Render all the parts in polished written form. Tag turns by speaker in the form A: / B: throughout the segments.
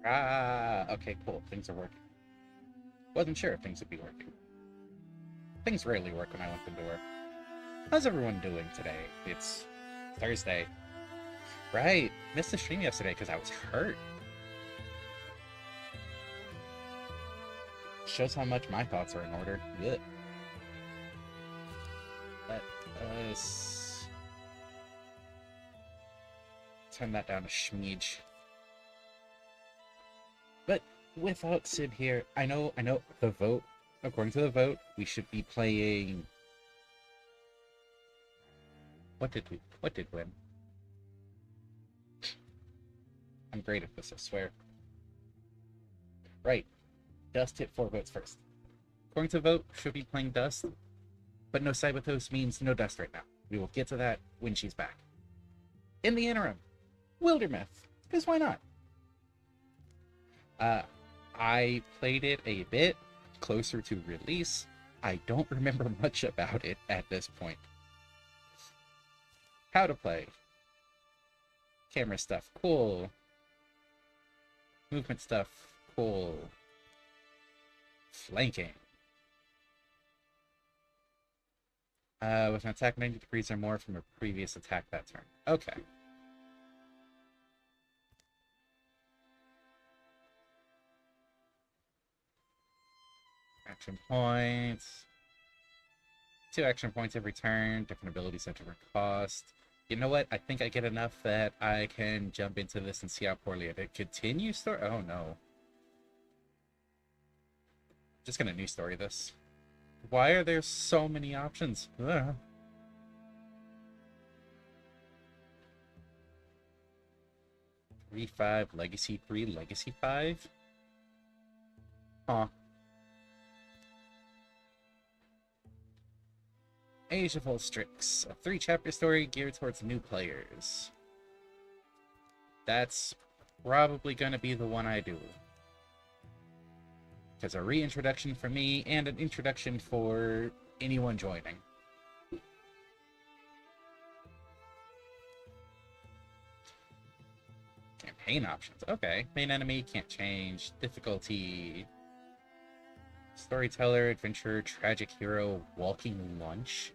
A: Ah, okay, cool. Things are working. Wasn't sure if things would be working. Things rarely work when I want them to work. How's everyone doing today? It's Thursday. Right. Missed the stream yesterday because I was hurt. Shows how much my thoughts are in order. Good. Let us turn that down a schmeege. But without Syb here, I know the vote, according to the vote, we should be playing... What did win? I'm great at this, I swear. Right. Dust hit 4 votes first. According to the vote, should be playing Dust, but no Syb-less means no Dust right now. We will get to that when she's back. In the interim, Wildermyth, because why not? I played it a bit closer to release. I don't remember much about it at this point. How to play. Camera stuff, cool. Movement stuff, cool. Flanking. With an attack 90 degrees or more from a previous attack that turn. Okay. Action points. 2 action points every turn. Different abilities at different cost. You know what? I think I get enough that I can jump into this and see how poorly I did. Continue story? Oh no. Just gonna new story this. Why are there so many options? Ugh. Re5, Legacy 3, Legacy 5? Huh. Age of Strix, a 3-chapter story geared towards new players. That's probably gonna be the one I do. Because a reintroduction for me and an introduction for anyone joining. Campaign options. Okay. Main enemy can't change. Difficulty. Storyteller, adventurer, tragic hero, walking lunch.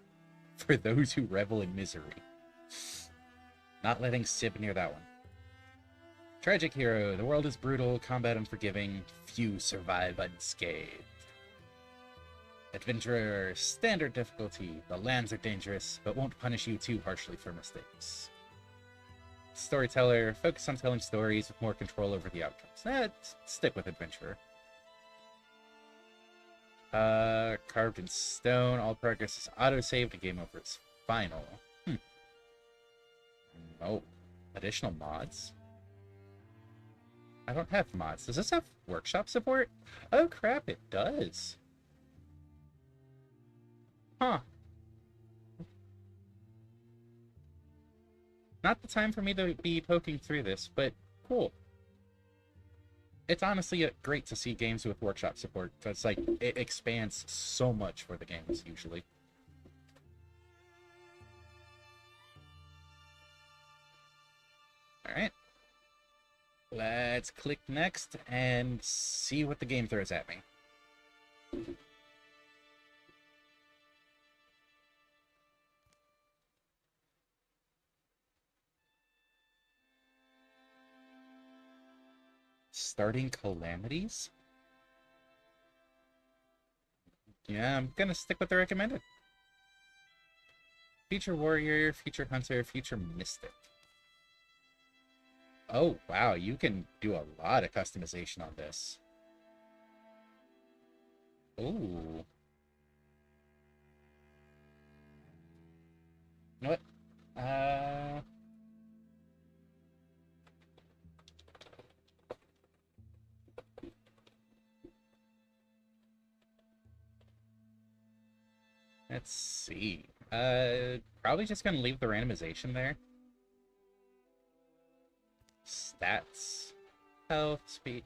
A: For those who revel in misery. Not letting Syb near that one. Tragic hero. The world is brutal, combat unforgiving. Few survive unscathed. Adventurer. Standard difficulty. The lands are dangerous, but won't punish you too harshly for mistakes. Storyteller. Focus on telling stories with more control over the outcomes. Stick with adventurer. Carved in stone. All progress is auto-saved. The game over is final. Oh, additional mods? I don't have mods. Does this have workshop support? Oh crap, it does. Huh. Not the time for me to be poking through this, but cool. It's honestly great to see games with workshop support. It's like, it expands so much for the games, usually. Alright. Let's click next and see what the game throws at me. Starting calamities? Yeah, I'm gonna stick with the recommended. Future warrior, future hunter, future mystic. Oh, wow, you can do a lot of customization on this. Ooh. You know what? Let's see. Probably just gonna leave the randomization there. Stats. Health, speed.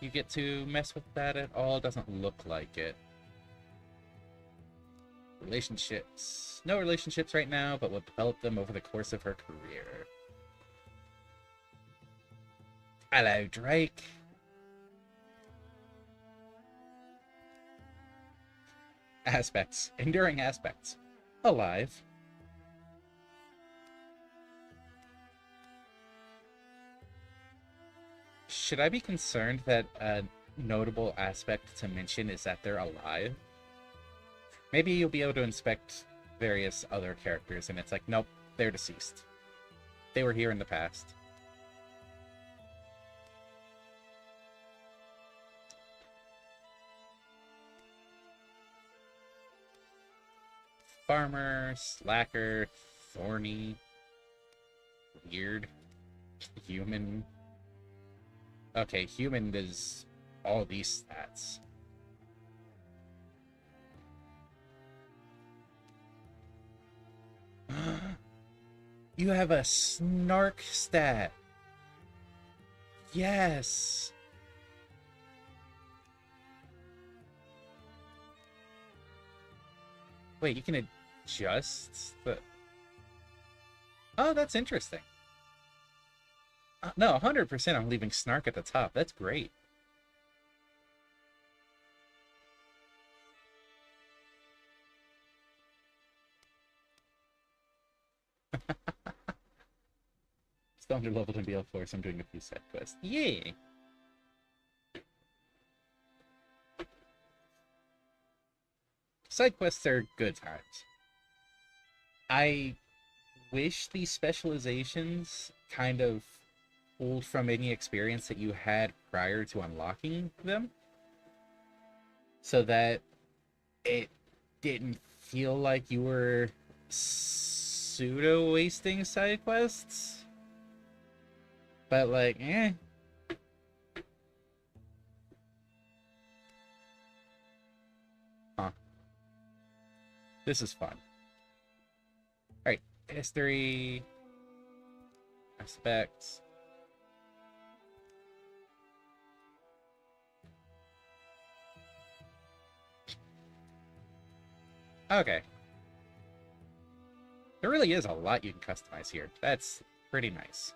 A: You get to mess with that at all? Doesn't look like it. Relationships. No relationships right now, but we'll develop them over the course of her career. Hello, Drake. Aspects. Enduring aspects. Alive. Should I be concerned that a notable aspect to mention is that they're alive? Maybe you'll be able to inspect various other characters and it's like, nope, they're deceased. They were here in the past. Farmer, slacker, thorny, weird, human. Okay, human does all these stats. You have a snark stat. Yes. Wait, you can adjust the... Oh, that's interesting. No, 100% I'm leaving snark at the top. That's great. Still under leveled in BL4, so I'm doing a few side quests. Yay! Side quests are good times. I wish these specializations kind of pulled from any experience that you had prior to unlocking them, so that it didn't feel like you were pseudo wasting side quests. But like, eh. Huh. This is fun. Alright, history, aspects. Okay. There really is a lot you can customize here. That's pretty nice.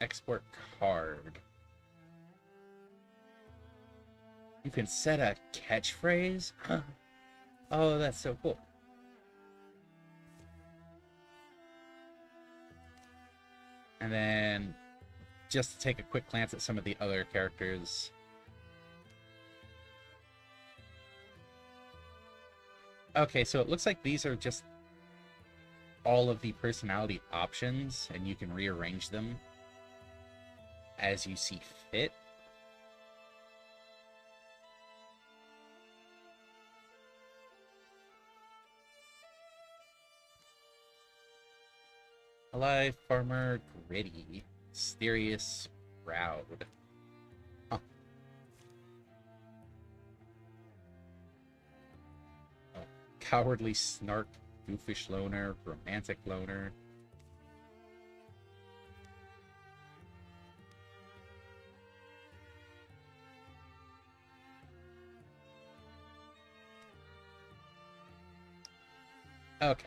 A: Export card. You can set a catchphrase? Huh. Oh, that's so cool. And then, just to take a quick glance at some of the other characters. Okay, so it looks like these are just all of the personality options, and you can rearrange them as you see fit. Alive, farmer, gritty, mysterious, proud. Huh. Cowardly snark, goofish loner, romantic loner. Okay.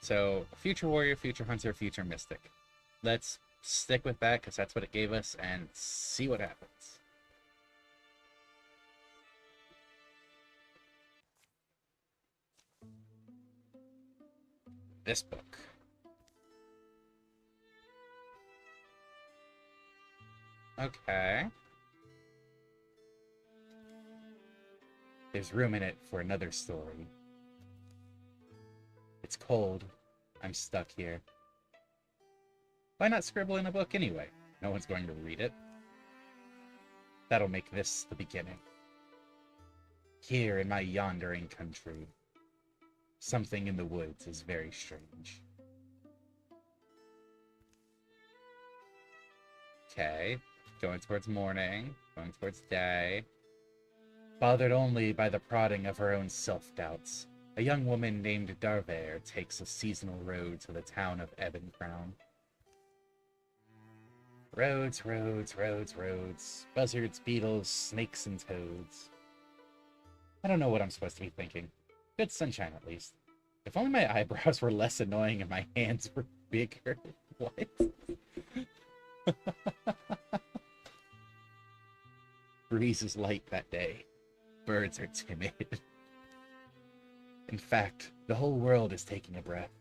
A: So, future warrior, future hunter, future mystic. Let's stick with that because that's what it gave us and see what happens. This book. Okay. There's room in it for another story. It's cold. I'm stuck here. Why not scribble in a book anyway? No one's going to read it. That'll make this the beginning. Here in my yondering country, something in the woods is very strange. Okay. Going towards morning. Going towards day. Bothered only by the prodding of her own self-doubts, a young woman named Darvare takes a seasonal road to the town of Ebencrown. Roads, roads, roads, roads. Buzzards, beetles, snakes, and toads. I don't know what I'm supposed to be thinking. Good sunshine, at least. If only my eyebrows were less annoying and my hands were Bigger? What? Breeze is light that day. Birds are timid. In fact, the whole world is taking a breath,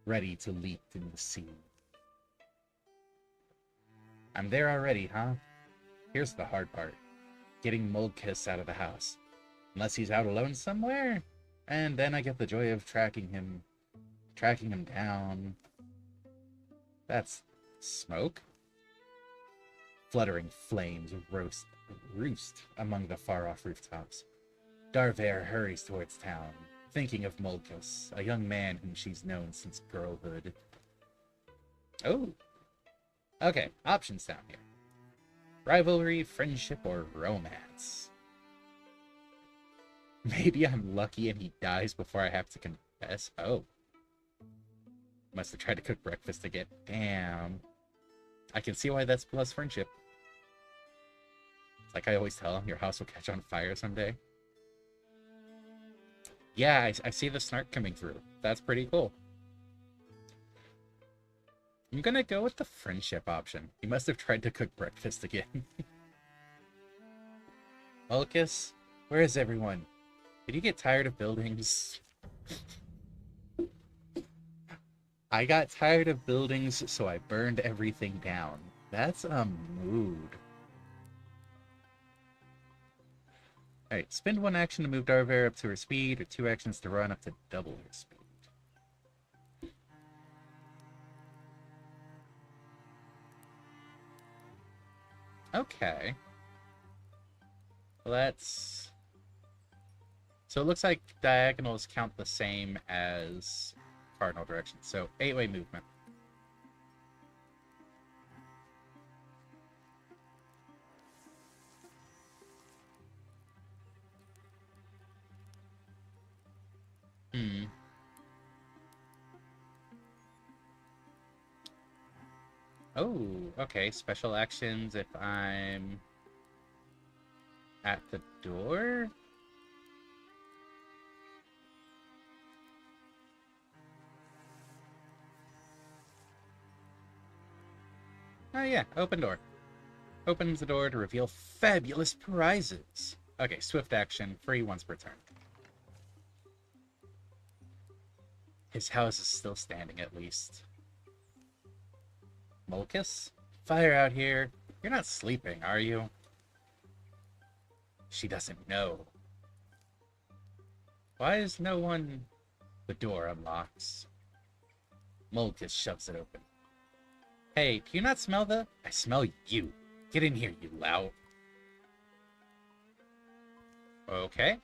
A: ready to leap in the sea. I'm there already, huh? Here's the hard part. Getting Moldkiss out of the house. Unless he's out alone somewhere? And then I get the joy of tracking him down. That's smoke? Fluttering flames roost among the far-off rooftops. Darvare hurries towards town, thinking of Moldkiss, a young man whom she's known since girlhood. Oh! Okay, options down here. Rivalry, friendship, or romance. Maybe I'm lucky and he dies before I have to confess. Oh. Must have tried to cook breakfast again. Damn. I can see why that's plus friendship. Like I always tell him, your house will catch on fire someday. Yeah, I see the snark coming through. That's pretty cool. I'm gonna go with the friendship option. He must have tried to cook breakfast again. Mulkus, where is everyone? Did you get tired of buildings? I got tired of buildings, so I burned everything down. That's a mood. Alright, spend one action to move Darvare up to her speed, or 2 actions to run up to double her speed. Okay. Well, that's... So it looks like diagonals count the same as cardinal directions. So 8-way movement. Oh, okay. Special actions if I'm at the door? Oh yeah, open door. Opens the door to reveal fabulous prizes. Okay, swift action, free once per turn. His house is still standing, at least. Mulkus? Fire out here. You're not sleeping, are you? She doesn't know. Why is no one... The door unlocks. Mulkus shoves it open. Hey, do you not smell the... I smell you. Get in here, you lout. Okay.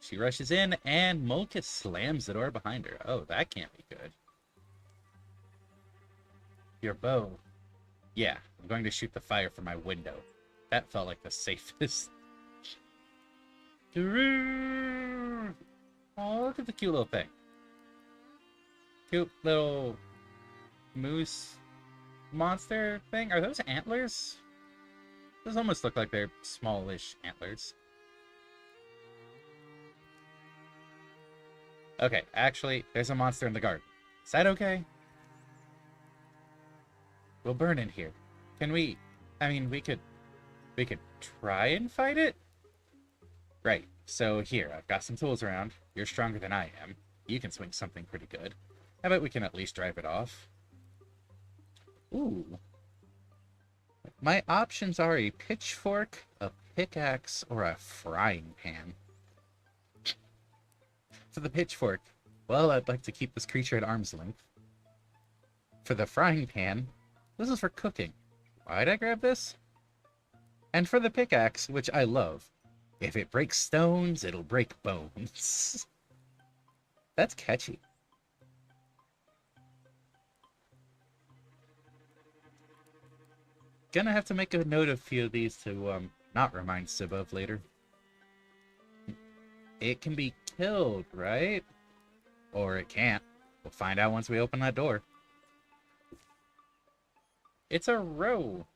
A: She rushes in, and Mulkus slams the door behind her. Oh, that can't be good. Your bow. Yeah, I'm going to shoot the fire from my window. That felt like the safest. Oh, look at the cute little thing. Cute little moose monster thing. Are those antlers? Those almost look like they're smallish antlers. Okay, actually, there's a monster in the garden. Is that okay? We'll burn in here. Can we... I mean, we could try and fight it? Right, so here, I've got some tools around. You're stronger than I am. You can swing something pretty good. I bet we can at least drive it off. Ooh. My options are a pitchfork, a pickaxe, or a frying pan. For the pitchfork, well, I'd like to keep this creature at arm's length. For the frying pan, this is for cooking. Why'd I grab this? And for the pickaxe, which I love, if it breaks stones, it'll break bones. That's catchy. Gonna have to make a note of a few of these to not remind Syb of later. It can be killed, right? Or it can't. We'll find out once we open that door. It's a roe.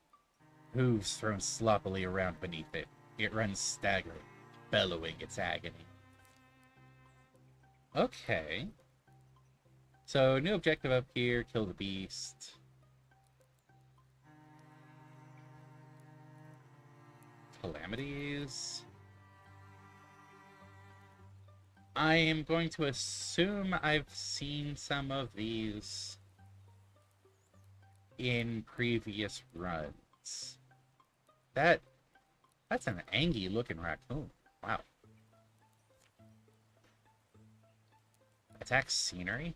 A: Hooves thrown sloppily around beneath it. It runs staggering, bellowing its agony. Okay. So, new objective up here, kill the beast. Calamities. I am going to assume I've seen some of these in previous runs. That's an angy looking raccoon. Wow. Attacks scenery.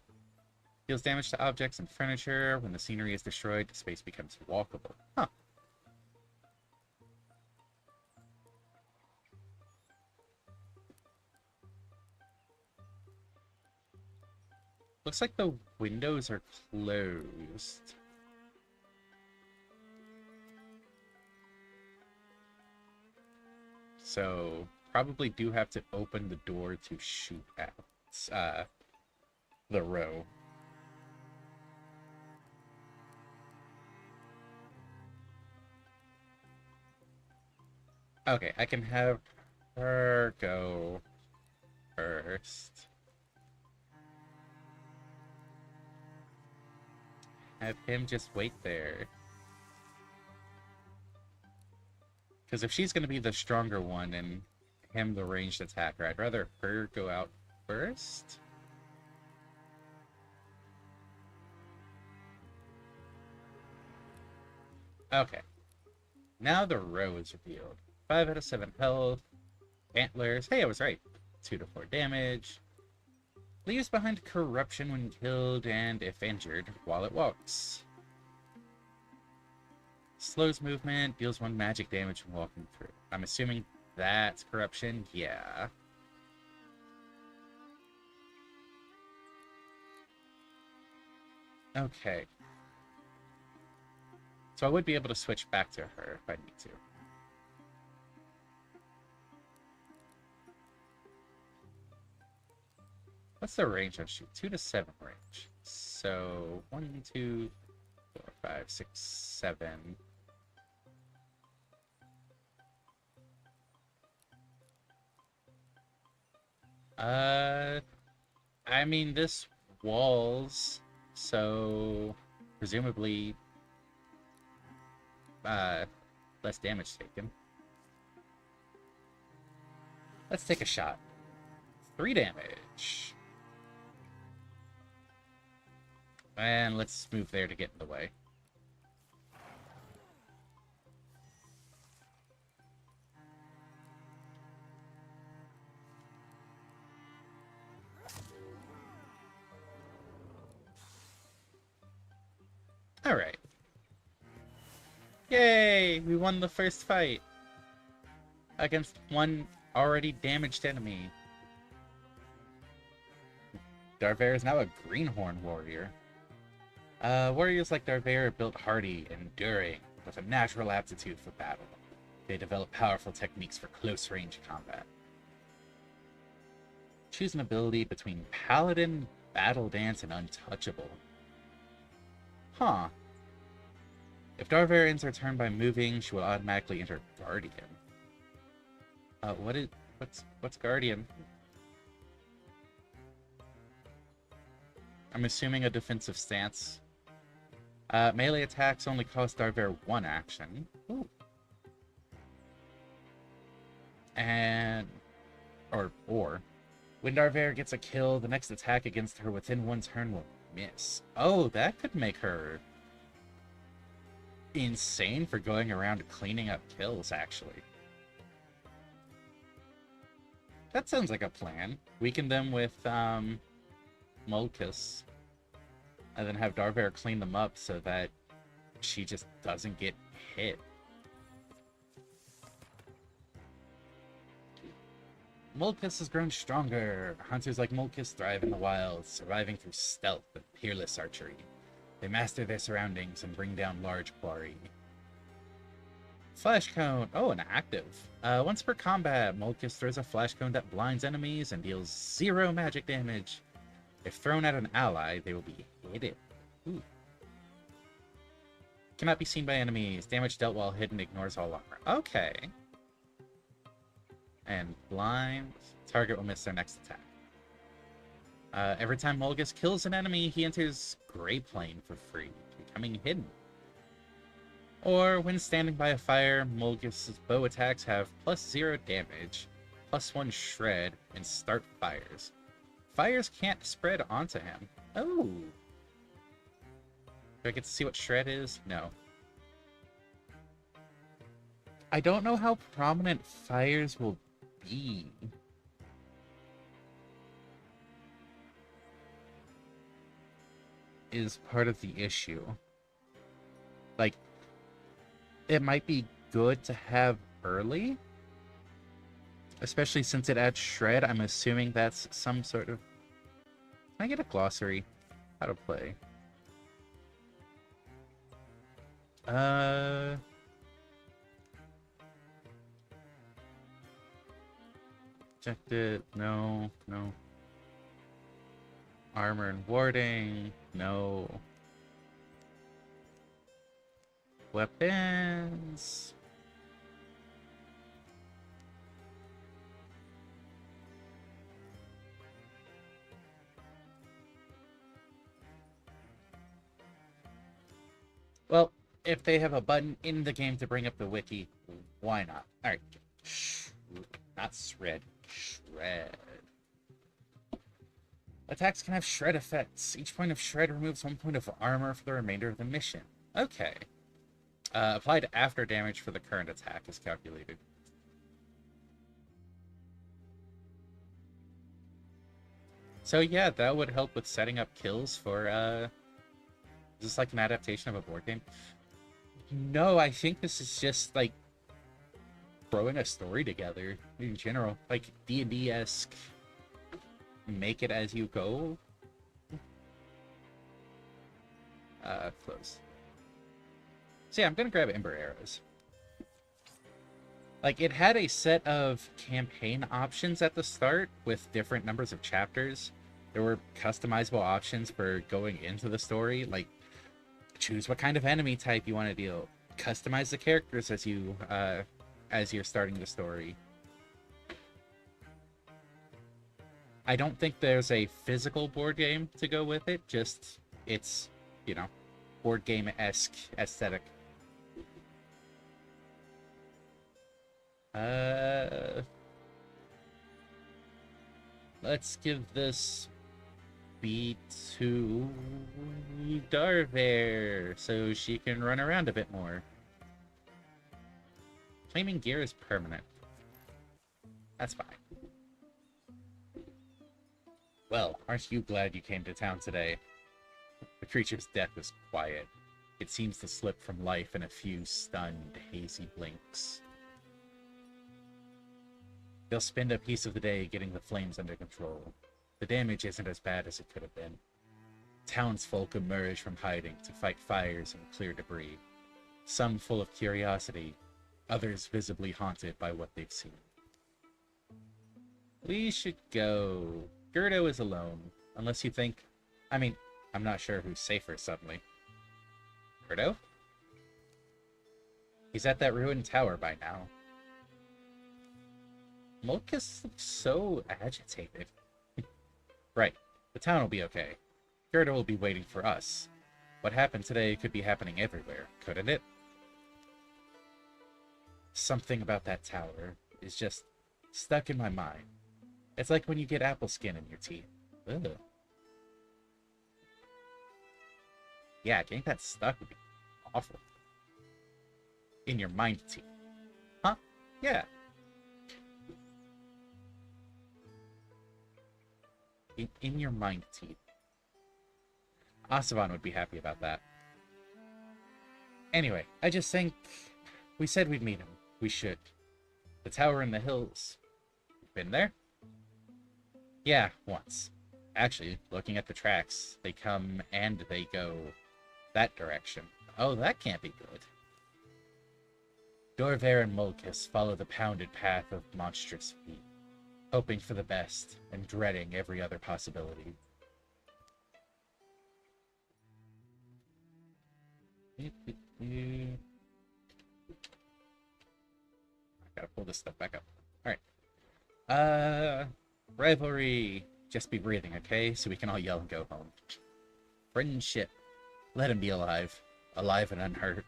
A: Deals damage to objects and furniture. When the scenery is destroyed, the space becomes walkable. Huh. Looks like the windows are closed. So, probably do have to open the door to shoot at the row. Okay, I can have her go first. Have him just wait there. Because if she's going to be the stronger one and him the ranged attacker, I'd rather her go out first. Okay. Now the row is revealed. 5 out of 7 health. Antlers. Hey, I was right. 2 to 4 damage. Leaves behind corruption when killed and, if injured, while it walks. Slows movement, deals 1 magic damage when walking through. I'm assuming that's corruption? Yeah. Okay. So I would be able to switch back to her if I need to. What's the range on shoot? 2 to 7 range. So 1, 2, 4, 5, 6, 7. I mean, this walls, so presumably less damage taken. Let's take a shot. 3 damage. And let's move there to get in the way. Alright. Yay! We won the first fight! Against one already damaged enemy. Darvair is now a Greenhorn warrior. Warriors like Darvair are built hardy, enduring, with a natural aptitude for battle. They develop powerful techniques for close-range combat. Choose an ability between Paladin, Battle Dance, and Untouchable. Huh. If Darvair ends her turn by moving, she will automatically enter Guardian. What's Guardian? I'm assuming a defensive stance. Melee attacks only cost Darvair 1 action. Ooh. And... Or, when Darvair gets a kill, the next attack against her within 1 turn will miss. Oh, that could make her insane for going around cleaning up kills, actually. That sounds like a plan. Weaken them with, Mulkus. And then have Darvair clean them up so that she just doesn't get hit. Mulkus has grown stronger. Hunters like Mulkus thrive in the wild, surviving through stealth and peerless archery. They master their surroundings and bring down large quarry. Flash Cone. Oh, an active. Once per combat, Mulkus throws a Flash Cone that blinds enemies and deals 0 magic damage. If thrown at an ally, they will be hidden. Ooh. Cannot be seen by enemies. Damage dealt while hidden ignores all armor. Okay. And blind. Target will miss their next attack. Every time Molgus kills an enemy, he enters Grey Plane for free, becoming hidden. Or, when standing by a fire, Molgus' bow attacks have +0 damage, +1 shred, and start fires. Fires can't spread onto him. Oh! Do I get to see what shred is? No. I don't know how prominent fires will be. Is part of the issue. Like, it might be good to have early, especially since it adds shred. I'm assuming that's some sort of... Can I get a glossary? How to play? Checked it. No. Armor and warding. No. Weapons. Well, if they have a button in the game to bring up the wiki, why not? Alright. Not shred. Shred. Attacks can have shred effects. Each point of shred removes 1 point of armor for the remainder of the mission. Okay. Applied after damage for the current attack is calculated. So yeah, that would help with setting up kills for, is this like an adaptation of a board game? No, I think this is just, like, throwing a story together in general. Like, D&D-esque. Make it as you go. Close. So yeah, I'm gonna grab Ember Arrows. Like, it had a set of campaign options at the start with different numbers of chapters. There were customizable options for going into the story, like choose what kind of enemy type you want to deal. Customize the characters as you're starting the story. I don't think there's a physical board game to go with it, just it's, you know, board game-esque aesthetic. Let's give this beat to Darvair so she can run around a bit more. Claiming gear is permanent. That's fine. Well, aren't you glad you came to town today? The creature's death is quiet. It seems to slip from life in a few stunned, hazy blinks. They'll spend a piece of the day getting the flames under control. The damage isn't as bad as it could have been. Townsfolk emerge from hiding to fight fires and clear debris. Some full of curiosity, others visibly haunted by what they've seen. We should go. Gerdo is alone, unless you think... I mean, I'm not sure who's safer suddenly. Gerdo? He's at that ruined tower by now. Molgus looks so agitated. Right, the town will be okay. Gerdo will be waiting for us. What happened today could be happening everywhere, couldn't it? Something about that tower is just stuck in my mind. It's like when you get apple skin in your teeth. Ugh. Yeah, getting that stuck would be awful. In your mind teeth. Huh? Yeah. In your mind teeth. Asavan would be happy about that. Anyway, I just think we said we'd meet him. We should. The tower in the hills. Been there? Yeah, once. Actually, looking at the tracks, they come and they go that direction. Oh, that can't be good. Dorvair and Molgus follow the pounded path of monstrous feet, hoping for the best and dreading every other possibility. I gotta pull this stuff back up. Alright. Rivalry. Just be breathing, okay? So we can all yell and go home. Friendship. Let him be alive. Alive and unhurt.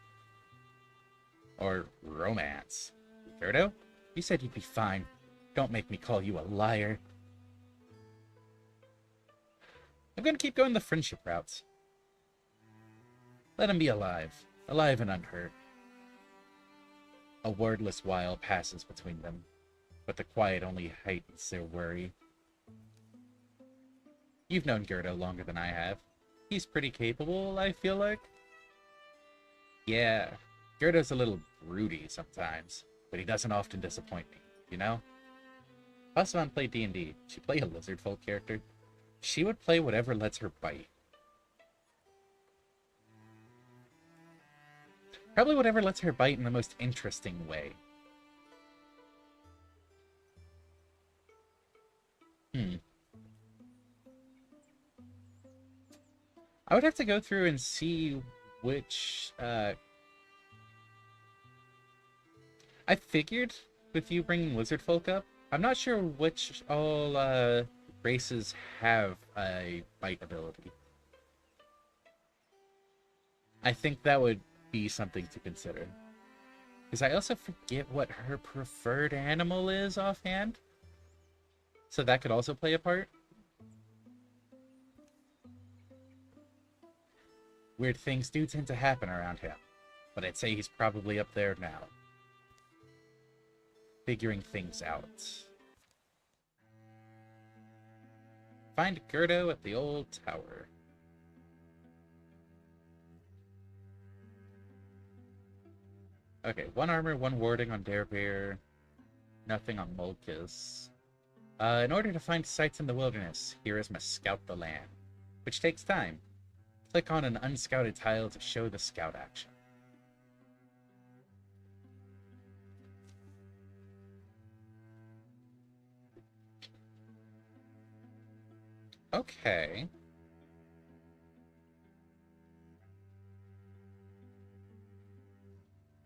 A: Or romance. Gerdo? You said you'd be fine. Don't make me call you a liar. I'm gonna keep going the friendship routes. Let him be alive. Alive and unhurt. A wordless while passes between them, but the quiet only heightens their worry. You've known Gerdo longer than I have. He's pretty capable, I feel like. Yeah, Gerdo's a little broody sometimes, but he doesn't often disappoint me, you know? Pasavan played D&D. She play a lizard folk character. She would play whatever lets her bite. Probably whatever lets her bite in the most interesting way. I would have to go through and see which, I figured with you bringing lizard folk up, I'm not sure which all, races have a bite ability. I think that would be something to consider. Because I also forget what her preferred animal is offhand. So that could also play a part. Weird things do tend to happen around him, but I'd say he's probably up there now. Figuring things out. Find Gerdo at the old tower. Okay, 1 armor, 1 warding on Darebear. Nothing on Mulkus. In order to find sites in the wilderness, heroes must scout the land, which takes time. Click on an unscouted tile to show the scout action. Okay.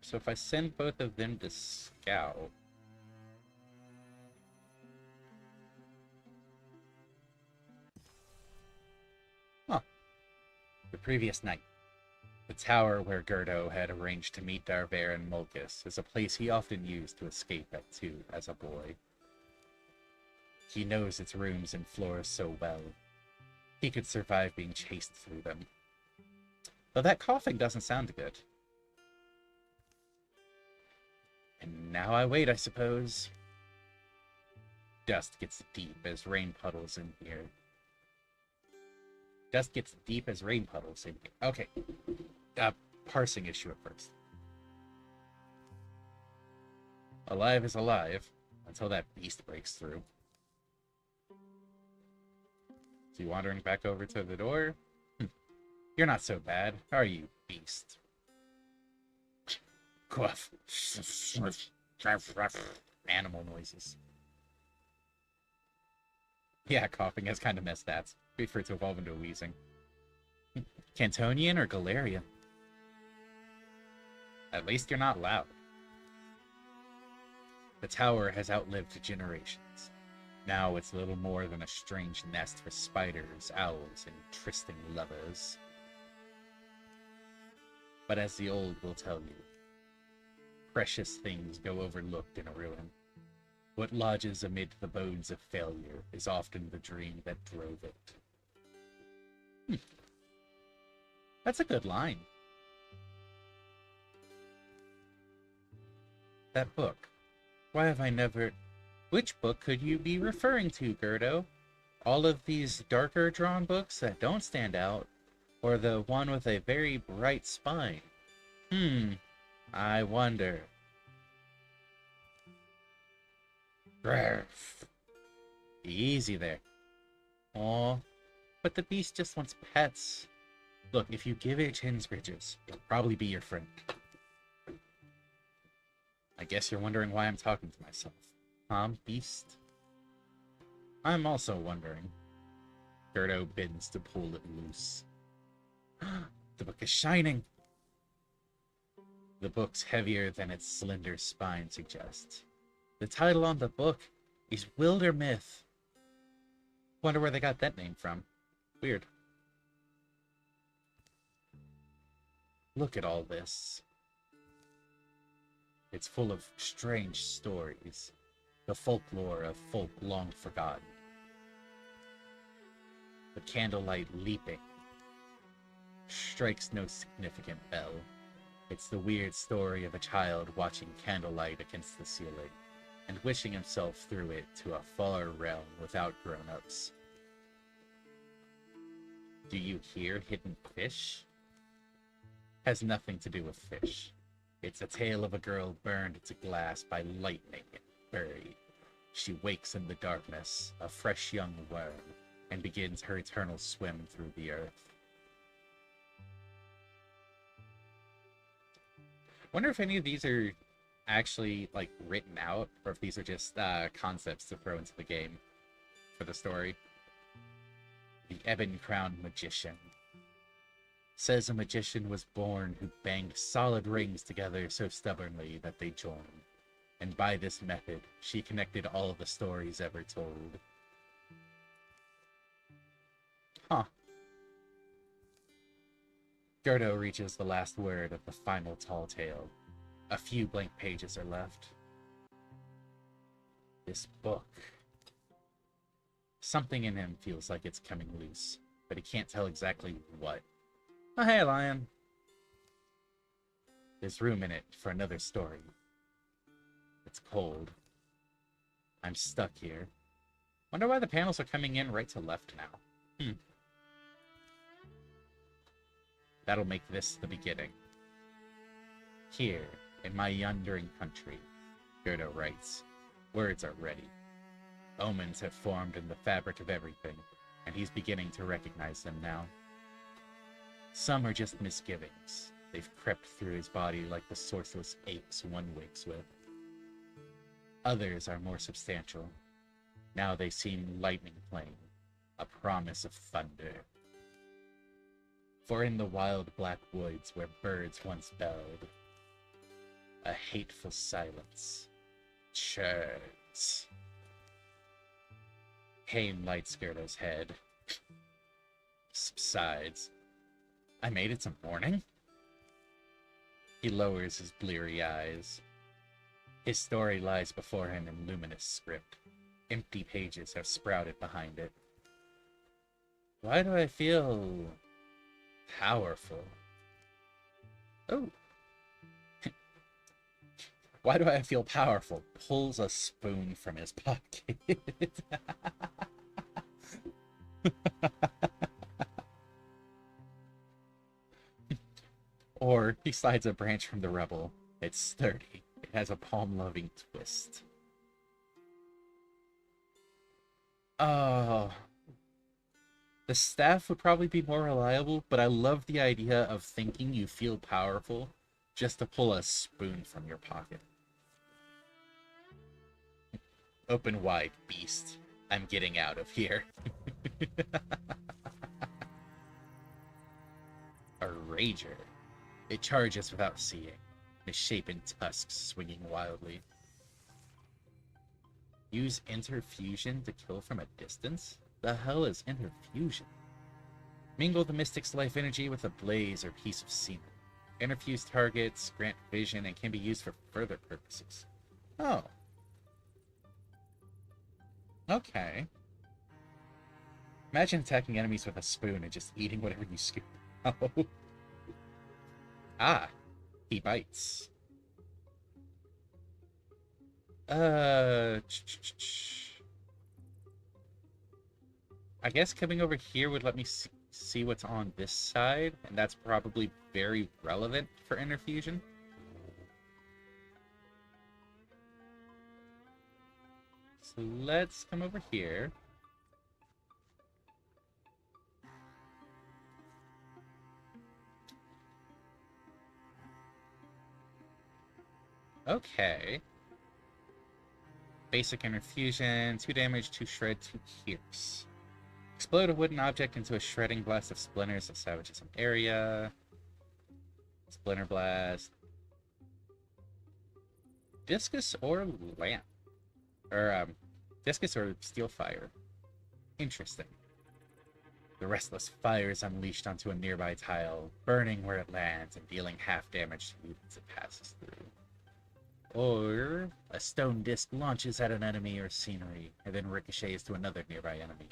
A: So if I send both of them to scout... Huh. The previous night. The tower where Gerdo had arranged to meet Darver and Mulkus is a place he often used to escape at too as a boy. He knows its rooms and floors so well. He could survive being chased through them. Though that coughing doesn't sound good. And now I wait, I suppose. Dust gets deep as rain puddles in here. Dust gets deep as rain puddles in here. Okay. Parsing issue at first. Alive is alive until that beast breaks through. Is he wandering back over to the door? You're not so bad, are you, beast? Quaff. Animal noises. Yeah, coughing has kind of messed stats. Wait for it to evolve into a wheezing. Cantonian or Galarian? At least you're not loud. The tower has outlived generations. Now it's little more than a strange nest for spiders, owls, and trysting lovers. But as the old will tell you, precious things go overlooked in a ruin. What lodges amid the bones of failure is often the dream that drove it. That's a good line. That book. Why have I never... Which book could you be referring to, Gerdo? All of these darker drawn books that don't stand out? Or the one with a very bright spine? I wonder. Grrf. Easy there. Aw, but the beast just wants pets. Look, if you give it chin's bridges, it'll probably be your friend. I guess you're wondering why I'm talking to myself. Beast? I'm also wondering. Gerdo bends to pull it loose. The book is shining! The book's heavier than its slender spine suggests. The title on the book is Wildermyth. Wonder where they got that name from. Weird. Look at all this. It's full of strange stories. The folklore of folk long forgotten. The candlelight leaping strikes no significant bell. It's the weird story of a child watching candlelight against the ceiling and wishing himself through it to a far realm without grown-ups. Do you hear hidden fish? Has nothing to do with fish. It's a tale of a girl burned to glass by lightning and buried. She wakes in the darkness, a fresh young worm, and begins her eternal swim through the earth. Wonder if any of these are actually, like, written out, or if these are just concepts to throw into the game for the story. The Ebon-Crowned Magician. Says a magician was born who banged solid rings together so stubbornly that they joined. And by this method, she connected all of the stories ever told. Huh. Gerdo reaches the last word of the final tall tale. A few blank pages are left. This book. Something in him feels like it's coming loose, but he can't tell exactly what. Oh, hey, Lion. There's room in it for another story. It's cold. I'm stuck here. Wonder why the panels are coming in right to left now. That'll make this the beginning. Here, in my yondering country, Gerdo writes, words are ready. Omens have formed in the fabric of everything, and he's beginning to recognize them now. Some are just misgivings. They've crept through his body like the sourceless aches one wakes with. Others are more substantial. Now they seem lightning plain, a promise of thunder. For in the wild black woods where birds once belled, a hateful silence churns. Pain lights Gerdo's head. Subsides. I made it to morning? He lowers his bleary eyes. His story lies before him in luminous script. Empty pages have sprouted behind it. Why do I feel powerful? Oh. Why do I feel powerful? Pulls a spoon from his pocket. Or he slides a branch from the rubble. It's sturdy. It has a palm-loving twist. Oh. The staff would probably be more reliable, but I love the idea of thinking you feel powerful just to pull a spoon from your pocket. Open wide, beast. I'm getting out of here. A rager. It charges without seeing, misshapen tusks swinging wildly. Use interfusion to kill from a distance? The hell is interfusion? Mingle the mystic's life energy with a blaze or piece of semen. Interfuse targets, grant vision, and can be used for further purposes. Oh. Okay. Imagine attacking enemies with a spoon and just eating whatever you scoop out. Ah, he bites. I guess coming over here would let me see what's on this side, and that's probably very relevant for interfusion. So let's come over here. Okay. Basic interfusion, 2 damage, 2 shred, 2 pierce. Explode a wooden object into a shredding blast of splinters that savages an area. Splinter blast. Discus or lamp. Or, discus or steel fire. Interesting. The restless fire is unleashed onto a nearby tile, burning where it lands and dealing half damage to you as it passes through. Or a stone disc launches at an enemy or scenery, and then ricochets to another nearby enemy,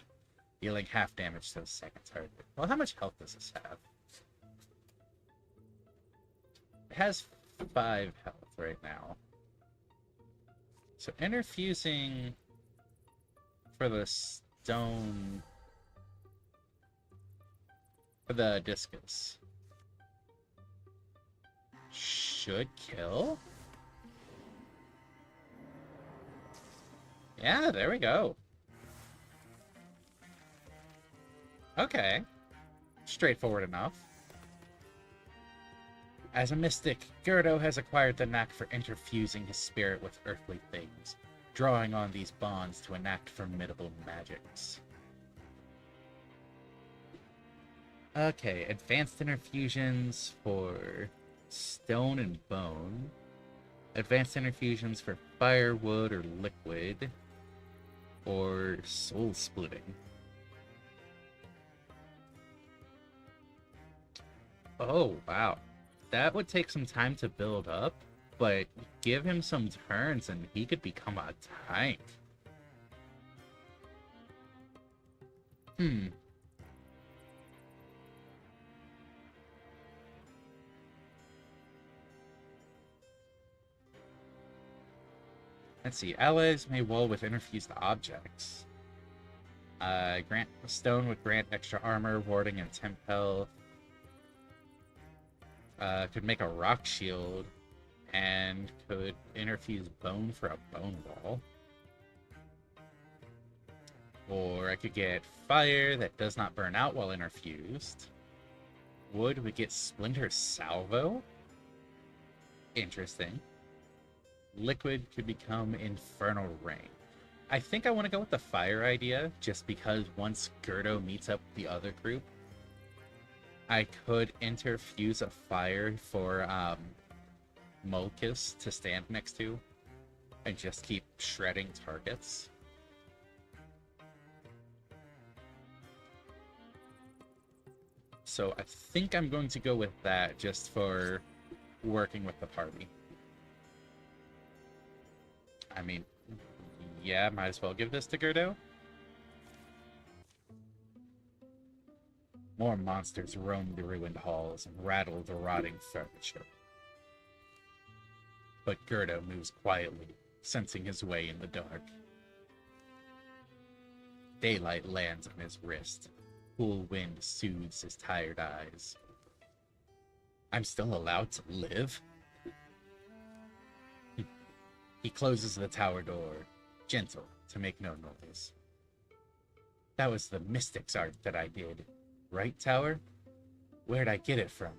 A: dealing half damage to the second target. Well, how much health does this have? It has 5 health right now. So interfusing for the stone... for the discus should kill? Yeah, there we go. Okay. Straightforward enough. As a mystic, Gerdo has acquired the knack for interfusing his spirit with earthly things, drawing on these bonds to enact formidable magics. Okay, advanced interfusions for stone and bone. Advanced interfusions for fire, wood, or liquid. Or soul splitting. Oh, wow. That would take some time to build up, but give him some turns and he could become a tank. Let's see. Allies may wall with interfused objects. Grant stone would grant extra armor, warding, and temp health. Could make a rock shield, and could interfuse bone for a bone wall. Or I could get fire that does not burn out while interfused. Wood would get splinter salvo. Interesting. Liquid could become infernal rain. I think I want to go with the fire idea, just because once Gerdo meets up with the other group, I could interfuse a fire for Mulkus to stand next to, and just keep shredding targets. So I think I'm going to go with that just for working with the party. I mean, yeah, might as well give this to Gerdo. More monsters roam the ruined halls and rattle the rotting furniture. But Gerdo moves quietly, sensing his way in the dark. Daylight lands on his wrist. Cool wind soothes his tired eyes. I'm still allowed to live? He closes the tower door, gentle, to make no noise. That was the mystic's art that I did. Right, tower? Where'd I get it from?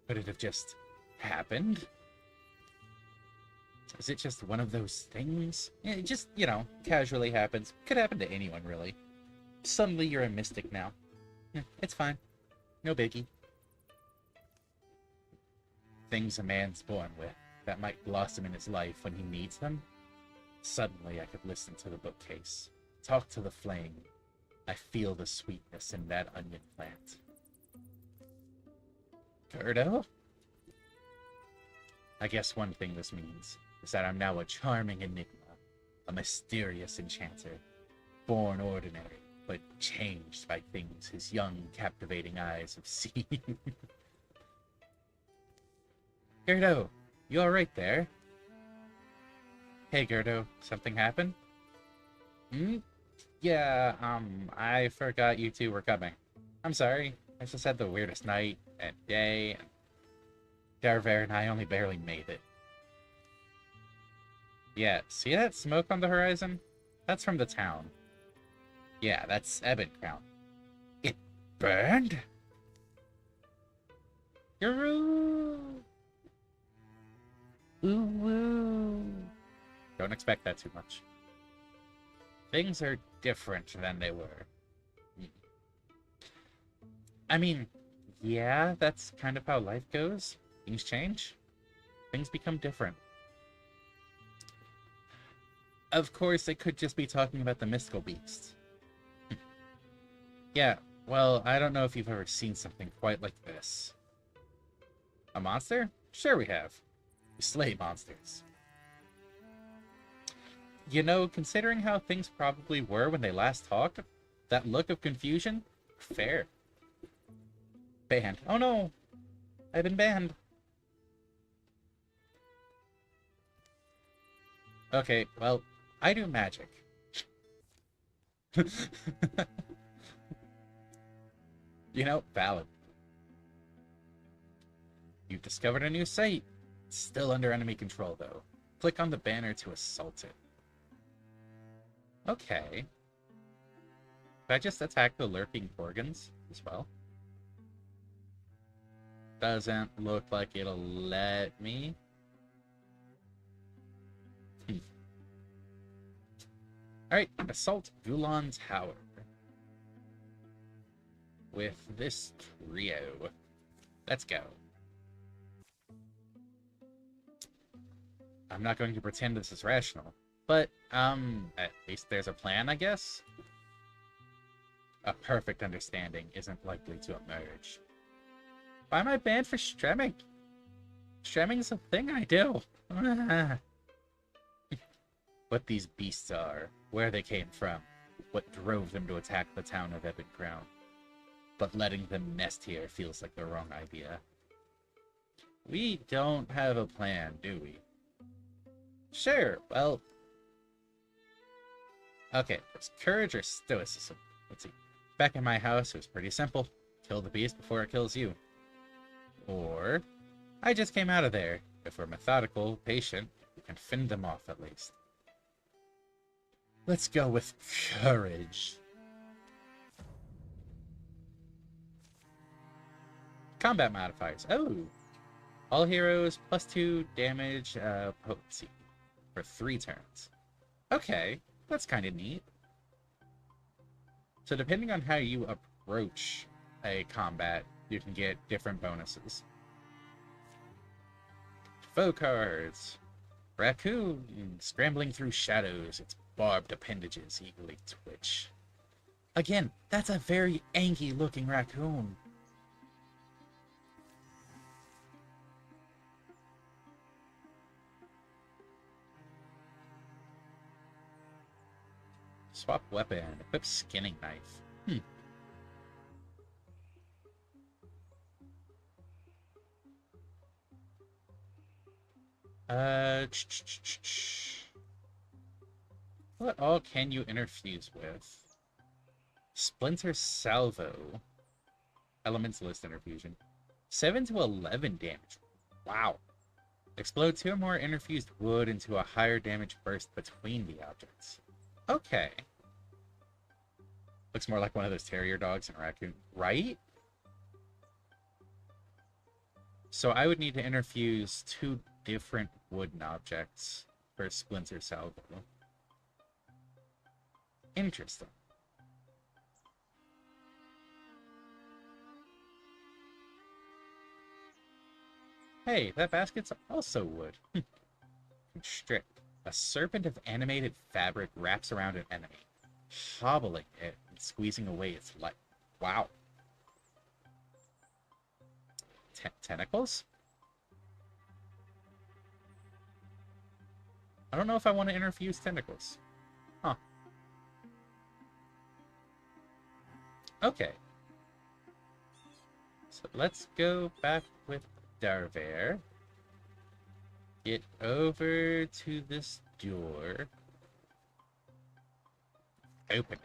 A: Could it have just happened? Is it just one of those things? It just, you know, casually happens. Could happen to anyone, really. Suddenly you're a mystic now. It's fine. No biggie. Things a man's born with that might blossom in his life when he needs them. Suddenly I could listen to the bookcase, talk to the flame. I feel the sweetness in that onion plant. Gerdo? I guess one thing this means is that I'm now a charming enigma, a mysterious enchanter, born ordinary, but changed by things his young, captivating eyes have seen. Gerdo, you alright there? Hey, Gerdo, something happened? Yeah, I forgot you two were coming. I'm sorry, I just had the weirdest night and day, and Darver and I only barely made it. Yeah, see that smoke on the horizon? That's from the town. Yeah, that's Ebontown. It burned? Yoo-hoo! Ooh-woo! Don't expect that too much. Things are different than they were. I mean, yeah, that's kind of how life goes. Things change. Things become different. Of course, it could just be talking about the mystical beast. Yeah, well, I don't know if you've ever seen something quite like this. A monster? Sure we have. We slay monsters. You know, considering how things probably were when they last talked, that look of confusion? Fair. Banned. Oh no! I've been banned. Okay, well, I do magic. You know, valid. You've discovered a new site. It's still under enemy control, though. Click on the banner to assault it. Okay. Could I just attack the lurking organs as well? Doesn't look like it'll let me. Alright, assault Gulan Tower. With this trio. Let's go. I'm not going to pretend this is rational, but, at least there's a plan, I guess? A perfect understanding isn't likely to emerge. Why am I banned for stremming? Stremming's a thing I do. What these beasts are, where they came from, what drove them to attack the town of Epic Crown. But letting them nest here feels like the wrong idea. We don't have a plan, do we? Sure, well... Okay, there's courage or stoicism. Let's see. Back in my house, it was pretty simple. Kill the beast before it kills you. Or... I just came out of there. If we're methodical, patient, we can fend them off at least. Let's go with courage. Combat modifiers. Oh! All heroes, +2 damage, potency. For 3 turns. Okay, that's kind of neat. So depending on how you approach a combat, you can get different bonuses. Foe cards. Raccoon, scrambling through shadows, its barbed appendages eagerly twitch. Again, that's a very angry looking raccoon. Swap weapon. Equip skinning knife. What all can you interfuse with? Splinter Salvo. Elementalist Interfusion. 7 to 11 damage. Wow. Explode 2 or more interfused wood into a higher damage burst between the objects. Okay. Looks more like one of those terrier dogs in a raccoon, right? So I would need to interfuse 2 different wooden objects for Splinter Salvo. Interesting. Hey, that basket's also wood. Constrict. A serpent of animated fabric wraps around an enemy, hobbling it and squeezing away its life. Wow. Tentacles? I don't know if I want to interfuse tentacles. Huh. Okay. So let's go back with Darver. Get over to this door. Open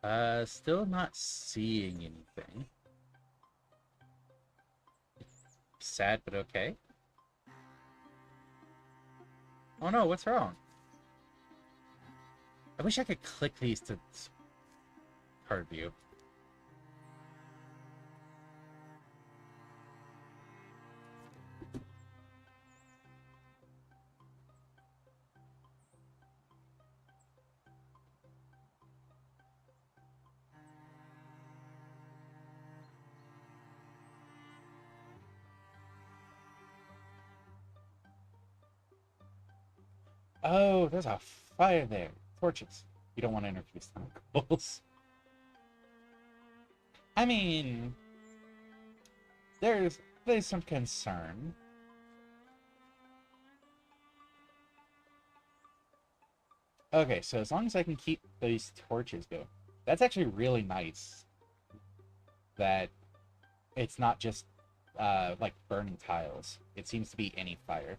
A: it. Still not seeing anything. Sad, but okay. Oh no, what's wrong? I wish I could click these to card view. Oh, there's a fire there. Torches. You don't want to interfuse tentacles. I mean, there's some concern. Okay, so as long as I can keep these torches going, that's actually really nice. That it's not just like burning tiles. It seems to be any fire.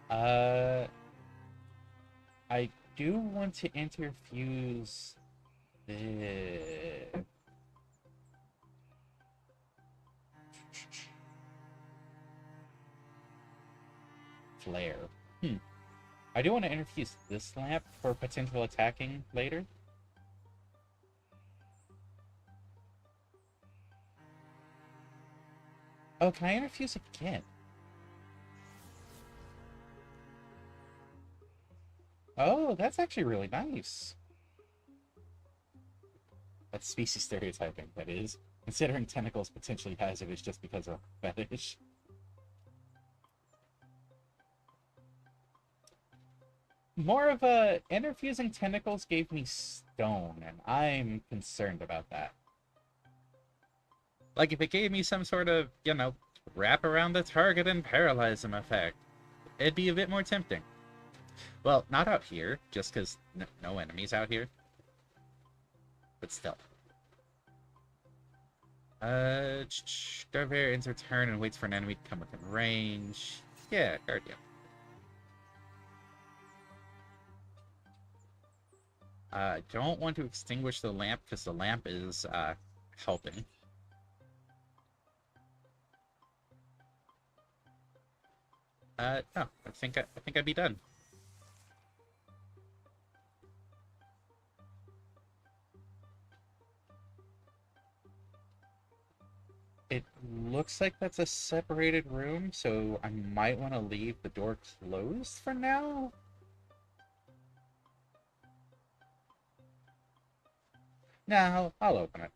A: Uh, I do want to interfuse the flare. I do want to interfuse this lamp for potential attacking later. Oh, can I interfuse again? Oh, that's actually really nice. That's species stereotyping, that is. Considering tentacles potentially hazardous just because of fetish. More of a... Interfusing tentacles gave me stone, and I'm concerned about that. Like, if it gave me some sort of, you know, wrap around the target and paralyze them effect, it'd be a bit more tempting. Well, not out here, just because no enemies out here. But still. Starbear ends her turn and waits for an enemy to come within range. Yeah, Guardian. Don't want to extinguish the lamp because the lamp is helping. No, I think I'd be done. It looks like that's a separated room, so I might want to leave the door closed for now. No, I'll open it.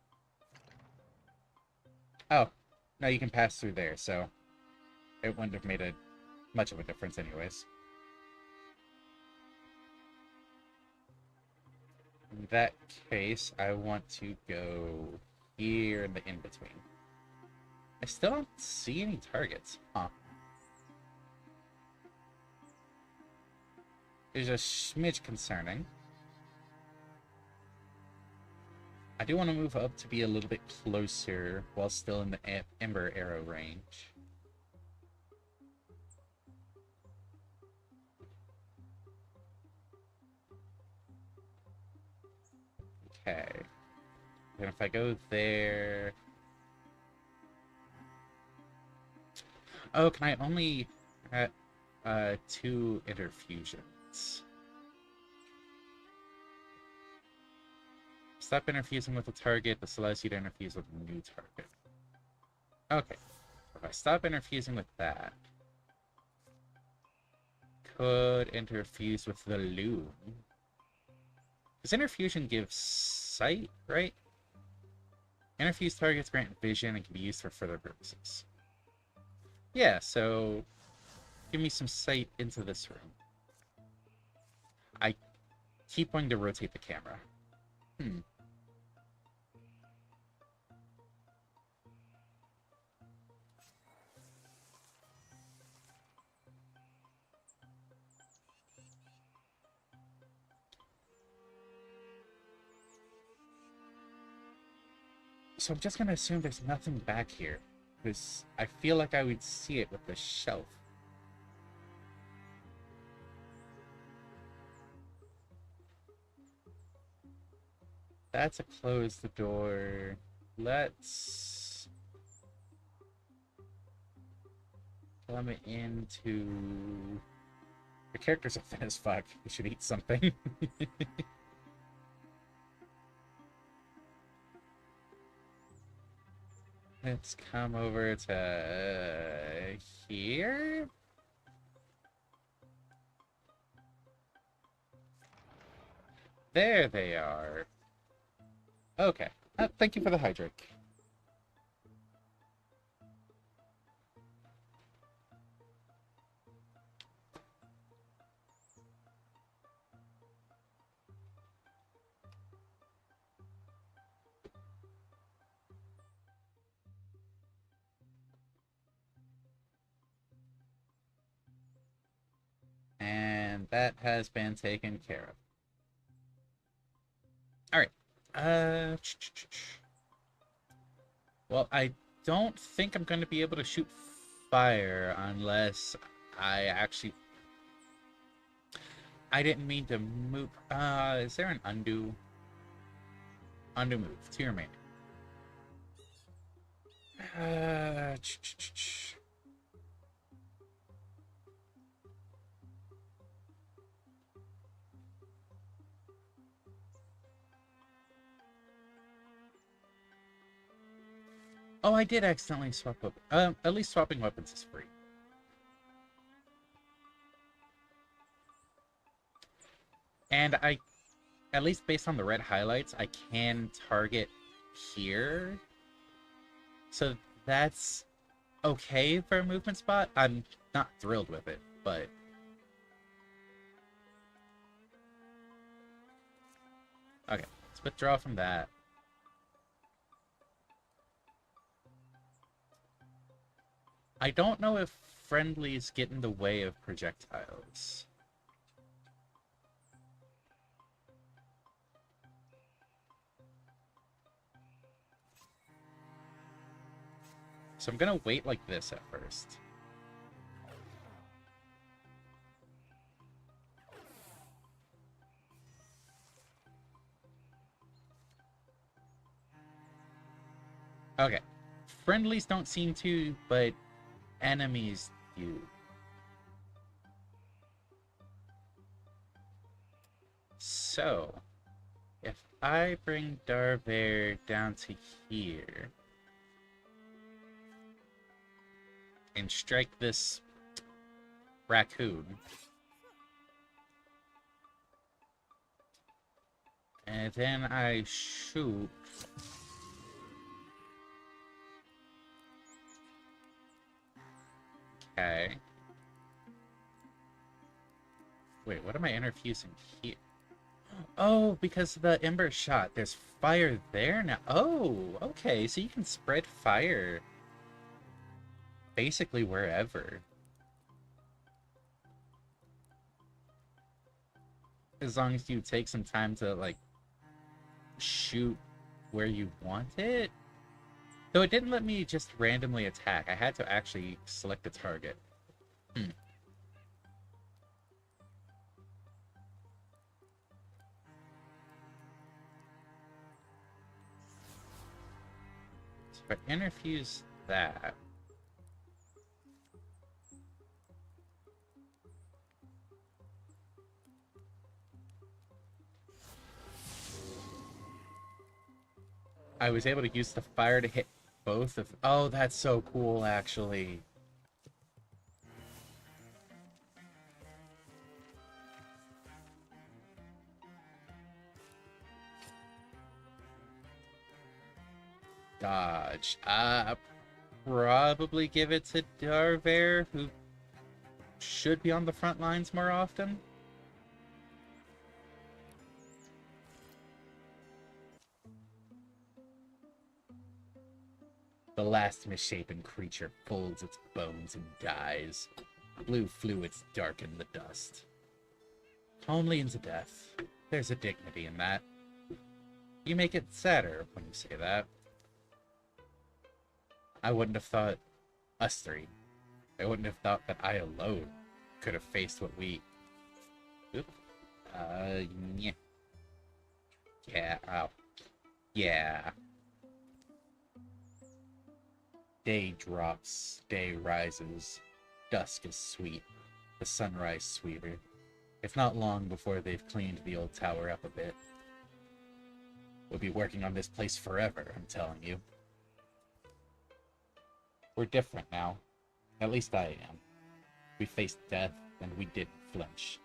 A: Oh, no, you can pass through there, so it wouldn't have made much of a difference anyways. In that case, I want to go here in the in-between. I still don't see any targets. Huh. It's a smidge concerning. I do want to move up to be a little bit closer while still in the Ember Arrow range. Okay. And if I go there... Oh, can I only... 2 interfusions. Stop interfusing with a target. This allows you to interfuse with a new target. Okay. If I stop interfusing with that, could interfuse with the loom. Because interfusion gives sight, right? Interfused targets grant vision and can be used for further purposes. Yeah, so give me some sight into this room. I keep wanting to rotate the camera. So I'm just gonna assume there's nothing back here, because I feel like I would see it with the shelf. That's a close the door. Let's come into... The characters are thin as fuck. We should eat something. Let's come over to here. There they are. Okay. Thank you for the hydrate. that has been taken care of. Alright. Well, I don't think I'm going to be able to shoot fire unless I actually... I didn't mean to move... is there an undo? Undo move. 2 remaining. Oh, I did accidentally swap up. At least swapping weapons is free. And at least based on the red highlights, I can target here. So that's okay for a movement spot. I'm not thrilled with it, but... Okay, let's withdraw from that. I don't know if friendlies get in the way of projectiles. So I'm gonna wait like this at first. Okay. Friendlies don't seem to, but enemies do. So, if I bring Darver down to here and strike this raccoon, and then I shoot okay. Wait, what am I interfusing here? Oh, because of the ember shot. There's fire there now. Oh, okay. So you can spread fire basically wherever. As long as you take some time to, like, shoot where you want it. Though it didn't let me just randomly attack. I had to actually select a target. So if I interfuse that... I was able to use the fire to hit both of... Oh, that's so cool, actually. Dodge. Probably give it to Darver, who should be on the front lines more often. The last misshapen creature folds its bones and dies. Blue fluids darken the dust. Calmly into death. There's a dignity in that. You make it sadder when you say that. I wouldn't have thought us three. I wouldn't have thought that I alone could have faced what we... Oop. Yeah. Yeah, ow. Yeah. Day drops, day rises. Dusk is sweet. The sunrise sweeter. It's not long before they've cleaned the old tower up a bit. We'll be working on this place forever, I'm telling you. We're different now. At least I am. We faced death, and we didn't flinch.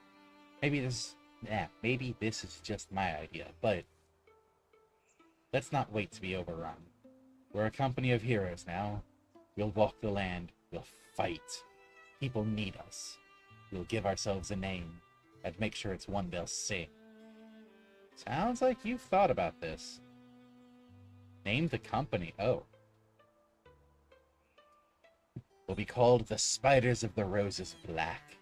A: Maybe this is just my idea, but let's not wait to be overrun. We're a company of heroes now. We'll walk the land. We'll fight. People need us. We'll give ourselves a name and make sure it's one they'll sing. Sounds like you've thought about this. Name the company. Oh. Will be called the Spiders of the Roses Black.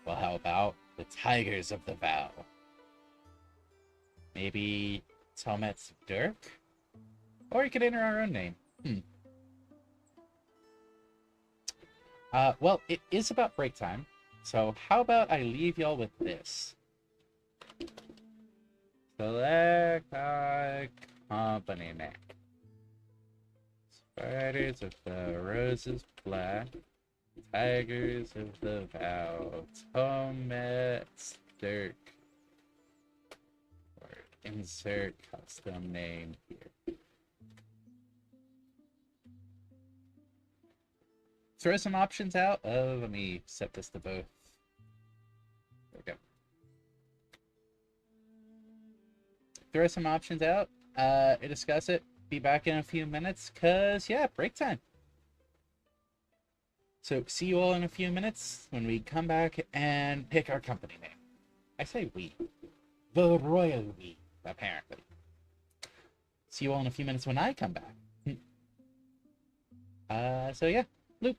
A: Well, how about the Tigers of the Vow? Maybe Tomet's Dirk? Or you could enter our own name. Well, it is about break time, so how about I leave y'all with this? Select our company name. Spiders of the Roses Black, Tigers of the Vow, Tomet's Dirk. Or insert custom name here. Throw some options out. Oh, let me set this to both. There we go. Throw some options out. Discuss it. Be back in a few minutes, cause yeah, break time. So see you all in a few minutes when we come back and pick our company name. I say we. The royal we, apparently. See you all in a few minutes when I come back. So yeah, loop.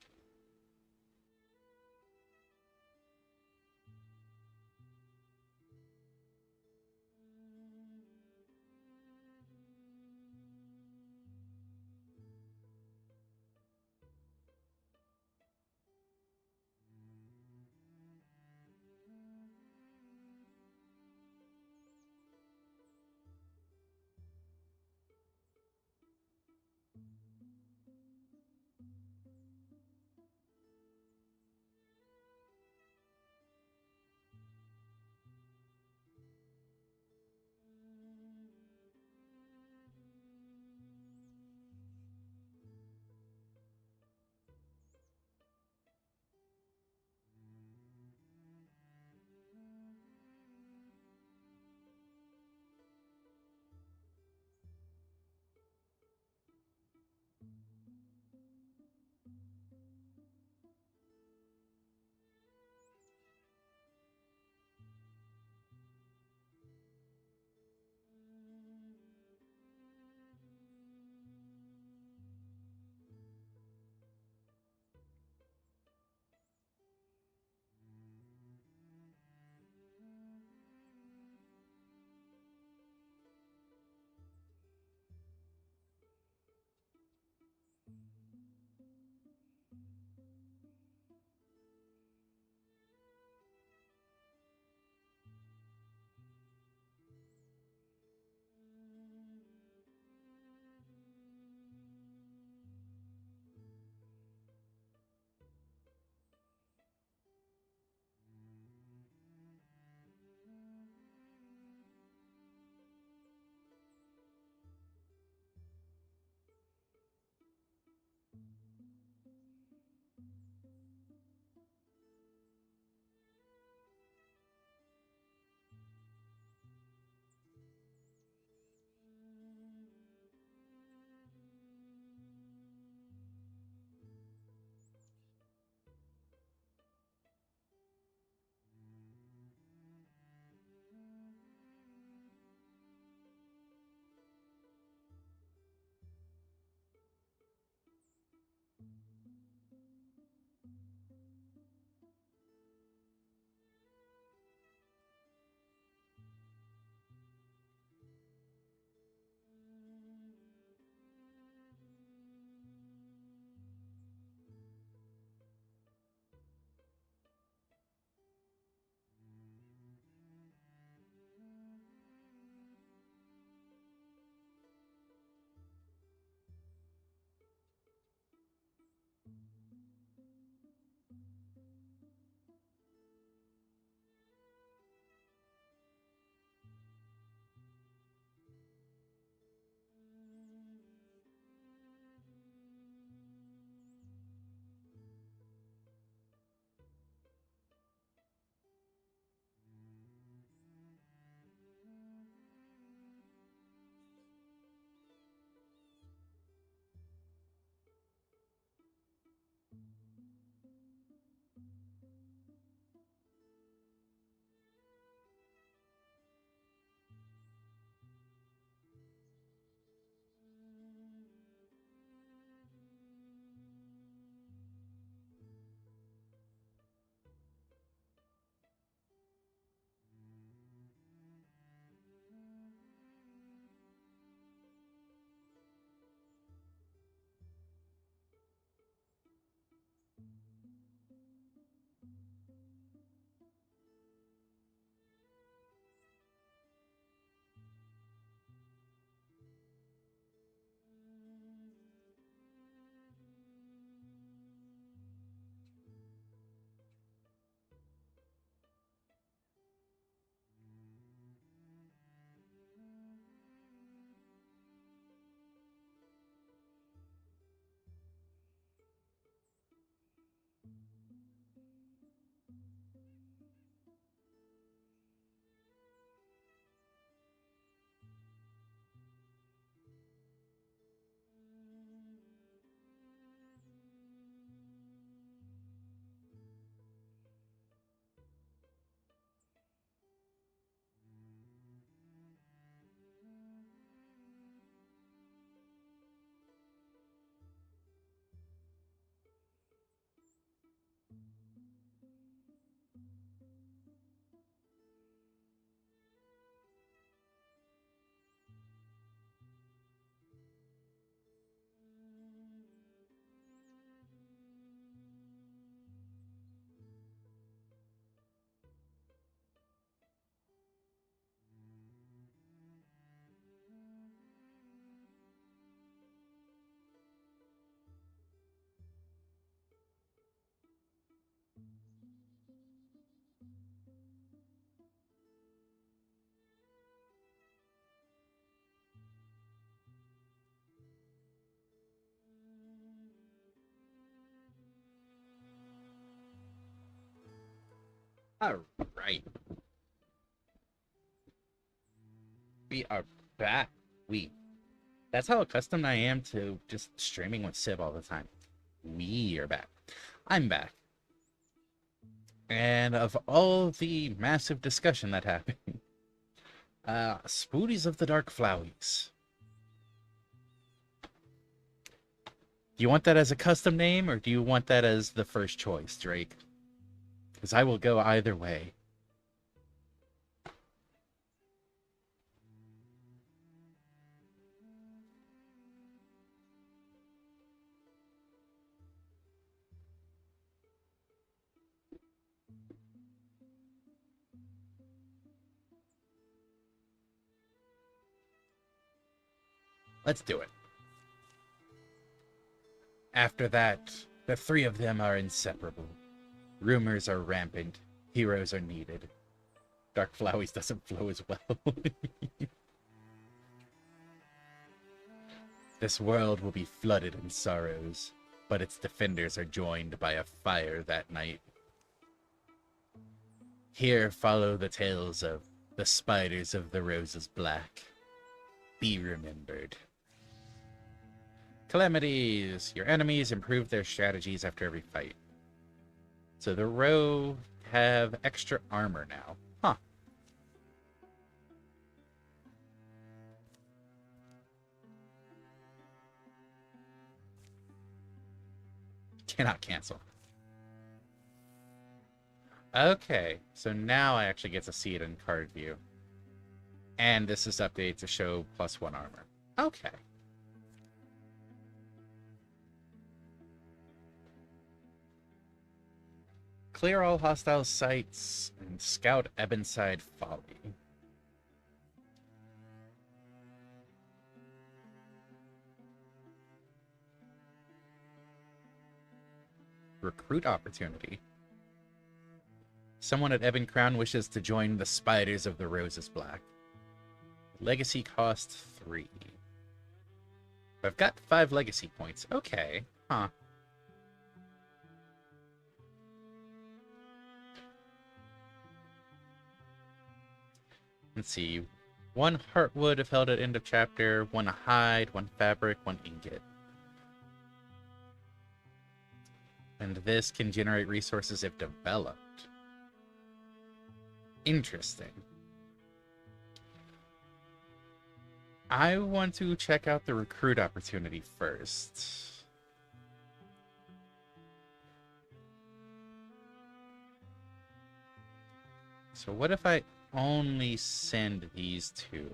A: Alright. We are back. That's how accustomed I am to just streaming with Syb all the time. We are back. I'm back. And of all the massive discussion that happened, Spoodies of the Dark Flowies. Do you want that as a custom name, or do you want that as the first choice, Drake? Because I will go either way. Let's do it. After that, the three of them are inseparable. Rumors are rampant. Heroes are needed. Dark Flowies doesn't flow as well. This world will be flooded in sorrows, but its defenders are joined by a fire that night. Here follow the tales of the spiders of the roses black. Be remembered. Calamities. Your enemies improve their strategies after every fight. So the row have extra armor now. Huh. Cannot cancel. Okay, so now I actually get to see it in card view. And this is updated to show +1 armor. Okay. Clear all hostile sites and scout Ebonside Folly. Recruit opportunity. Someone at Ebon Crown wishes to join the Spiders of the Roses Black. Legacy cost 3. I've got 5 legacy points. Okay. Huh. Let's see. 1 heartwood if held at end of chapter, 1 hide, 1 fabric, 1 ingot. And this can generate resources if developed. Interesting. I want to check out the recruit opportunity first. So what if I only send these 2?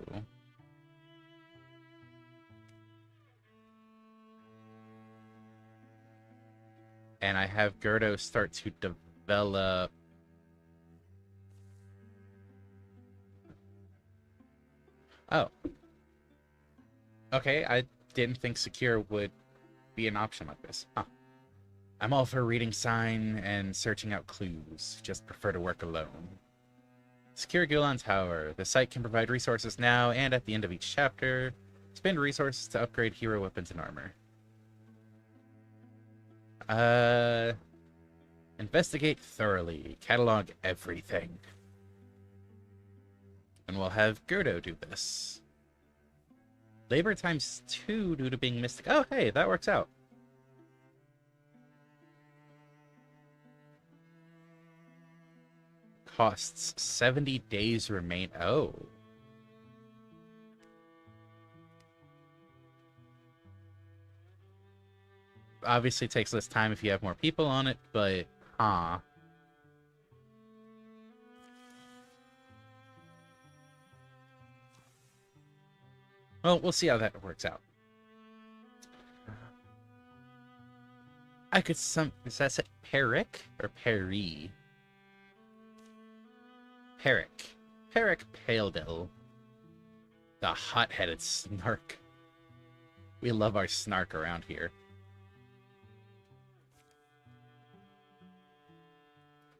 A: And I have Gerdo start to develop. Oh. Okay, I didn't think secure would be an option like this. Huh. I'm all for reading sign and searching out clues. Just prefer to work alone. Secure Gulan Tower. The site can provide resources now and at the end of each chapter. Spend resources to upgrade hero weapons and armor. Investigate thoroughly. Catalog everything. And we'll have Gerdo do this. Labor times 2 due to being mystic. Oh, hey, that works out. Costs 70 days remain. Oh. Obviously takes less time if you have more people on it, but huh. Well, we'll see how that works out. I could is that say Peric or Peri? Peric. Peric Paledil. The hot-headed snark. We love our snark around here.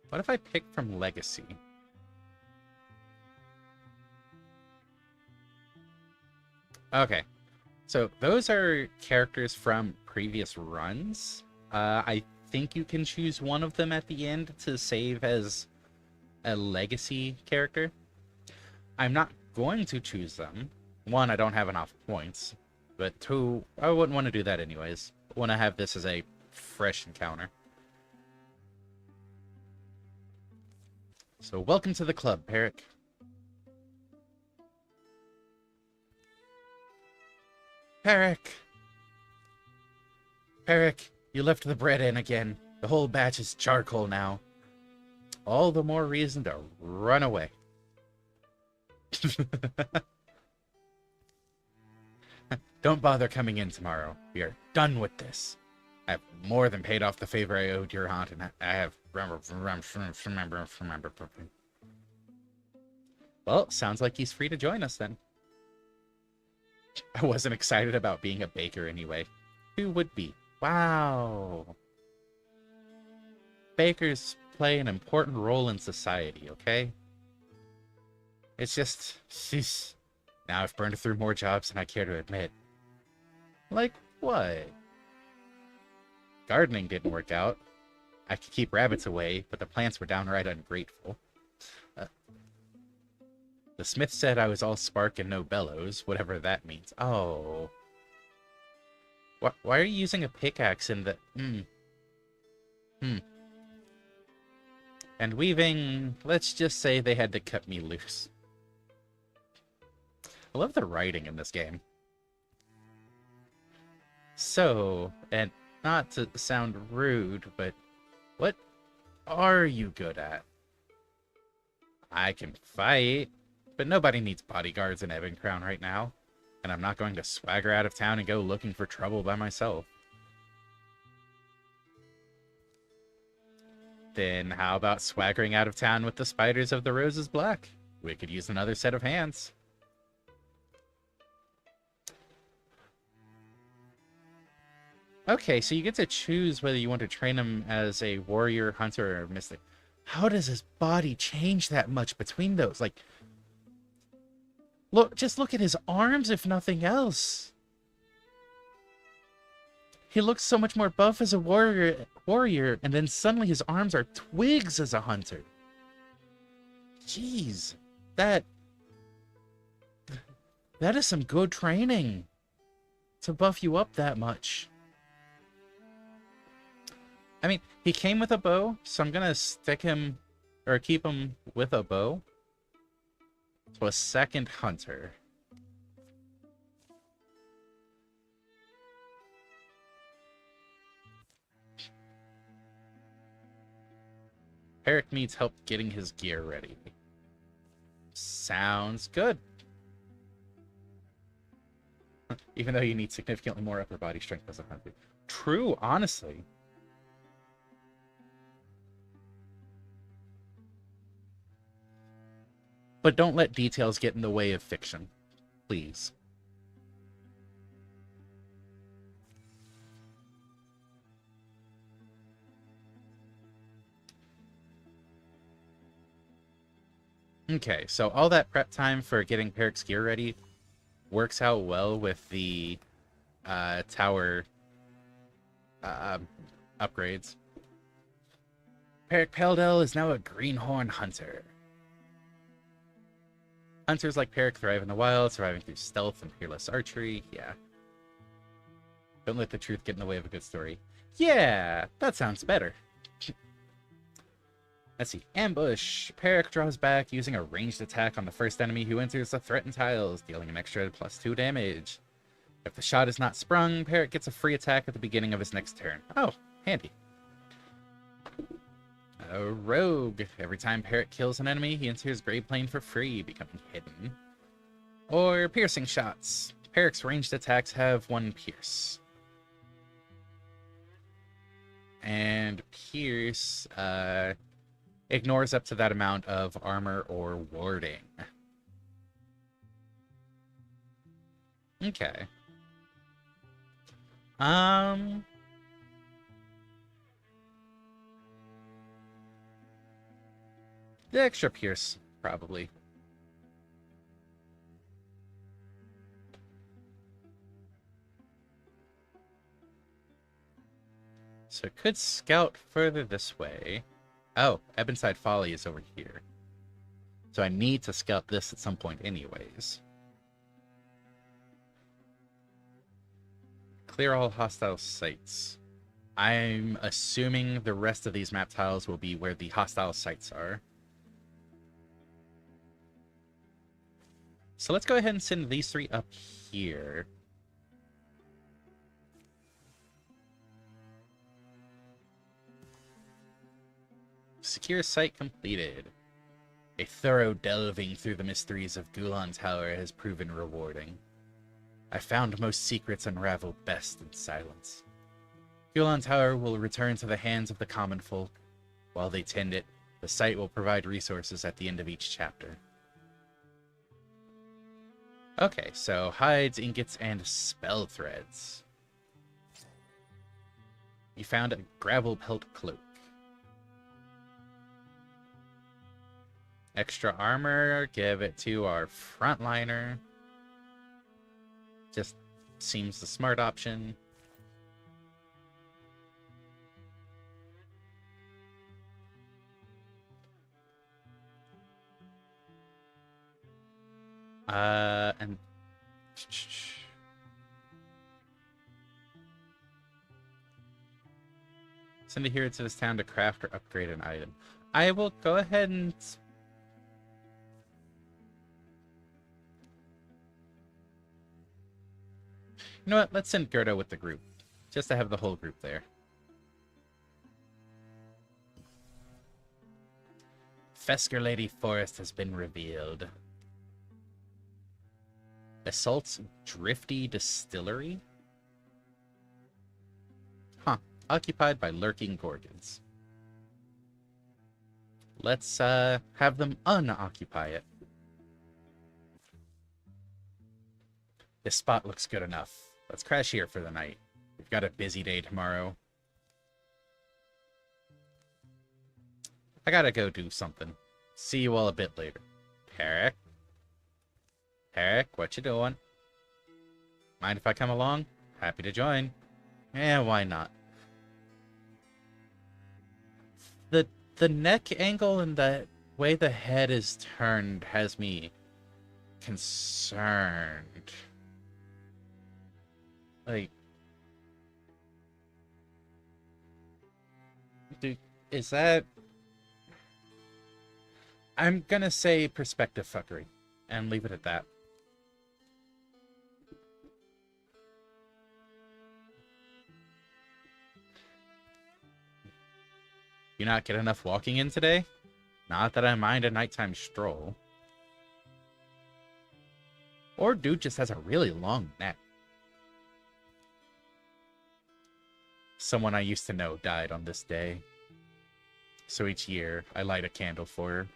A: What if I pick from Legacy? Okay. So those are characters from previous runs. I think you can choose one of them at the end to save as a legacy character. I'm not going to choose them. One, I don't have enough points. But two, I wouldn't want to do that anyways. I want to have this as a fresh encounter. So welcome to the club, Peric. Peric! Peric, you left the bread in again. The whole batch is charcoal now. All the more reason to run away. Don't bother coming in tomorrow. We are done with this. I have more than paid off the favor I owed your aunt, and I have remember. Well, sounds like he's free to join us then. I wasn't excited about being a baker anyway. Who would be? Wow. Bakers play an important role in society, okay? It's just, sheesh. Now I've burned through more jobs than I care to admit. Like what? Gardening didn't work out. I could keep rabbits away, but the plants were downright ungrateful. The smith said I was all spark and no bellows, whatever that means. Oh. Why are you using a pickaxe in the... And weaving, let's just say they had to cut me loose. I love the writing in this game. So, and not to sound rude, but what are you good at? I can fight, but nobody needs bodyguards in Ebon Crown right now. And I'm not going to swagger out of town and go looking for trouble by myself. Then how about swaggering out of town with the Spiders of the Roses Black? We could use another set of hands. Okay, so you get to choose whether you want to train him as a warrior, hunter, or mystic. How does his body change that much between those? Like, look, just look at his arms, if nothing else. He looks so much more buff as a warrior, and then suddenly his arms are twigs as a hunter. Jeez, that is some good training to buff you up that much. I mean, he came with a bow, so I'm gonna stick him, or keep him with a bow. So a second hunter. Peric needs help getting his gear ready. Sounds good. Even though you need significantly more upper body strength as a hunter. True, honestly. But don't let details get in the way of fiction. Please. Okay, so all that prep time for getting Peric's gear ready works out well with the tower upgrades. Peric Peldel is now a greenhorn hunter. Hunters like Peric thrive in the wild, surviving through stealth and peerless archery. Yeah. Don't let the truth get in the way of a good story. Yeah, that sounds better. Let's see. Ambush. Peric draws back using a ranged attack on the first enemy who enters the threatened tiles, dealing an extra +2 damage. If the shot is not sprung, Peric gets a free attack at the beginning of his next turn. Oh, handy. A rogue. Every time Peric kills an enemy, he enters Grey Plane for free, becoming hidden. Or piercing shots. Peric's ranged attacks have 1 pierce. And pierce ignores up to that amount of armor or warding. Okay. The extra pierce, probably. So it could scout further this way. Oh, Ebonside Folly is over here. So I need to scout this at some point anyways. Clear all hostile sites. I'm assuming the rest of these map tiles will be where the hostile sites are. So let's go ahead and send these 3 up here. Secure site completed. A thorough delving through the mysteries of Gulan Tower has proven rewarding. I found most secrets unravel best in silence. Gulan Tower will return to the hands of the common folk. While they tend it, the site will provide resources at the end of each chapter. Okay, so hides, ingots, and spell threads. You found a gravel pelt cloak. Extra armor, give it to our frontliner. Just seems the smart option. And send a hero to this town to craft or upgrade an item. I will go ahead and you know what? Let's send Gerda with the group. Just to have the whole group there. Fesker Lady Forest has been revealed. Assaults Drifty Distillery? Huh. Occupied by lurking gorgons. Let's have them unoccupy it. This spot looks good enough. Let's crash here for the night. We've got a busy day tomorrow. I gotta go do something. See you all a bit later. Peric? Peric, what you doing? Mind if I come along? Happy to join. Yeah, why not? The neck angle and the way the head is turned has me concerned. Like, dude, is that... I'm gonna say perspective fuckery and leave it at that. You not get enough walking in today? Not that I mind a nighttime stroll. Or dude just has a really long neck. Someone I used to know died on this day. So each year, I light a candle for her.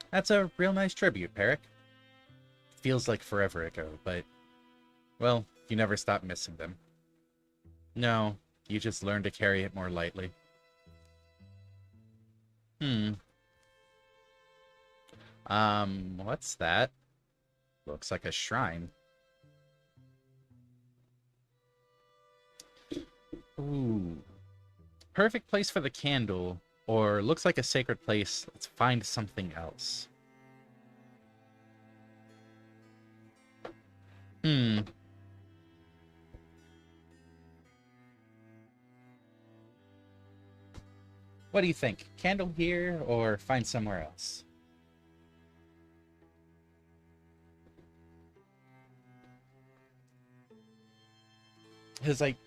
A: That's a real nice tribute, Peric. Feels like forever ago, but... well, you never stop missing them. No, you just learn to carry it more lightly. What's that? Looks like a shrine. Ooh. Perfect place for the candle, or looks like a sacred place. Let's find something else. What do you think? Candle here, or find somewhere else? Because, like,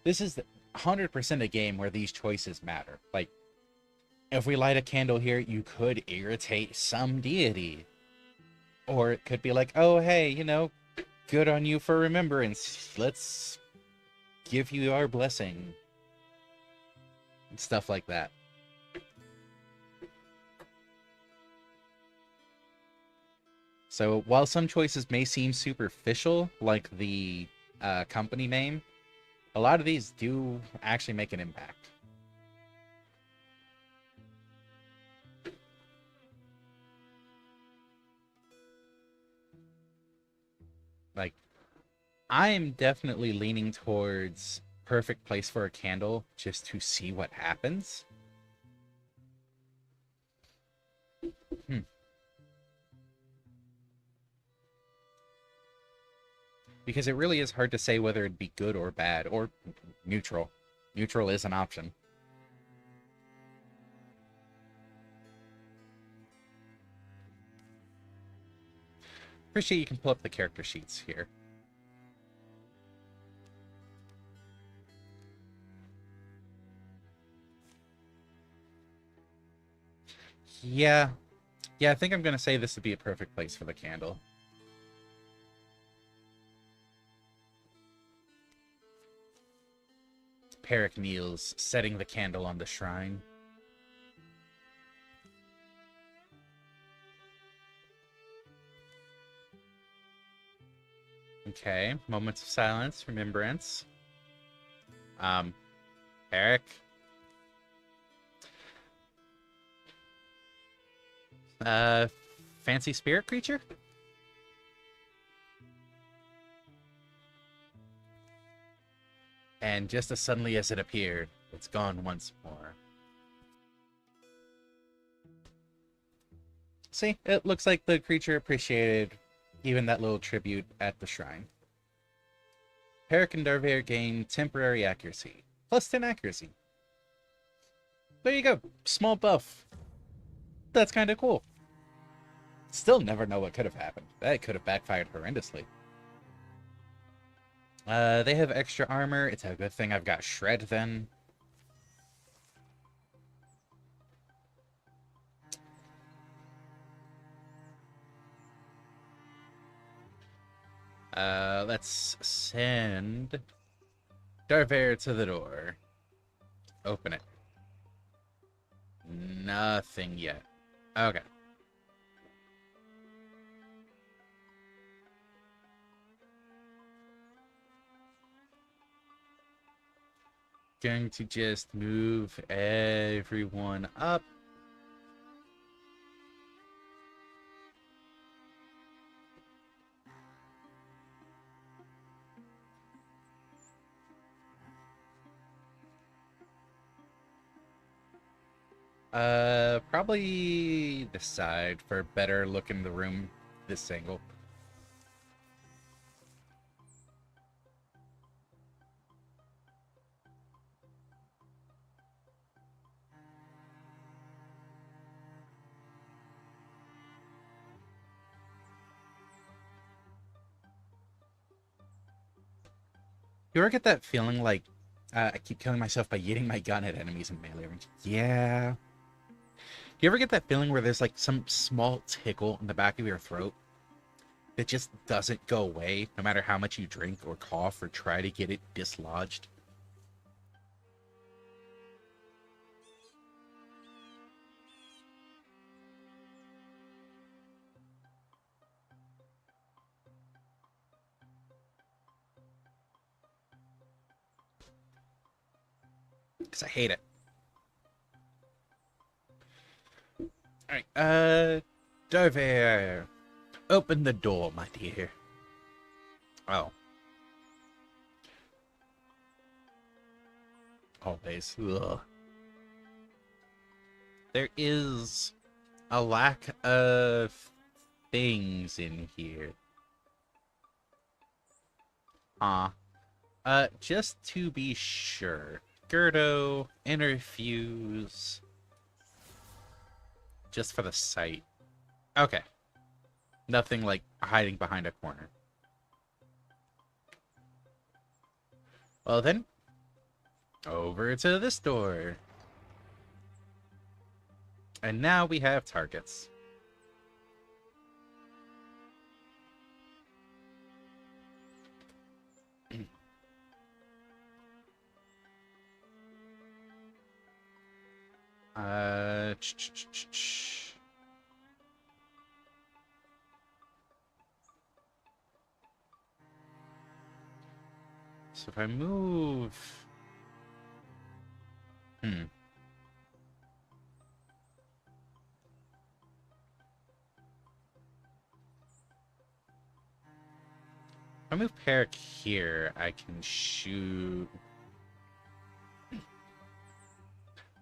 A: this is 100% a game where these choices matter. Like, if we light a candle here, you could irritate some deity. Or it could be like, oh, hey, you know, good on you for remembrance. Let's give you our blessing. And stuff like that. So, while some choices may seem superficial, like the company name, a lot of these do actually make an impact. Like, I'm definitely leaning towards perfect place for a candle just to see what happens. Because it really is hard to say whether it'd be good or bad, or neutral. Neutral is an option. Appreciate you can pull up the character sheets here. Yeah. Yeah, I think I'm going to say this would be a perfect place for the candle. Peric kneels, setting the candle on the shrine. Okay, moments of silence, remembrance. Peric. Fancy spirit creature? And just as suddenly as it appeared, it's gone once more. See, it looks like the creature appreciated even that little tribute at the shrine. Peric and Darvair gain temporary accuracy. Plus 10 accuracy. There you go. Small buff. That's kind of cool. Still never know what could have happened. That could have backfired horrendously. They have extra armor. It's a good thing I've got Shred then. Let's send Darvair to the door. Open it. Nothing yet. Okay. Going to just move everyone up. Probably this side for a better look in the room, this angle. You ever get that feeling like I keep killing myself by yeeting my gun at enemies in melee range? Yeah. Do you ever get that feeling where there's like some small tickle in the back of your throat that just doesn't go away no matter how much you drink or cough or try to get it dislodged? Because I hate it. Alright, Darvair, open the door, my dear. Oh. Always. Ugh. There is a lack of things in here. Just to be sure. Gerdo, interfuse. Just for the sight. Okay. Nothing like hiding behind a corner. Well then, over to this door. And now we have targets. So if I move... If I move Peric here, I can shoot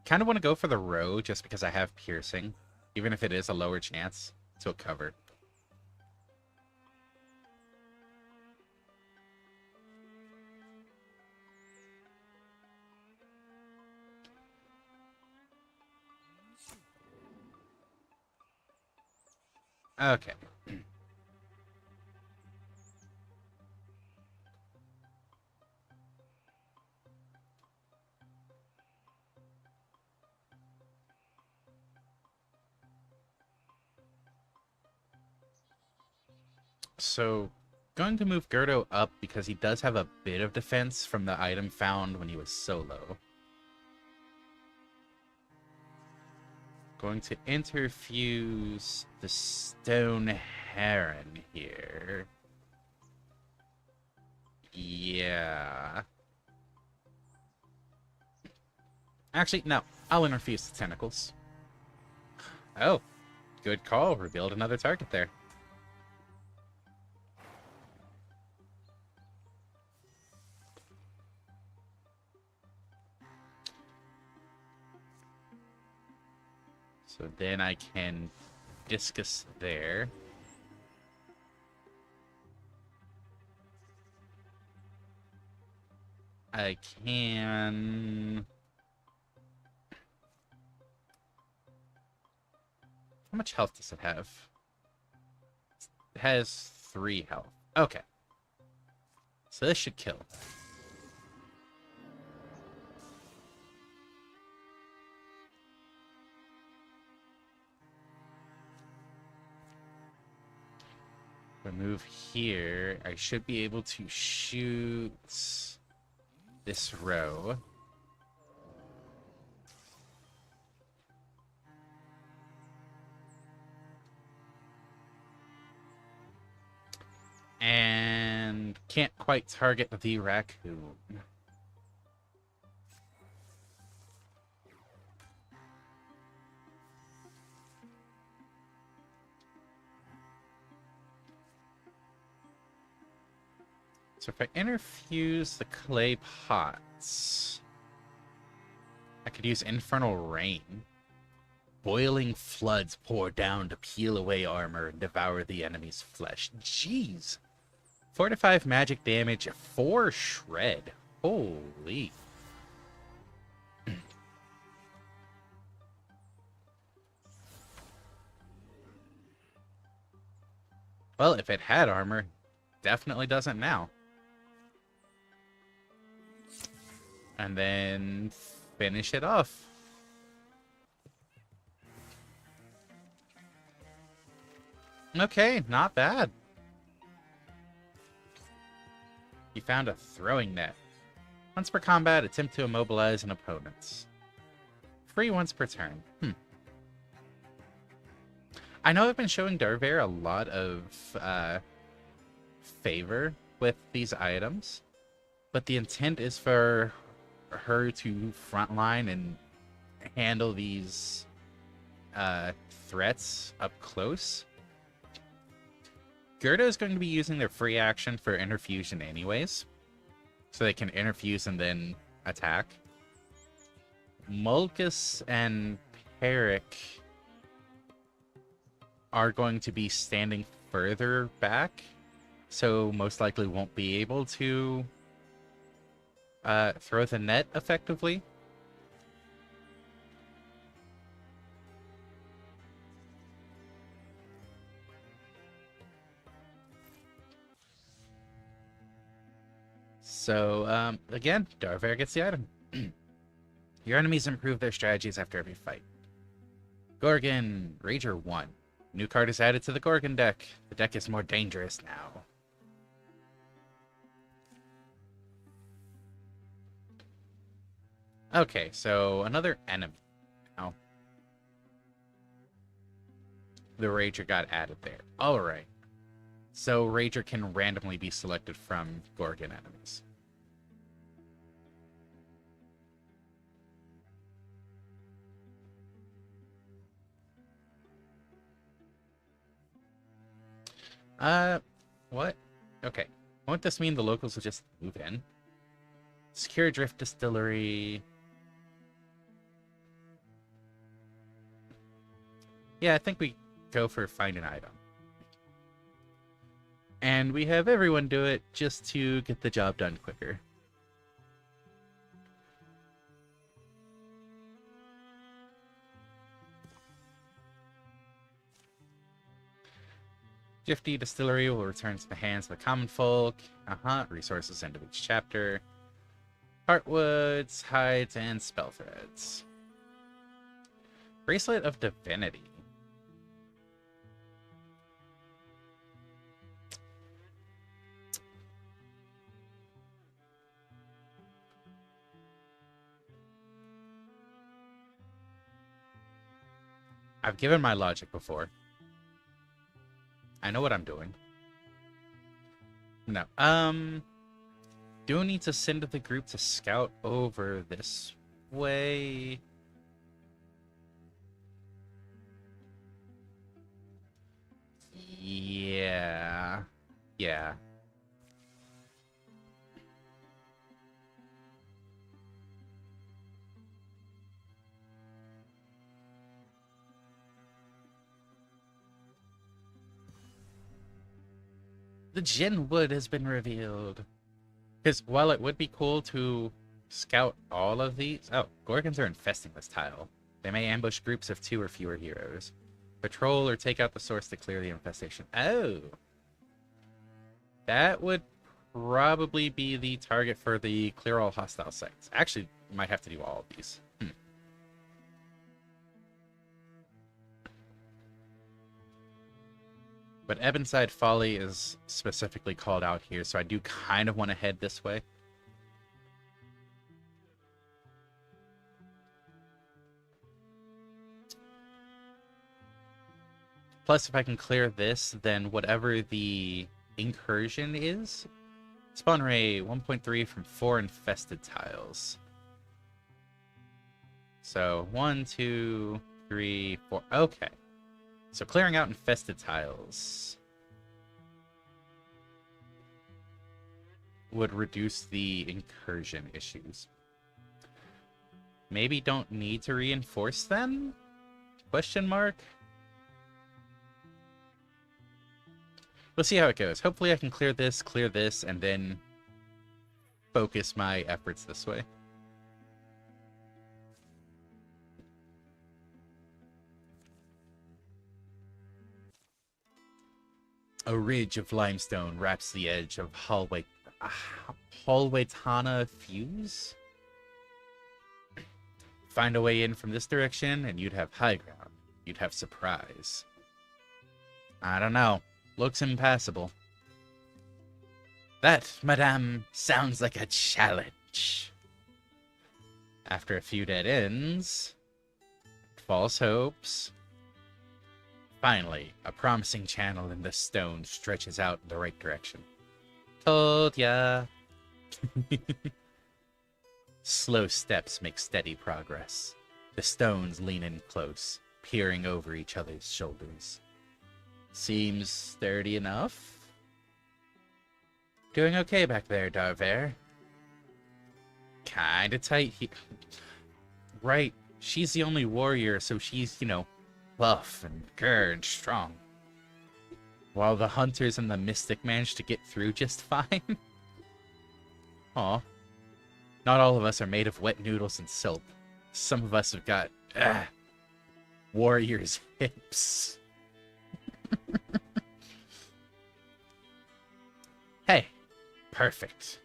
A: kind of want to go for the row just because I have piercing, even if it is a lower chance to cover. Okay. So, going to move Gerdo up because he does have a bit of defense from the item found when he was solo. Going to interfuse the Stone Heron here. Yeah. Actually, no. I'll interfuse the Tentacles. Oh, good call. Revealed another target there. So then I can discus there. I can... How much health does it have? It has 3 health. Okay. So this should kill. If I move here, I should be able to shoot this row. And can't quite target the raccoon. So if I interfuse the clay pots, I could use Infernal Rain. Boiling floods pour down to peel away armor and devour the enemy's flesh. Jeez. 4 to 5 magic damage, 4 shred. Holy. Well, if it had armor, definitely doesn't now. And then finish it off. Okay, not bad. You found a throwing net. Once per combat, attempt to immobilize an opponent. Free once per turn. I know I've been showing Darvair a lot of favor with these items, but the intent is for her to frontline and handle these threats up close. Gerda is going to be using their free action for interfusion anyways, so they can interfuse and then attack. Mulkus and Peric are going to be standing further back, so most likely won't be able to throw the net effectively. So, again, Darvair gets the item. Your enemies improve their strategies after every fight. Gorgon, Rager 1. New card is added to the Gorgon deck. The deck is more dangerous now. Okay, so another enemy now. The Rager got added there. Alright. So Rager can randomly be selected from Gorgon enemies. What? Okay. Won't this mean the locals will just move in? Secure Drift Distillery. Yeah, I think we go for find an item. And we have everyone do it just to get the job done quicker. Gifty Distillery will return to the hands of the common folk. Resources end of each chapter. Heartwoods, hides, and spell threads. Bracelet of Divinity. I've given my logic before. I know what I'm doing. No. Do need to send the group to scout over this way. Yeah. Yeah. The Jinn Wood has been revealed. Because while it would be cool to scout all of these... Oh, Gorgons are infesting this tile. They may ambush groups of 2 or fewer heroes. Patrol or take out the source to clear the infestation. Oh! That would probably be the target for the clear all hostile sites. Actually, might have to do all of these. But Ebonside Folly is specifically called out here, so I do kind of want to head this way. Plus, if I can clear this, then whatever the incursion is, spawn rate 1.3 from 4 infested tiles. So 1, 2, 3, 4. Okay. So clearing out infested tiles would reduce the incursion issues. Maybe don't need to reinforce them? Question mark? We'll see how it goes. Hopefully I can clear this, and then focus my efforts this way. A ridge of limestone wraps the edge of Hallwaytana Fuse? Find a way in from this direction, and you'd have high ground. You'd have surprise. I don't know. Looks impassable. That, madame, sounds like a challenge. After a few dead ends, false hopes. Finally, a promising channel in the stone stretches out in the right direction. Told ya. Slow steps make steady progress. The stones lean in close, peering over each other's shoulders. Seems sturdy enough. Doing okay back there, Darver. Kinda tight here. Right, she's the only warrior, so she's, buff and grr and strong. While the hunters and the mystic managed to get through just fine. Aw. Not all of us are made of wet noodles and soap. Some of us have got, warriors' hips. Hey, perfect.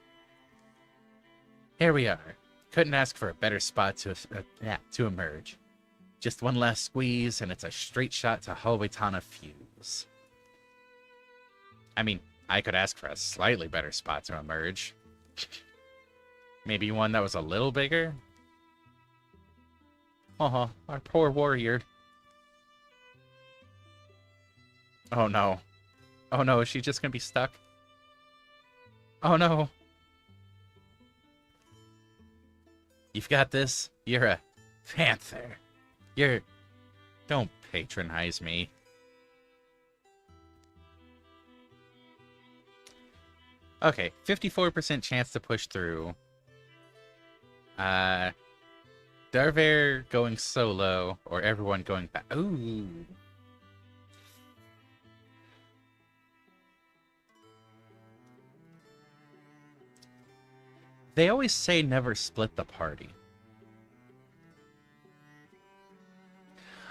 A: Here we are. Couldn't ask for a better spot to emerge. Just one last squeeze, and it's a straight shot to Hallwaytana Fuse. I mean, I could ask for a slightly better spot to emerge. Maybe one that was a little bigger? Our poor warrior. Oh no. Oh no, is she just gonna be stuck? Oh no. You've got this. You're a panther. Don't patronize me. Okay, 54% chance to push through. Darver going solo, or everyone going back. Ooh. They always say never split the party.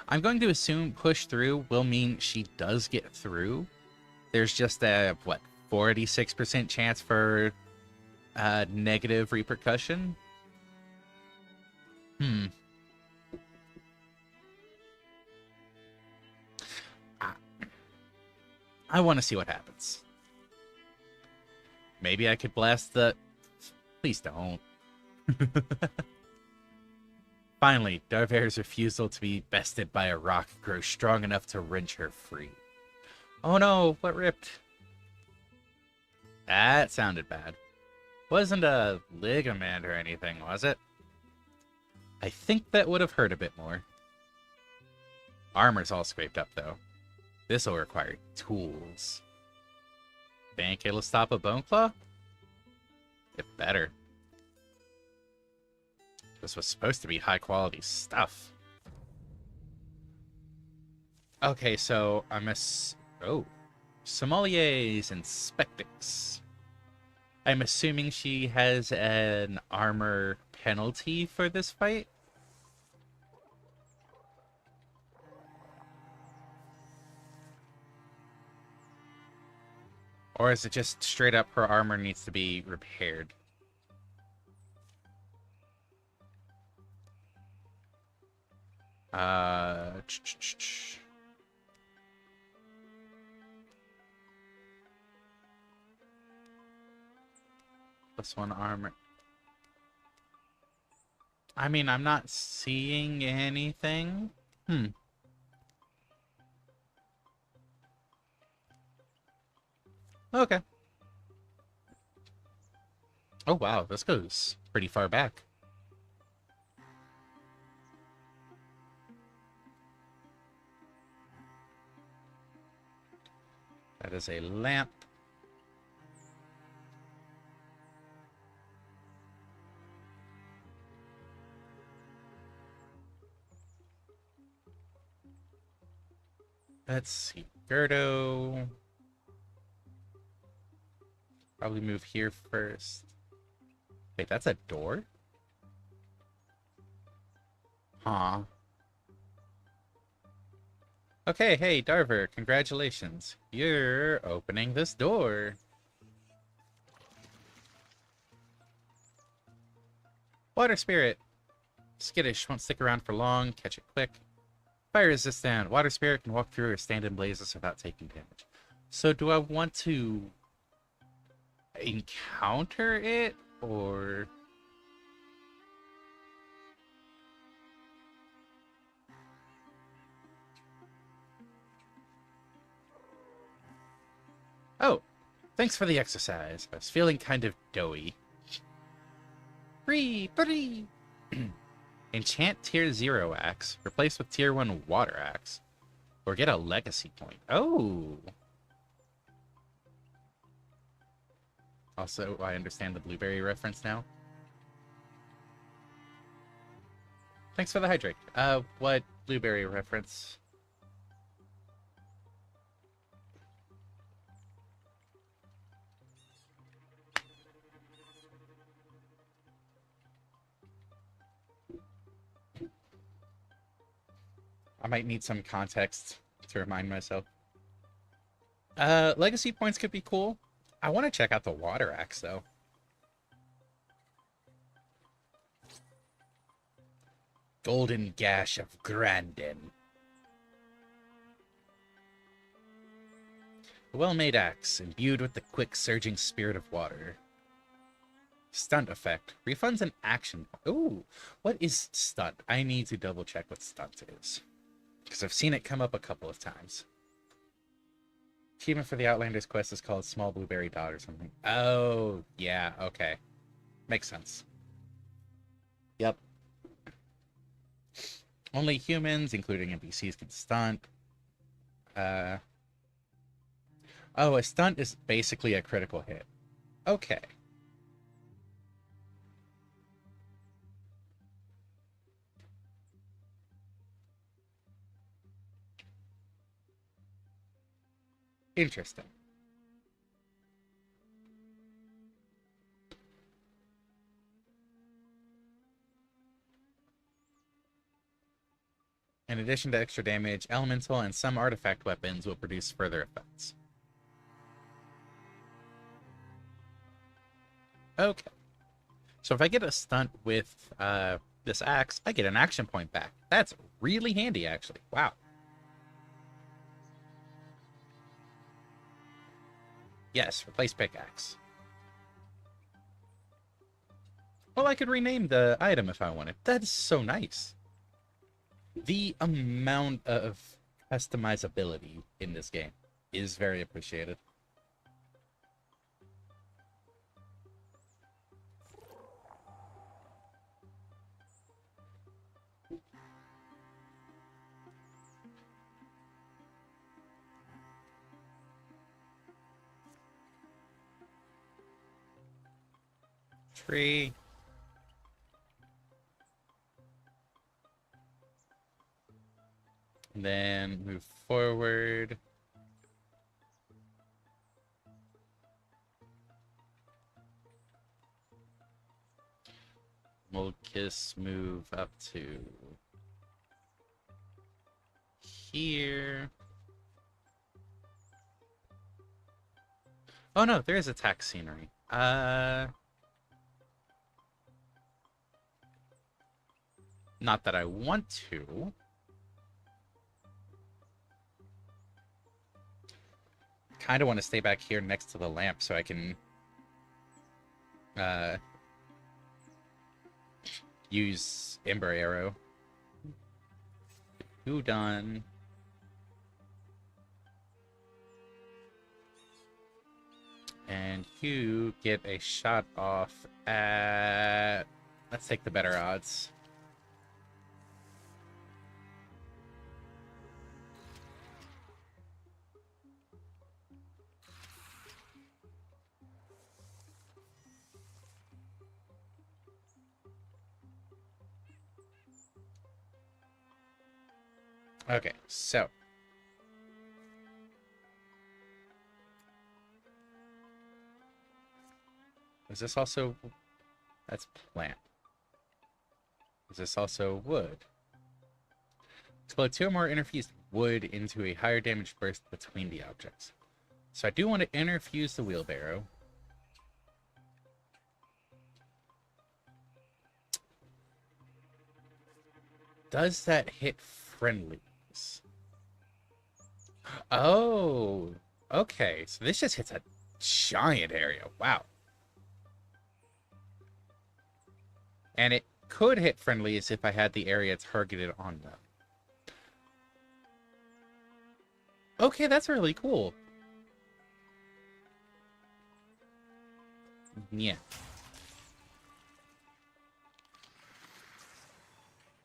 A: I'm going to assume push through will mean she does get through. There's just a, what, 46% chance for negative repercussion? I want to see what happens. Maybe I could blast the... Please don't. Finally, Darvair's refusal to be bested by a rock grows strong enough to wrench her free. Oh no, what ripped? That sounded bad. Wasn't a ligament or anything, was it? I think that would have hurt a bit more. Armor's all scraped up, though. This'll require tools. Think it'll stop a bone claw? It better. This was supposed to be high-quality stuff. Okay, so I'm sommeliers and spectics. I'm assuming she has an armor penalty for this fight? Or is it just straight up her armor needs to be repaired? Plus one armor. I mean, I'm not seeing anything. Okay. Oh, wow. This goes pretty far back. That is a lamp. Let's see. Gerdo. Probably move here first. Wait, that's a door? Huh. Okay, hey, Darver, congratulations. You're opening this door. Water Spirit. Skittish, won't stick around for long, catch it quick. Fire resistant. Water Spirit can walk through or stand in blazes without taking damage. So do I want to encounter it, or... Oh, thanks for the exercise. I was feeling kind of doughy. Free! Enchant Tier 0 Axe, replace with Tier 1 Water Axe, or get a Legacy Point. Oh! Also, I understand the blueberry reference now. Thanks for the hydrate. What blueberry reference? I might need some context to remind myself. Legacy points could be cool. I want to check out the Water Axe, though. Golden Gash of Grandin. A well-made axe, imbued with the quick, surging spirit of water. Stunt effect. Refunds an action. Ooh, what is stunt? I need to double-check what stunt is. Because I've seen it come up a couple of times. Achievement for the Outlander's quest is called Small Blueberry Dot or something. Oh, yeah, okay. Makes sense. Yep. Only humans, including NPCs, can stunt. Oh, a stunt is basically a critical hit. Okay. Interesting. In addition to extra damage, elemental and some artifact weapons will produce further effects. Okay. So if I get a stunt with this axe, I get an action point back. That's really handy, actually. Wow. Yes, replace pickaxe. Well, I could rename the item if I wanted. That is so nice. The amount of customizability in this game is very appreciated. Tree. And then move forward. Molkiss move up to here. Oh no, there is attack scenery. Not that I want to. Kind of want to stay back here next to the lamp so I can use Ember Arrow. Who done? And you get a shot off at... Let's take the better odds. Okay, so is this also... That's plant. Is this also wood? Explode 2 or more interfused wood into a higher damage burst between the objects. So I do want to interfuse the wheelbarrow. Does that hit friendlies? Oh, okay. So this just hits a giant area. Wow. And it could hit friendlies if I had the area targeted on them. Okay, that's really cool. Yeah.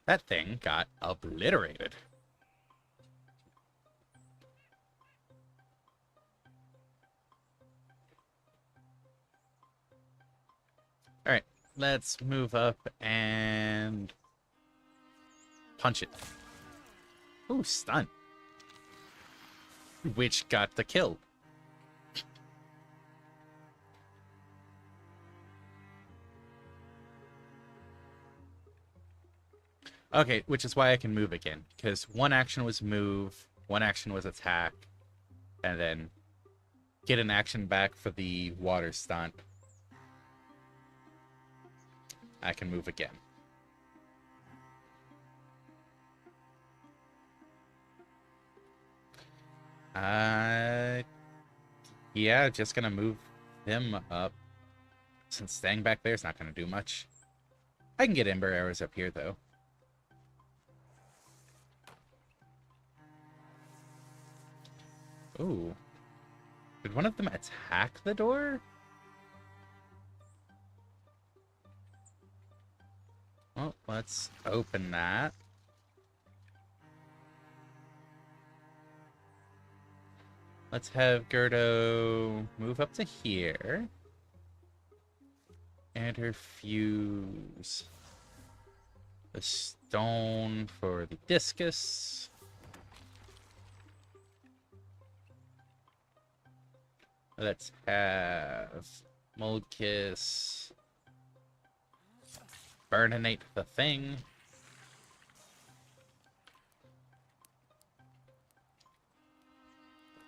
A: That thing got obliterated. Alright, let's move up and punch it. Ooh, stun. Which got the kill. Okay, which is why I can move again. Because one action was move, one action was attack, and then get an action back for the water stunt. I can move again. Yeah, just gonna move them up. Since staying back there is not gonna do much. I can get Ember Arrows up here, though. Ooh. Did one of them attack the door? Well, let's open that. Let's have Gerdo move up to here. And her fuse the stone for the discus. Let's have Moldkiss burninate the thing.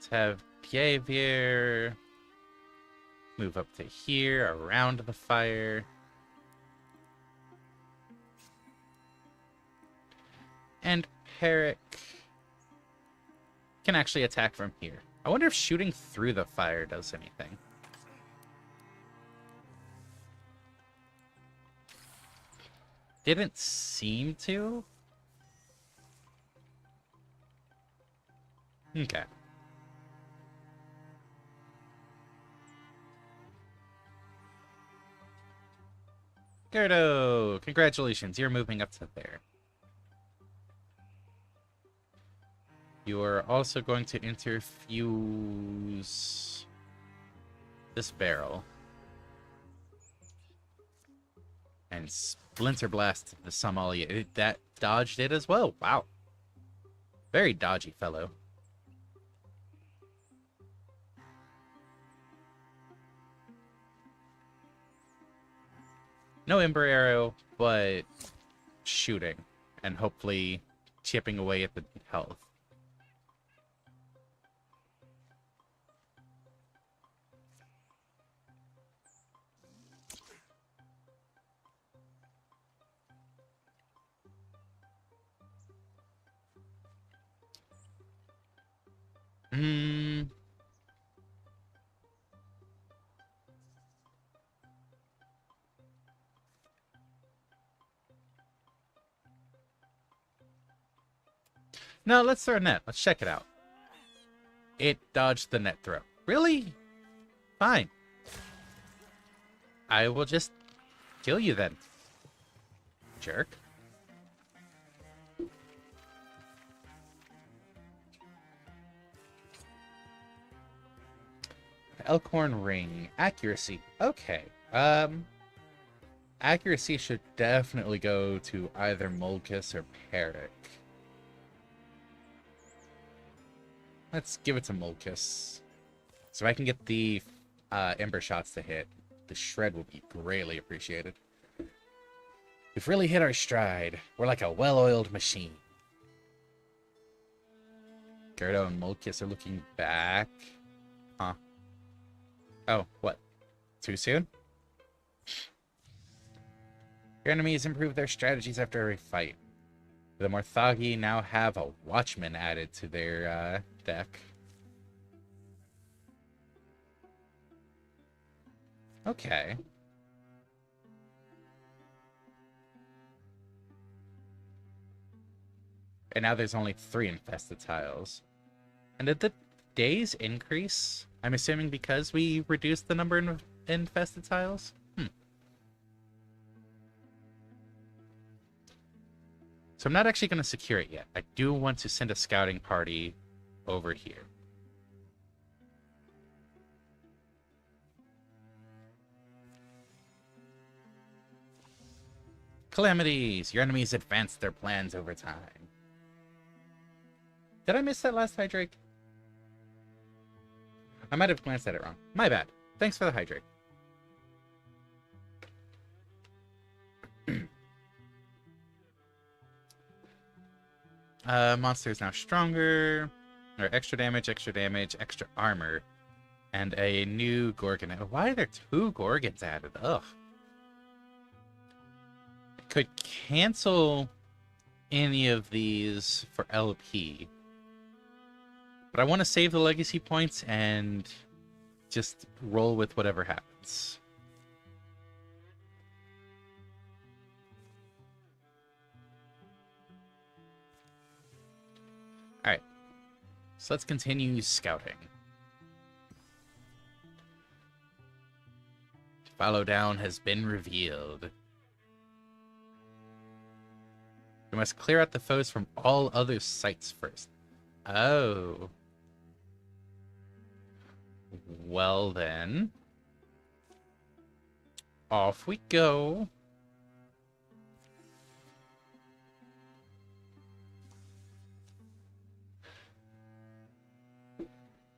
A: Let's have behavior. Move up to here, around the fire. And Peric can actually attack from here. I wonder if shooting through the fire does anything. Didn't seem to. Okay. Gerdo, congratulations, you're moving up to there. You are also going to interfuse this barrel. And Splinter Blast the Somalia. That dodged it as well. Wow. Very dodgy fellow. No Ember Arrow, but shooting. And hopefully chipping away at the health. No, let's throw a net. Let's check it out. It dodged the net throw. Really? Fine. I will just kill you then. Jerk. Elkhorn Ring. Accuracy. Okay. Accuracy should definitely go to either Mulkus or Peric. Let's give it to Mulkus. So if I can get the Ember shots to hit, the shred will be greatly appreciated. We've really hit our stride. We're like a well-oiled machine. Gerdo and Mulkus are looking back. Huh. Oh, what? Too soon? Your enemies improve their strategies after every fight. The Morthagi now have a Watchman added to their deck. Okay. And now there's only 3 infested tiles. And did the days increase? I'm assuming because we reduced the number of infested tiles? So I'm not actually going to secure it yet. I do want to send a scouting party over here. Calamities! Your enemies advance their plans over time. Did I miss that last hydrate? I might have glanced at it wrong. My bad. Thanks for the hydrate. Monster is now stronger. Or extra damage, extra armor. And a new Gorgon. Why are there 2 Gorgons added? Ugh. Could cancel any of these for LP. But I want to save the legacy points and just roll with whatever happens. Alright. So let's continue scouting. Follow down has been revealed. We must clear out the foes from all other sites first. Oh. Well then. Off we go.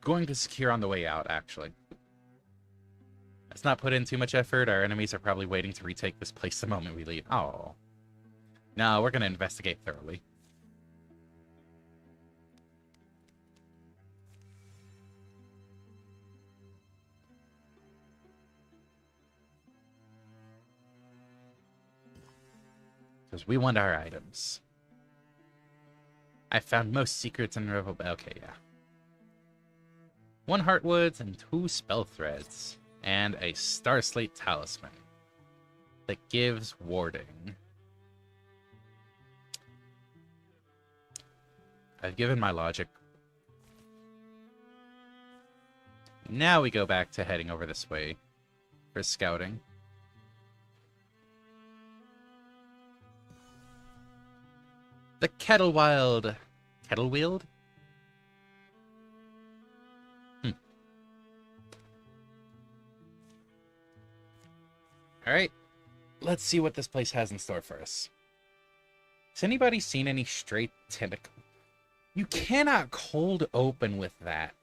A: Going to secure on the way out, actually. Let's not put in too much effort. Our enemies are probably waiting to retake this place the moment we leave. Oh. No, we're going to investigate thoroughly. Because we want our items. I found most secrets in Revel... Okay, yeah. 1 Heartwoods and 2 spell threads. And a Starslate talisman. That gives warding. I've given my logic. Now we go back to heading over this way for scouting. The Kettlewild. Kettlewield? Alright. Let's see what this place has in store for us. Has anybody seen any stray tentacle? You cannot cold open with that.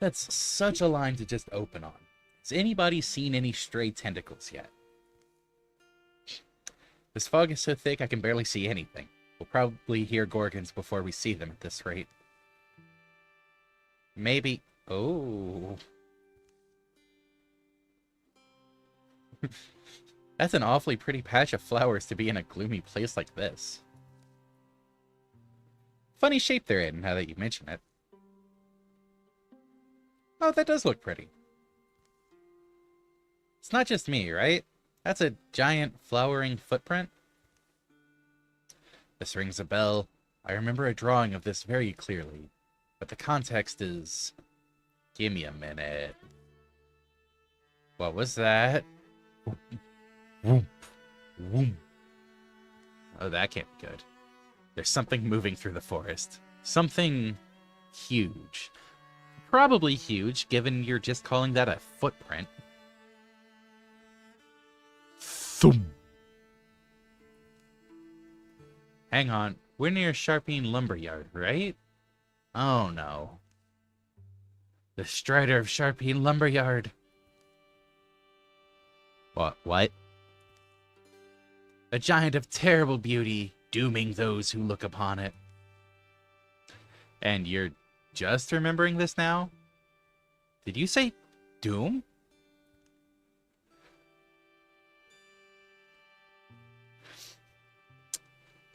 A: That's such a line to just open on. Has anybody seen any stray tentacles yet? This fog is so thick I can barely see anything. We'll probably hear gorgons before we see them at this rate. Maybe... Oh. That's an awfully pretty patch of flowers to be in a gloomy place like this. Funny shape they're in, now that you mention it. Oh, that does look pretty. It's not just me, right? That's a giant flowering footprint. This rings a bell. I remember a drawing of this very clearly, but the context is... Give me a minute. What was that? Whoom. Whoom. Oh, that can't be good. There's something moving through the forest. Something huge. Probably huge, given you're just calling that a footprint. Thump. Hang on. We're near Sharpine Lumberyard, right? Oh, no. The Strider of Sharpine Lumberyard. What? A giant of terrible beauty, dooming those who look upon it. And you're just remembering this now? Did you say doom?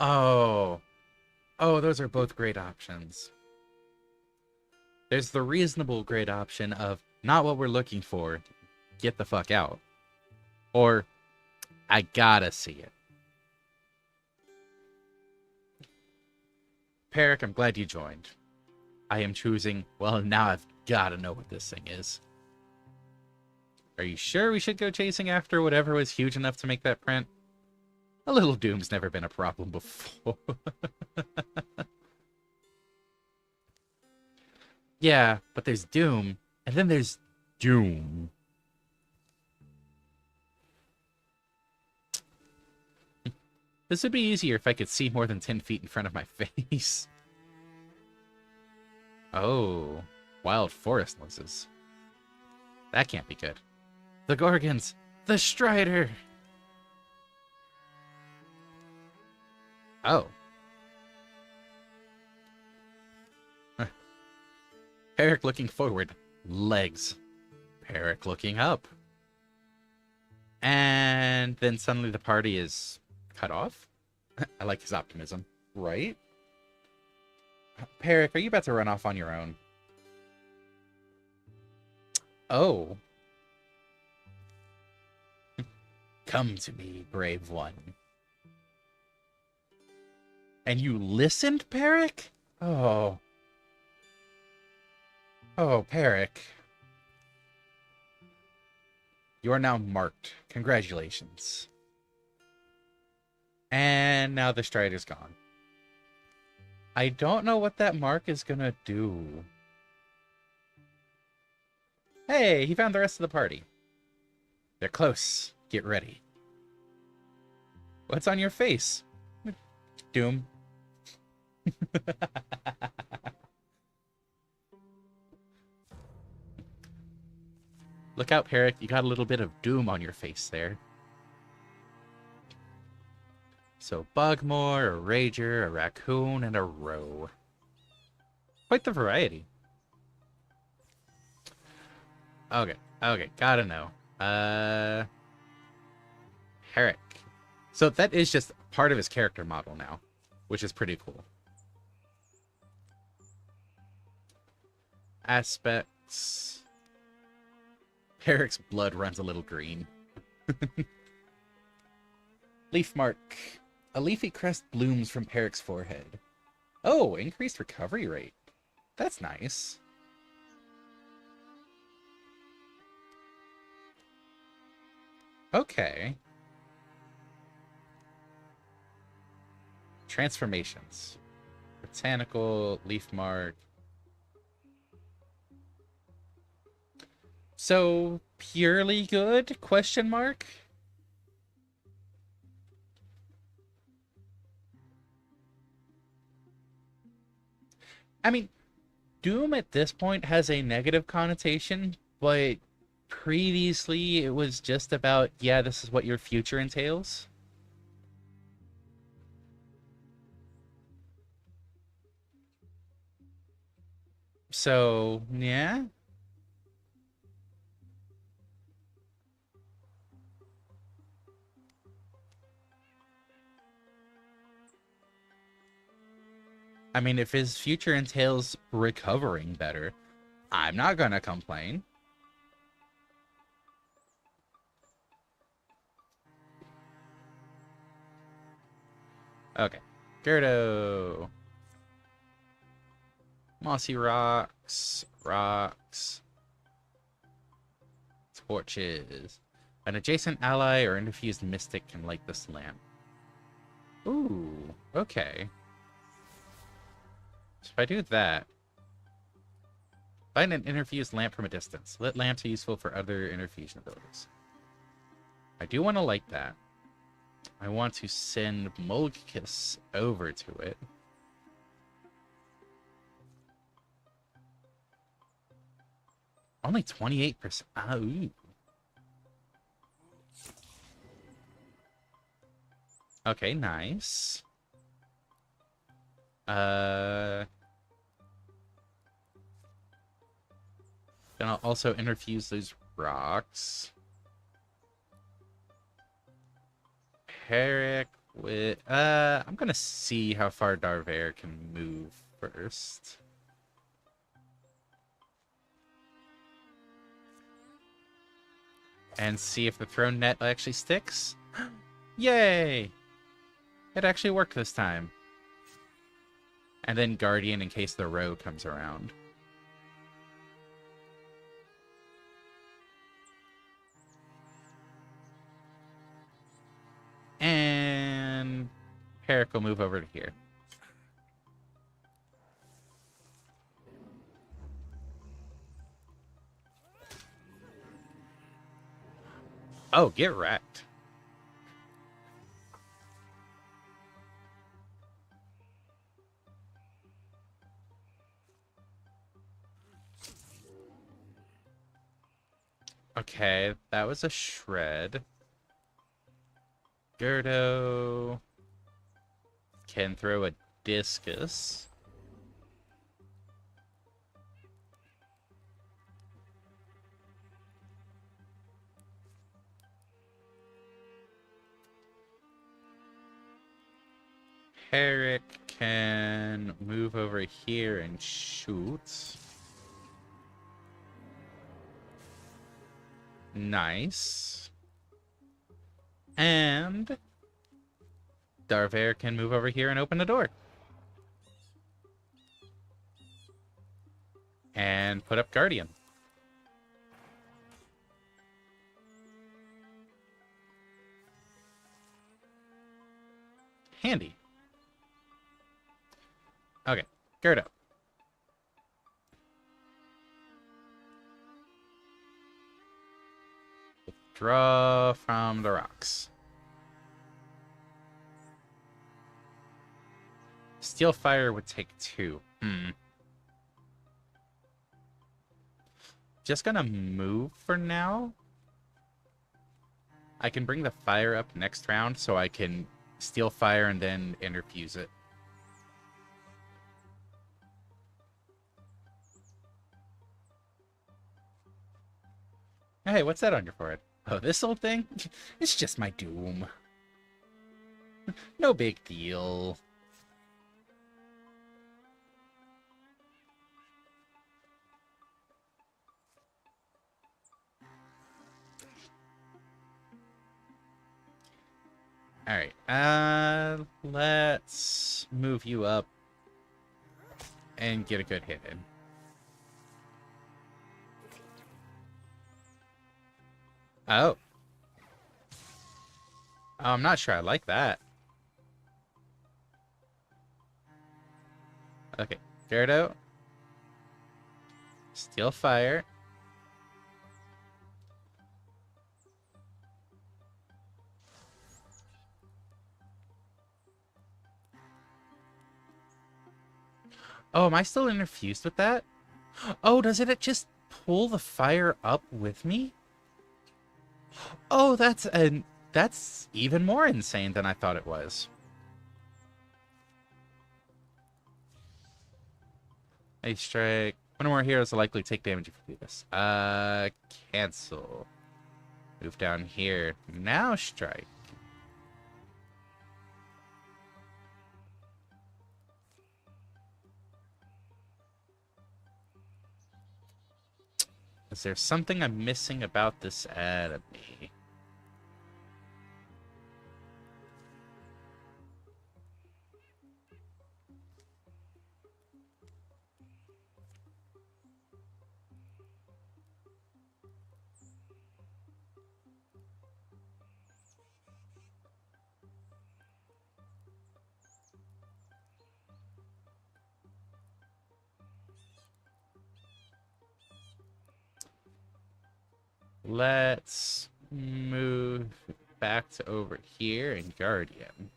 A: Oh, those are both great options. There's the reasonable great option of not what we're looking for, get the fuck out. Or, I gotta see it. Peric, I'm glad you joined. I am choosing, well, now I've gotta know what this thing is. Are you sure we should go chasing after whatever was huge enough to make that print? A little doom's never been a problem before. Yeah, but there's doom, and then there's doom. This would be easier if I could see more than 10 feet in front of my face. Oh, wild forest noises. That can't be good. The Gorgons! The Strider! Oh. Peric looking forward. Legs. Peric looking up. And then suddenly the party is cut off? I like his optimism. Right? Peric, are you about to run off on your own? Oh. Come to me, brave one. And you listened, Peric? Oh. Oh, Peric. You are now marked. Congratulations. And now the Strider's gone. I don't know what that mark is gonna do. Hey, he found the rest of the party. They're close. Get ready. What's on your face? Doom. Look out, Peric. You got a little bit of doom on your face there. So, Bugmore, a Rager, a Raccoon, and a Roe. Quite the variety. Okay, okay, gotta know. Herrick. So that is just part of his character model now, which is pretty cool. Aspects. Herrick's blood runs a little green. Leaf mark. A leafy crest blooms from Herrick's forehead. Oh, increased recovery rate. That's nice. Okay. Transformations. Botanical, leaf mark. So, purely good? Question mark? I mean, Doom at this point has a negative connotation, but previously it was just about, yeah, this is what your future entails. So, yeah. I mean, if his future entails recovering better, I'm not gonna complain. Okay. Gerdo. Mossy rocks. Rocks. Torches. An adjacent ally or interfused mystic can light this lamp. Ooh, okay. So if I do that, find an interfused lamp from a distance. Lit lamps are useful for other interfusion abilities. I do want to light that. I want to send Mulgkiss over to it. Only 28%. Ooh. Okay, nice. Then I'll also interfuse those rocks. Herrick with... I'm gonna see how far Darvair can move first. And see if the thrown net actually sticks. Yay! It actually worked this time. And then Guardian in case the row comes around. And Herrick will move over to here. Oh, get wrecked. Okay, that was a shred. Gerdo can throw a discus. Herrick can move over here and shoot. Nice. And Darvair can move over here and open the door. And put up Guardian. Handy. Okay, Gerdo. Draw from the rocks. Steel Fire would take 2. Just gonna move for now. I can bring the fire up next round so I can Steel Fire and then interfuse it. Hey, what's that on your forehead? Oh, this old thing? It's just my doom. No big deal. Alright, let's move you up and get a good hit in. Oh. I'm not sure I like that. Okay, Gyarados. Steel Fire. Oh, am I still interfused with that? Oh, does it just pull the fire up with me? Oh, that's even more insane than I thought it was. A strike. One or more heroes will likely take damage if you do this. Cancel. Move down here. Now strike. Is there something I'm missing about this enemy? Let's move back to over here and Guardian.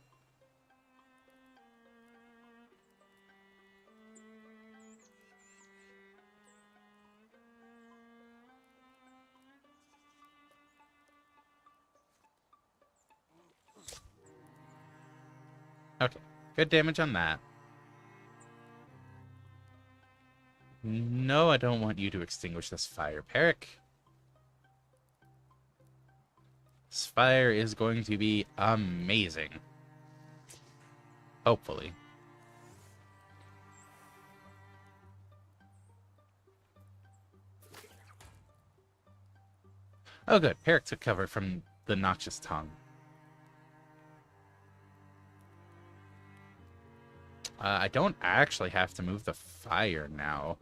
A: Okay, good damage on that. No, I don't want you to extinguish this fire, Peric. This fire is going to be amazing. Hopefully. Oh good, Peric took cover from the noxious tongue. I don't actually have to move the fire now.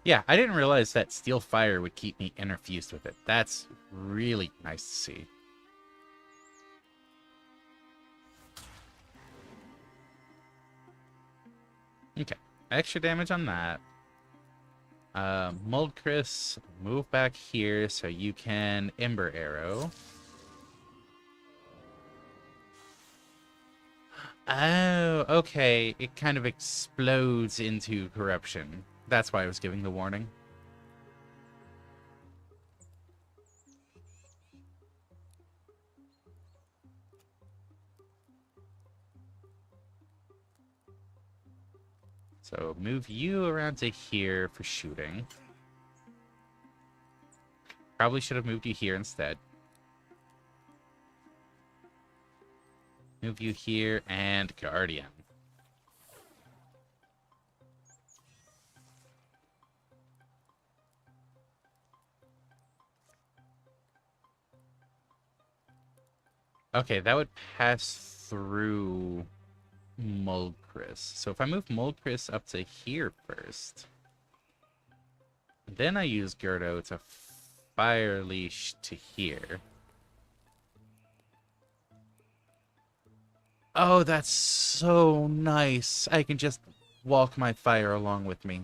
A: Yeah, I didn't realize that Steel Fire would keep me interfused with it. That's really nice to see. Okay, extra damage on that. Moldcris, move back here so you can Ember Arrow. Oh, okay. It kind of explodes into corruption. That's why I was giving the warning. So move you around to here for shooting. Probably should have moved you here instead. Move you here and Guardian. Okay, that would pass through Moldcris. So if I move Moldcris up to here first, then I use Gyarados to Fire Leash to here. Oh, that's so nice. I can just walk my fire along with me.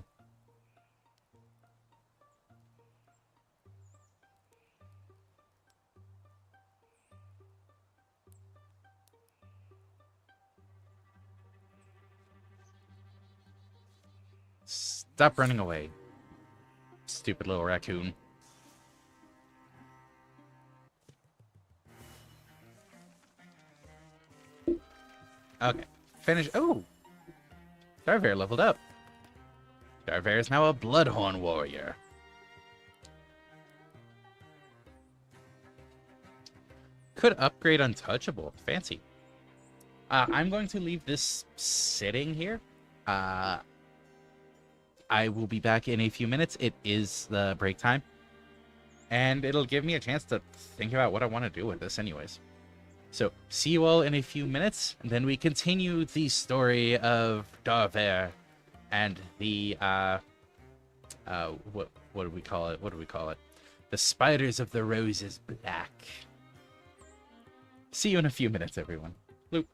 A: Stop running away, stupid little raccoon. Okay. Finish. Oh! Starvear leveled up. Starvear is now a Bloodhorn warrior. Could upgrade Untouchable. Fancy. I'm going to leave this sitting here. I will be back in a few minutes. It is the break time. And it'll give me a chance to think about what I want to do with this anyways. So, see you all in a few minutes, and then we continue the story of Darver and the, what do we call it? What do we call it? The Spiders of the Roses Black. See you in a few minutes, everyone. Loop.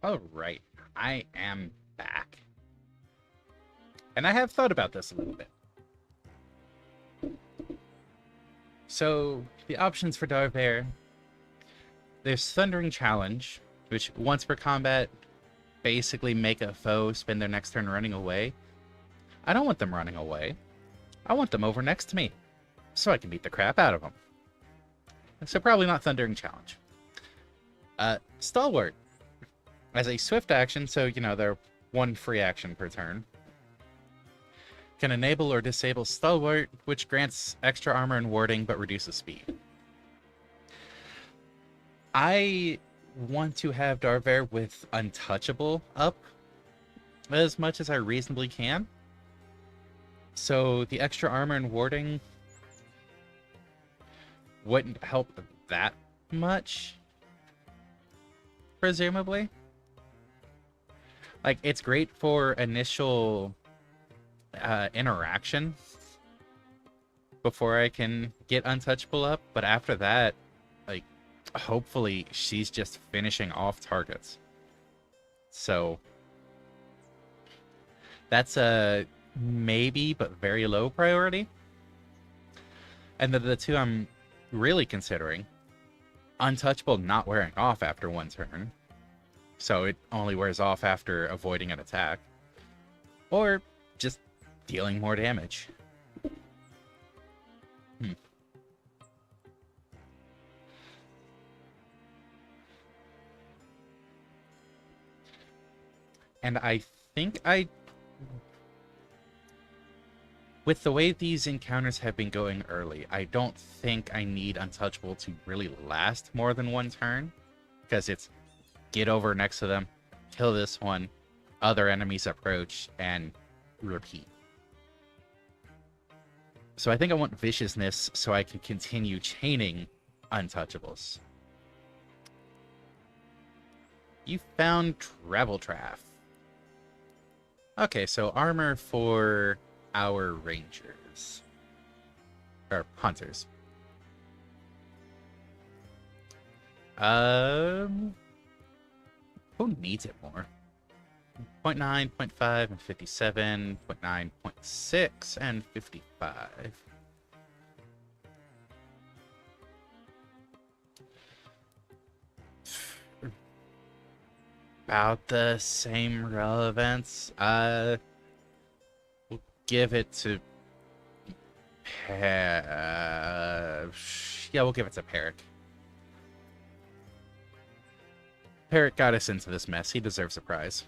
A: Alright, I am back. And I have thought about this a little bit. So, the options for Darver, there's Thundering Challenge, which once per combat, basically make a foe spend their next turn running away. I don't want them running away. I want them over next to me, so I can beat the crap out of them. So probably not Thundering Challenge. Stalwart. As a swift action, so, you know, they're one free action per turn. Can enable or disable Stalwart, which grants extra armor and warding, but reduces speed. I want to have Darver with Untouchable up as much as I reasonably can. So the extra armor and warding wouldn't help that much, presumably. Like, it's great for initial interaction before I can get Untouchable up, but after that, like, hopefully she's just finishing off targets. So that's a maybe, but very low priority. And the two I'm really considering, Untouchable not wearing off after one turn, so it only wears off after avoiding an attack, or just dealing more damage. And I think with the way these encounters have been going early, I don't think I need Untouchable to really last more than one turn, because it's get over next to them, kill this one, other enemies approach, and repeat. So I think I want Viciousness so I can continue chaining Untouchables. You found Travel Traff. Okay, so armor for our rangers. Or hunters. Who needs it more? 0.9, 0.5, and 57, 0.9, 0.6, and 55. About the same relevance. We'll give it to... yeah, we'll give it to Peric. Peric got us into this mess. He deserves a prize.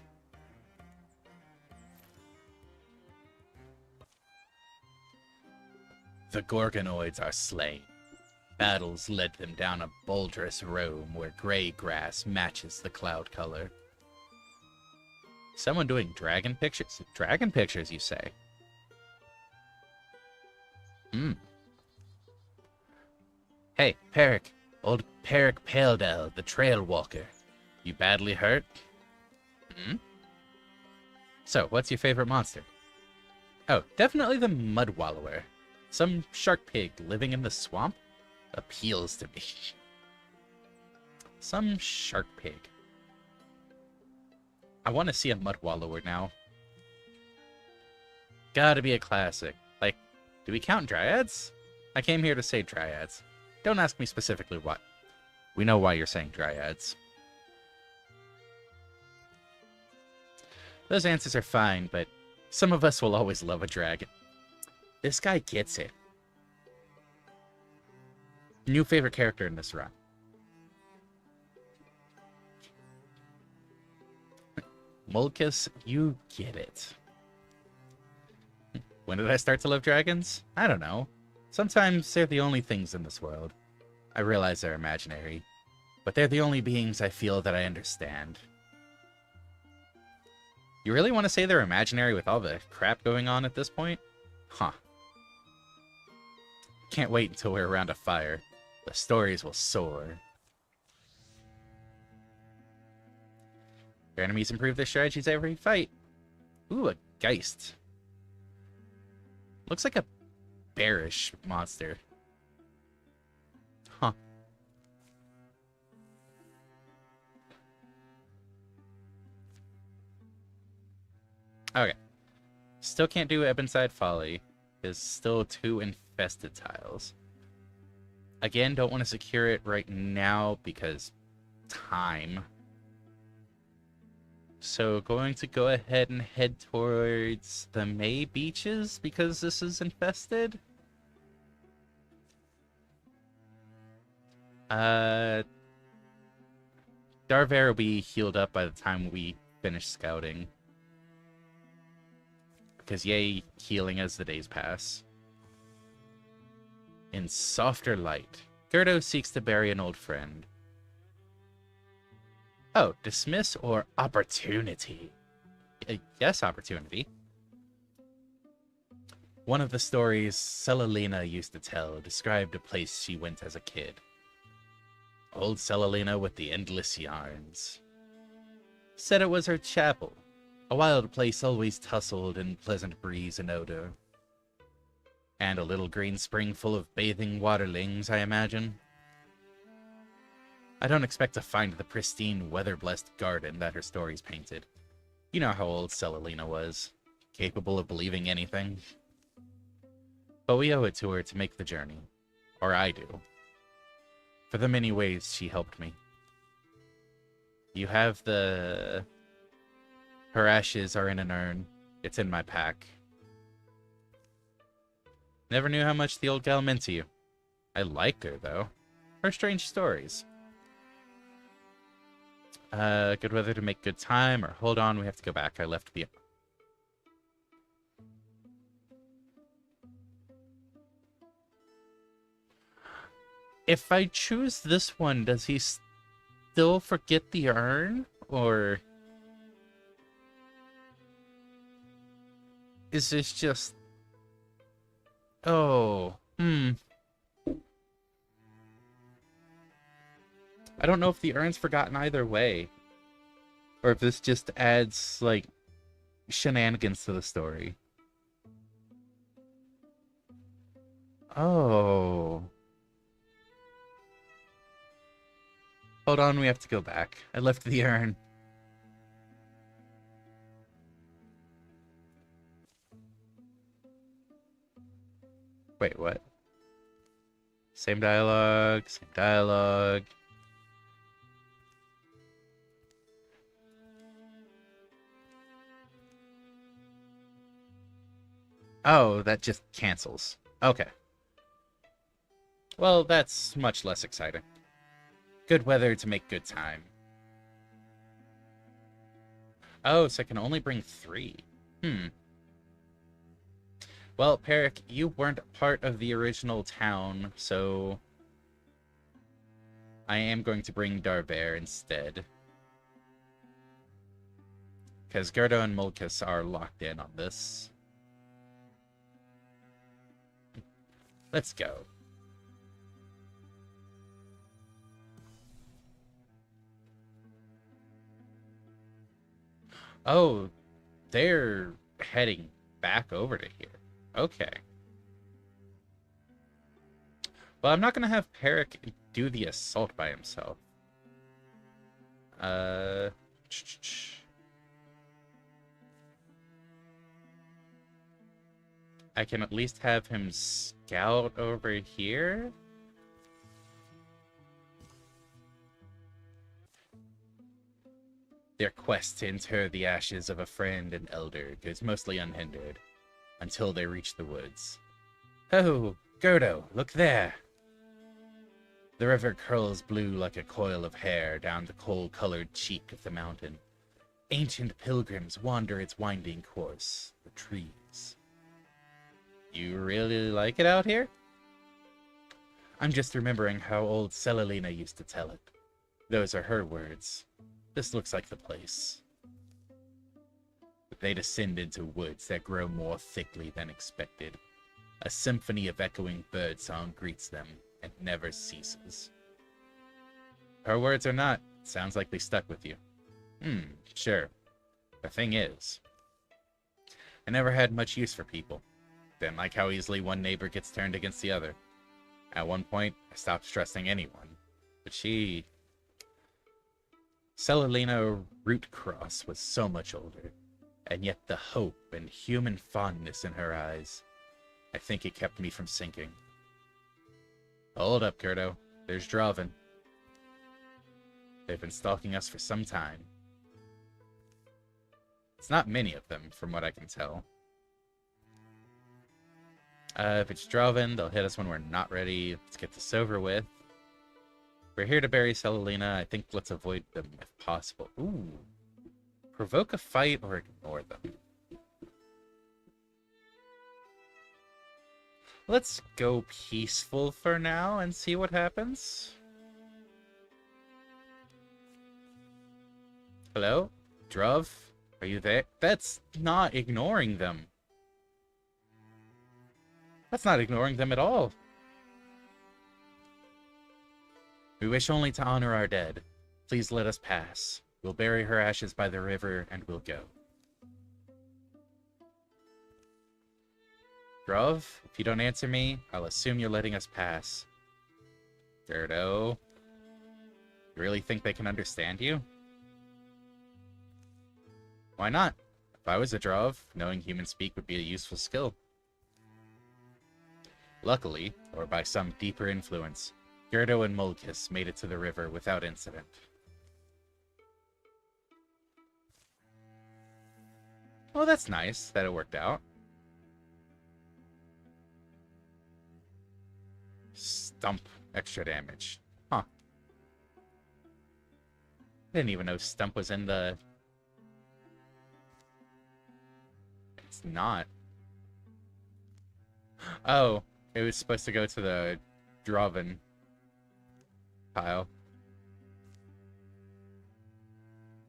A: The Gorgonoids are slain. Battles led them down a boulderous roam where gray grass matches the cloud color. Someone doing dragon pictures? Dragon pictures, you say? Hey, Peric. Old Peric Paledell, the Trail Walker. You badly hurt? So, what's your favorite monster? Oh, definitely the Mud Wallower. Some shark pig living in the swamp? Appeals to me. Some shark pig. I want to see a Mud Wallower now. Gotta be a classic. Like, do we count Dryads? I came here to say Dryads. Don't ask me specifically what. We know why you're saying Dryads. Those answers are fine, but some of us will always love a dragon. This guy gets it. New favorite character in this run. Mulkus, you get it. When did I start to love dragons? I don't know. Sometimes they're the only things in this world. I realize they're imaginary, but they're the only beings I feel that I understand. You really want to say they're imaginary with all the crap going on at this point? Huh. Can't wait until we're around a fire. The stories will soar. Your enemies improve their strategies every fight. Ooh, a Geist. Looks like a bearish monster. Huh. Okay. Still can't do Ebonside Folly. There's still 2 infested tiles. Again, don't want to secure it right now because time. So going to go ahead and head towards the May Beaches because this is infested. Darver will be healed up by the time we finish scouting. Because yay, healing as the days pass. In softer light, Gerdo seeks to bury an old friend. Oh, dismiss or opportunity? Yes, opportunity. One of the stories Celalina used to tell described a place she went as a kid. Old Celalina with the endless yarns. Said it was her chapel. A wild place always tussled in pleasant breeze and odor. And a little green spring full of bathing waterlings, I imagine. I don't expect to find the pristine, weather-blessed garden that her stories painted. You know how old Celalina was, capable of believing anything. But we owe it to her to make the journey. Or I do. For the many ways she helped me. You have the... Her ashes are in an urn. It's in my pack. Never knew how much the old gal meant to you. I liked her, though. Her strange stories. Good weather to make good time, or hold on, we have to go back. I left the... If I choose this one, does he still forget the urn? Or... is this just... Oh, I don't know if the urn's forgotten either way. Or if this just adds, like, shenanigans to the story. Oh. Hold on, we have to go back. I left the urn. Wait, what? Same dialogue, same dialogue. Oh, that just cancels. Okay. Well, that's much less exciting. Good weather to make good time. Oh, so I can only bring 3. Well, Peric, you weren't part of the original town, so... I am going to bring Darver instead. Because Gerdo and Mulkus are locked in on this. Let's go. Oh, they're heading back over to here. Okay. Well, I'm not going to have Peric do the assault by himself. I can at least have him scout over here. Their quest to inter the ashes of a friend and elder goes mostly unhindered, until they reach the woods. Oh, Gerdo, look there! The river curls blue like a coil of hair down the coal-colored cheek of the mountain. Ancient pilgrims wander its winding course, the trees. You really like it out here? I'm just remembering how old Celalina used to tell it. Those are her words. This looks like the place. They descend into woods that grow more thickly than expected. A symphony of echoing birdsong greets them and never ceases. Her words or not, sounds like they stuck with you. Sure. The thing is, I never had much use for people. Didn't like how easily one neighbor gets turned against the other. At one point, I stopped trusting anyone. But she... Celalina Rootcross was so much older. and yet the hope and human fondness in her eyes. I think it kept me from sinking. Hold up, Gerdo. There's Draven. They've been stalking us for some time. It's not many of them, from what I can tell. If it's Draven, they'll hit us when we're not ready. Let's get this over with. We're here to bury Selena. I think let's avoid them if possible. Ooh. Provoke a fight or ignore them. Let's go peaceful for now and see what happens. Hello? Druv? Are you there? That's not ignoring them. That's not ignoring them at all. We wish only to honor our dead. Please let us pass. We'll bury her ashes by the river and we'll go. Druv, if you don't answer me, I'll assume you're letting us pass. Gerdo. You really think they can understand you? Why not? If I was a Druv, knowing human speak would be a useful skill. Luckily, or by some deeper influence, Gerdo and Mulkis made it to the river without incident. Well, that's nice that it worked out. Stump extra damage. Huh. Didn't even know Stump was in the... It's not. Oh, it was supposed to go to the Draven pile.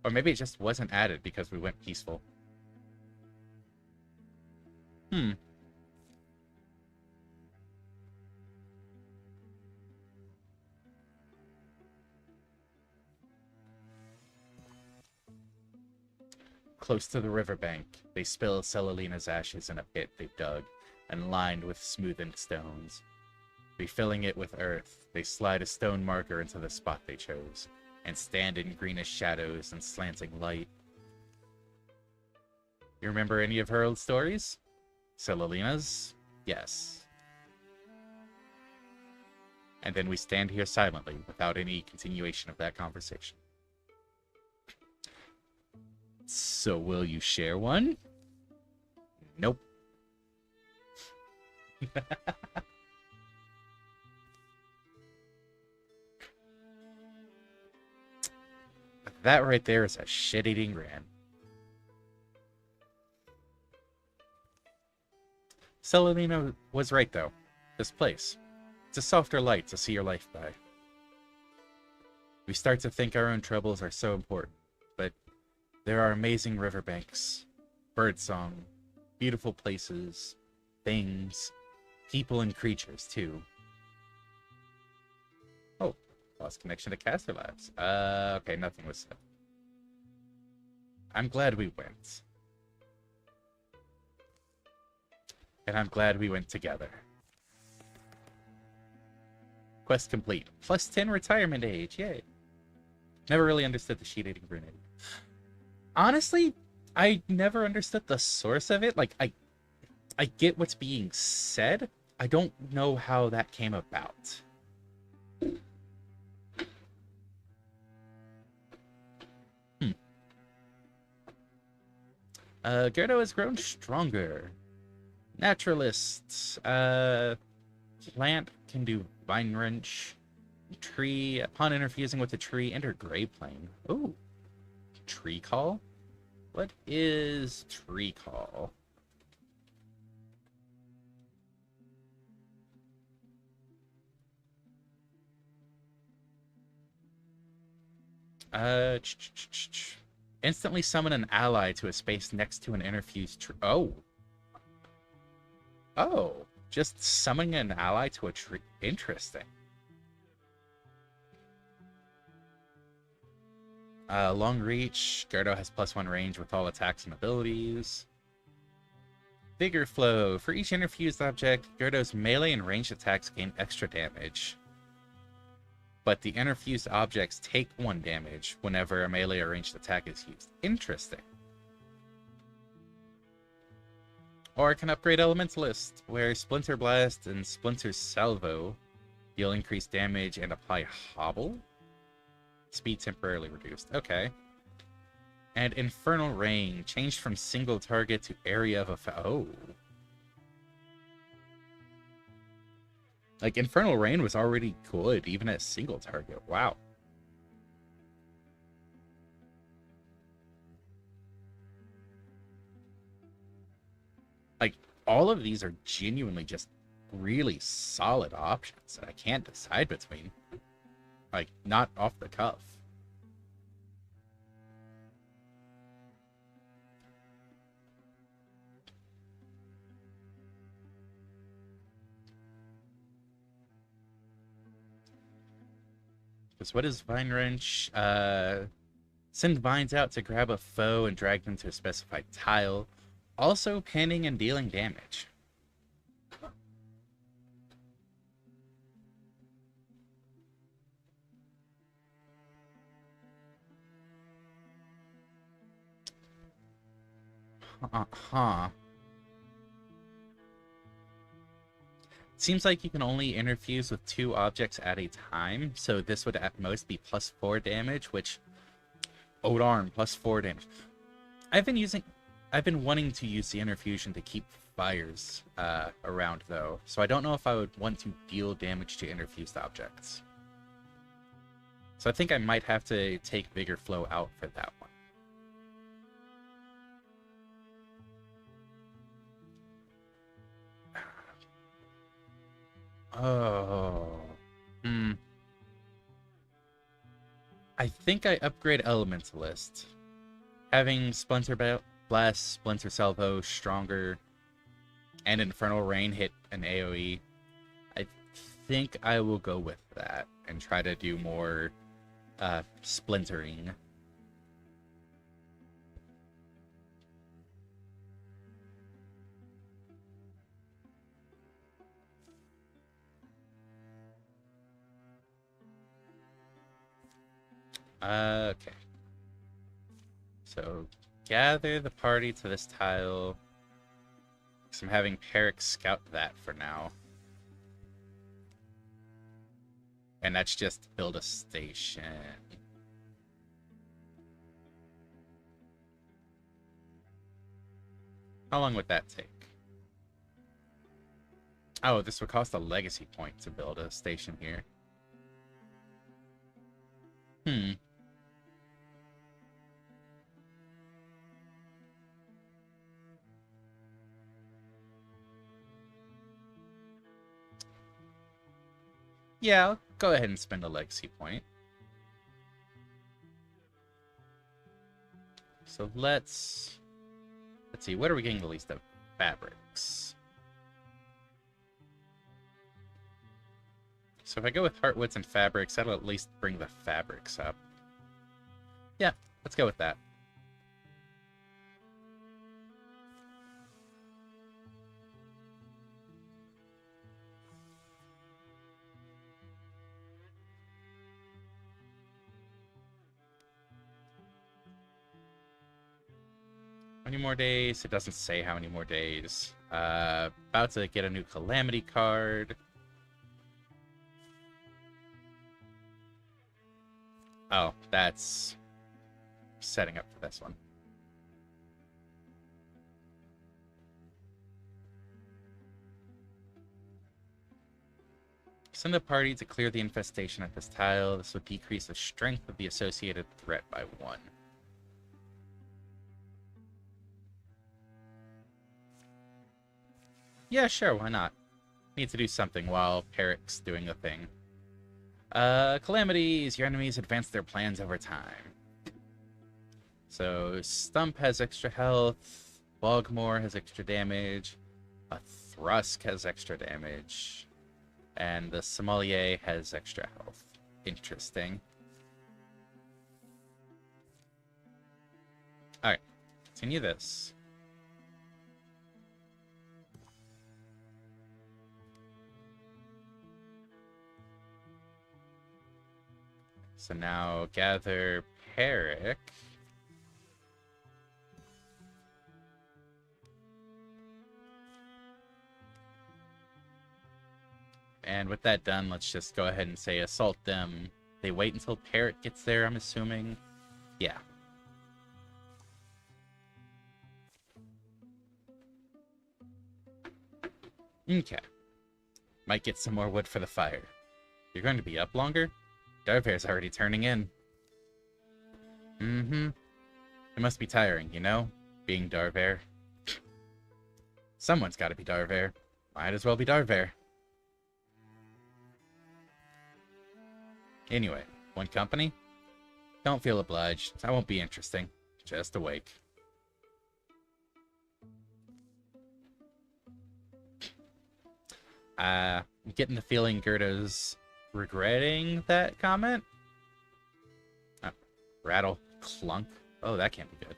A: Or maybe it just wasn't added because we went peaceful. Close to the riverbank, they spill Selalena's ashes in a pit they've dug and lined with smoothened stones. Refilling it with earth, they slide a stone marker into the spot they chose, and stand in greenish shadows and slanting light. You remember any of her old stories? Selalena's? Yes. And then we stand here silently, without any continuation of that conversation. So will you share one? Nope. That right there is a shit-eating grin. Selena was right, though. This place. It's a softer light to see your life by. We start to think our own troubles are so important, but there are amazing riverbanks, birdsong, beautiful places, things, people and creatures, too. Oh, lost connection to Caster Labs. Okay, nothing was said. I'm glad we went. And I'm glad we went together. Quest complete. Plus 10 retirement age, yay. Never really understood the sheet-eating grenade. Honestly, I never understood the source of it. Like, I get what's being said. I don't know how that came about. Gerdo has grown stronger. Naturalists. Plant can do vine wrench. Tree. Upon interfusing with the tree, enter gray plane. Ooh. Tree call? What is tree call? Instantly summon an ally to a space next to an interfused tree. Oh. Oh. Just summoning an ally to a tree. Interesting. Long reach. Gerdo has +1 range with all attacks and abilities. Vigor flow. For each interfused object, Gerdo's melee and ranged attacks gain extra damage. But the interfused objects take 1 damage whenever a melee or ranged attack is used. Interesting. Or I can upgrade Elementalist, where Splinter Blast and Splinter Salvo deal increased damage and apply Hobble? Speed temporarily reduced. Okay. And Infernal Rain, changed from single target to area of effect. Oh. Like, Infernal Rain was already good, even at single target. Wow. Like, all of these are genuinely just really solid options that I can't decide between. Like, not off the cuff. Because what is Vine Wrench? Send vines out to grab a foe and drag them to a specified tile. Also pinning and dealing damage. Seems like you can only interfuse with 2 objects at a time, so this would at most be +4 damage, which... Oh darn, +4 damage. I've been wanting to use the interfusion to keep fires around, though, so I don't know if I would want to deal damage to interfused objects. So I think I might have to take Vigor Flow out for that one. Oh. I think I upgrade Elementalist. Having Splinter Blast, Splinter Salvo stronger, and Infernal Rain hit an AoE, I think I will go with that and try to do more splintering. Okay. So, gather the party to this tile. Because I'm having Peric scout that for now. And that's just build a station. How long would that take? Oh, this would cost a legacy point to build a station here. Yeah, I'll go ahead and spend a legacy point. So let's see, what are we getting the least of? Fabrics. So if I go with Heartwoods and Fabrics, that'll at least bring the Fabrics up. Yeah, let's go with that. How many more days? It doesn't say how many more days. About to get a new Calamity card. Oh, that's setting up for this one. Send a party to clear the infestation at this tile. This would decrease the strength of the associated threat by 1. Yeah, sure, why not? Need to do something while Peric's doing the thing. Calamities. Your enemies advance their plans over time. So, Stump has extra health. Bogmore has extra damage. A Thrusk has extra damage. And the Sommelier has extra health. Interesting. Alright, continue this. So now gather Peric. and with that done, let's just go ahead and say assault them. They wait until Parrot gets there, I'm assuming. Yeah. Okay. Might get some more wood for the fire. You're going to be up longer? Darvair's already turning in. Mm-hmm. It must be tiring, you know? Being Darvair. Someone's gotta be Darvair. Might as well be Darvair. Anyway, want company? Don't feel obliged. I won't be interesting. Just awake. I'm getting the feeling Gerda's regretting that comment. Oh, rattle. Clunk. Oh, that can't be good.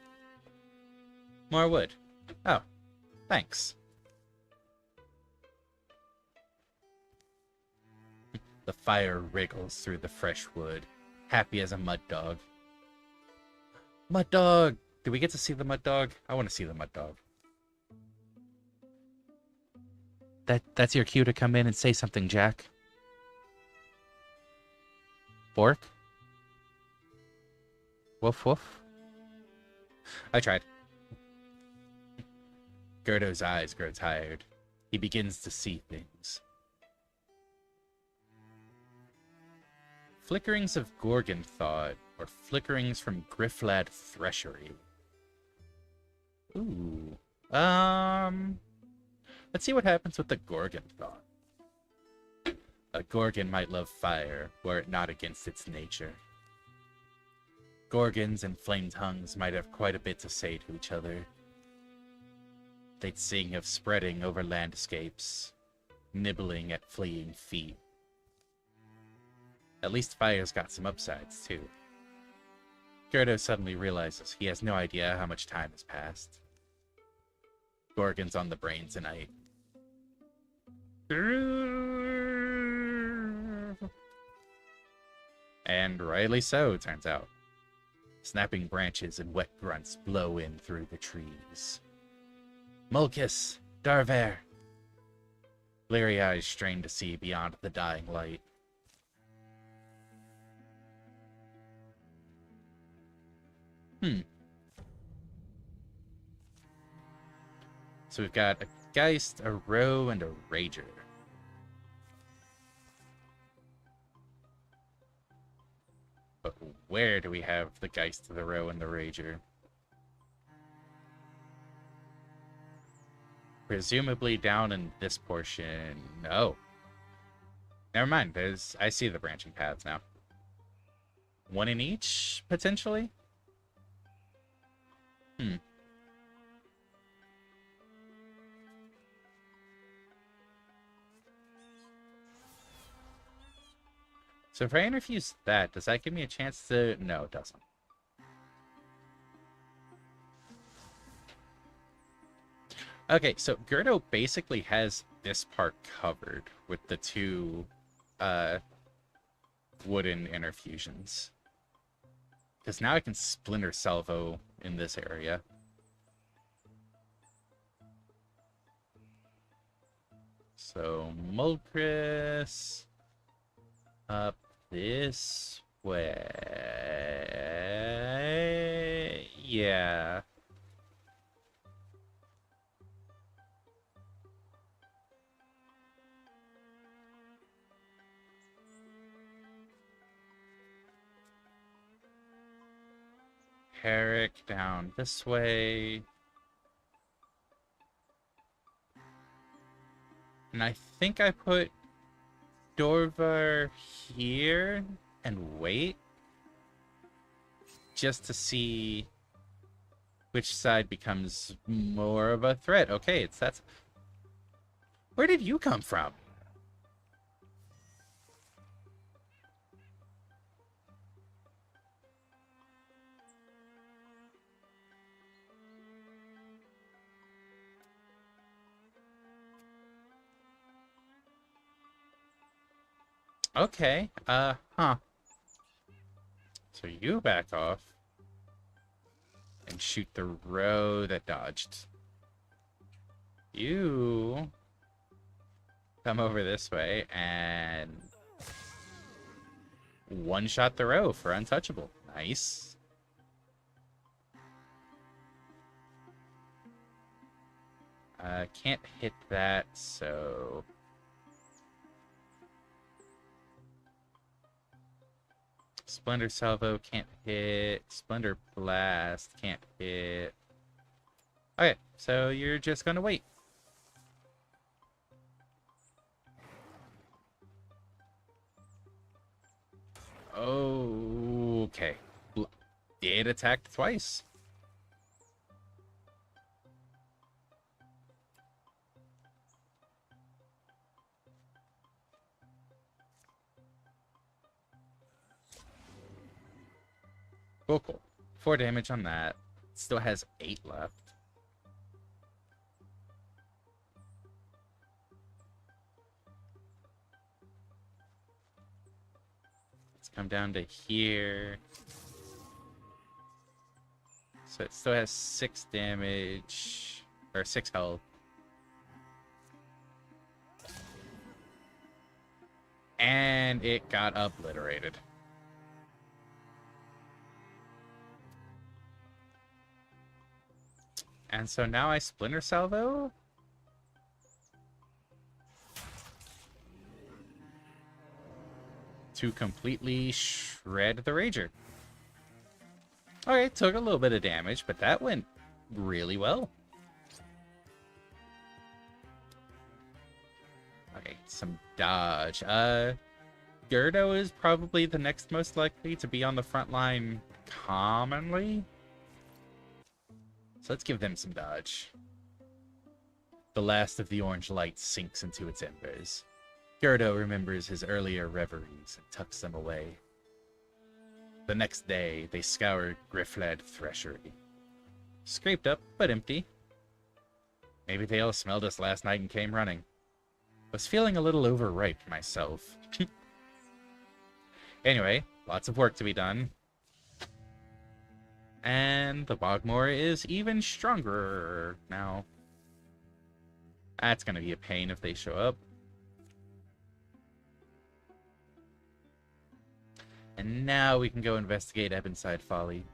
A: More wood. Oh, thanks. The fire wriggles through the fresh wood, happy as a mud dog. Mud dog! Do we get to see the mud dog? I want to see the mud dog. That's your cue to come in and say something, Jack. Bork? Woof woof. I tried. Gerdo's eyes grow tired. He begins to see things. Flickerings of Gorgon thought, or flickerings from Grifflad Threshery. Ooh. Let's see what happens with the Gorgon thought. A Gorgon might love fire, were it not against its nature. Gorgons and flame tongues might have quite a bit to say to each other. They'd sing of spreading over landscapes, nibbling at fleeing feet. At least fire's got some upsides, too. Gerdo suddenly realizes he has no idea how much time has passed. Gorgon's on the brain tonight. And rightly so, turns out. Snapping branches and wet grunts blow in through the trees. Mulkus! Darvair! Bleary eyes strain to see beyond the dying light. So we've got a Geist, a Roe, and a Rager. But where do we have the Geist, the Roe, and the Rager? Presumably down in this portion. No. Never mind. I see the branching paths now. One in each, potentially? So if I interfuse that, does that give me a chance to... No, it doesn't. Okay, so Gerdo basically has this part covered with the two wooden interfusions. Because now I can Splinter Salvo in this area. So, Mulchris up this way. Yeah. Herrick down this way. And I think I put Dorvar here and wait just to see which side becomes more of a threat. Okay, that's... Where did you come from? Okay, huh. So you back off and shoot the row that dodged. You come over this way and one-shot the row for untouchable. Nice. Can't hit that, so... Splendor Salvo can't hit. Splendor Blast can't hit. Okay, so you're just gonna wait. Okay. It attacked twice. Cool. 4 damage on that. Still has 8 left. Let's come down to here. So it still has 6 damage. Or 6 health. And it got obliterated. And so now I Splinter Salvo? To completely shred the Rager. Okay, took a little bit of damage, but that went really well. Okay, some dodge. Gyarados is probably the next most likely to be on the front line commonly. So let's give them some dodge. The last of the orange light sinks into its embers. Gyarados remembers his earlier reveries and tucks them away. The next day, they scour Grifflad Threshery. Scraped up, but empty. Maybe they all smelled us last night and came running. Was feeling a little overripe myself. Anyway, lots of work to be done. And the Bogmore is even stronger now. That's gonna be a pain if they show up. And now we can go investigate Ebonside Folly.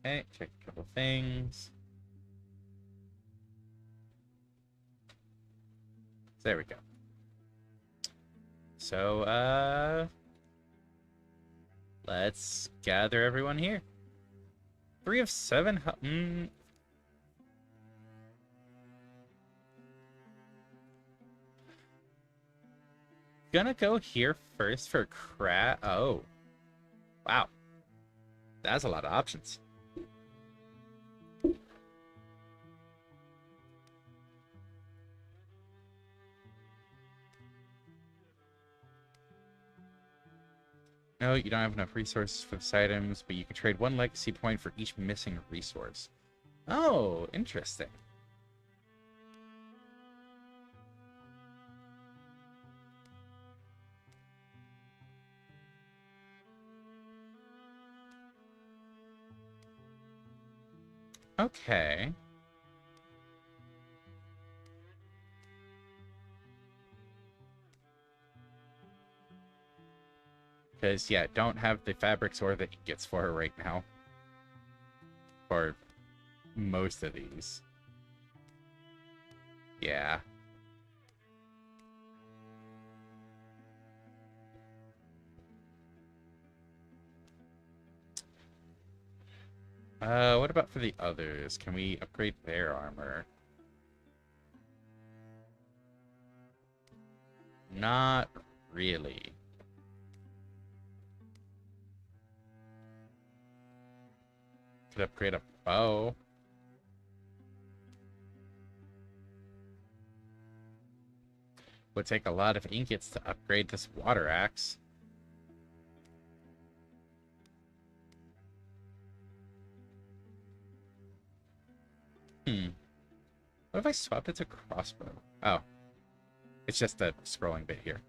A: Okay, check a couple things. There we go. So, let's gather everyone here. 3 of 7. Gonna go here first for Oh. Wow. That's a lot of options. No, you don't have enough resources for this items, but you can trade 1 legacy point for each missing resource. Oh, interesting. Okay. Because, yeah, don't have the fabrics or the ingots for her right now. For most of these. Yeah. What about for the others? Can we upgrade their armor? Not really. Could upgrade a bow. Would take a lot of ingots to upgrade this water axe. What if I swapped it to crossbow? Oh. It's just a scrolling bit here.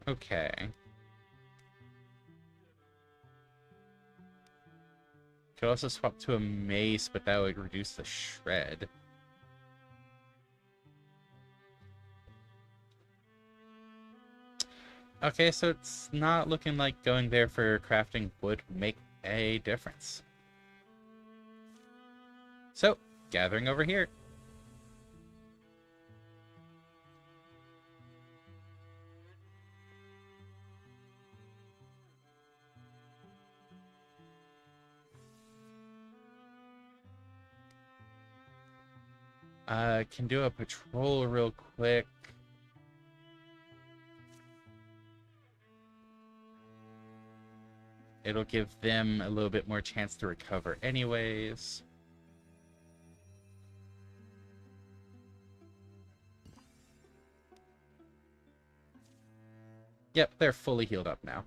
A: Okay. Could also swap to a mace, but that would reduce the shred. Okay, so it's not looking like going there for crafting would make a difference. So, gathering over here. Can do a patrol real quick. It'll give them a little bit more chance to recover anyways. Yep, they're fully healed up now.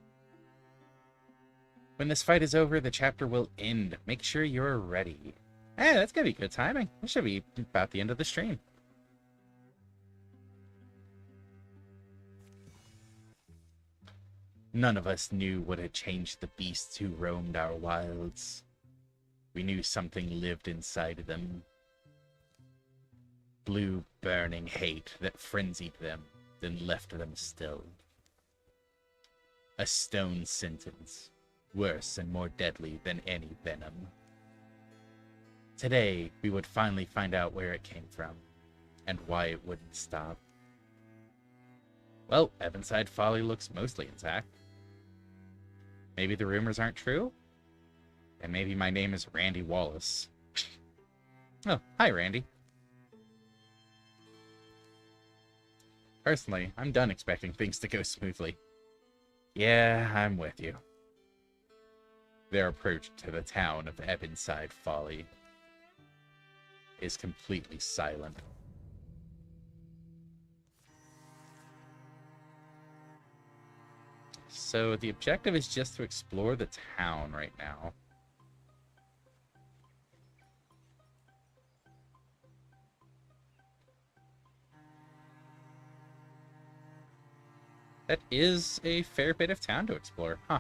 A: When this fight is over, the chapter will end. Make sure you're ready. Hey, that's gonna be good timing. This should be about the end of the stream. None of us knew what had changed the beasts who roamed our wilds. We knew something lived inside of them. Blue, burning hate that frenzied them, then left them still. A stone sentence, worse and more deadly than any venom. Today, we would finally find out where it came from, and why it wouldn't stop. Well, Evanside Folly looks mostly intact. Maybe the rumors aren't true? And maybe my name is Randy Wallace. Oh, hi Randy. Personally, I'm done expecting things to go smoothly. Yeah, I'm with you. Their approach to the town of Evanside Folly is completely silent. So the objective is just to explore the town right now. That is a fair bit of town to explore, huh?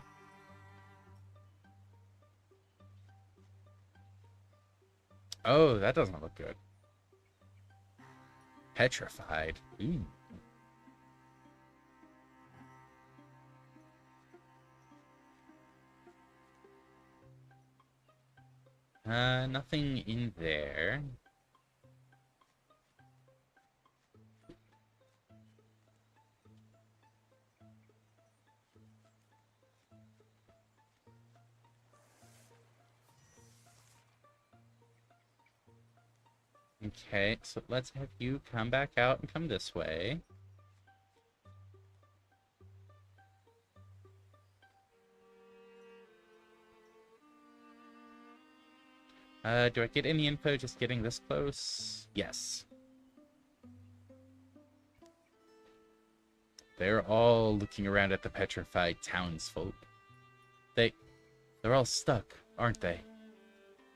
A: Oh, that doesn't look good. Petrified. Ooh. Nothing in there. Okay, so let's have you come back out and come this way. Do I get any info just getting this close? Yes. They're all looking around at the petrified townsfolk. They're all stuck, aren't they?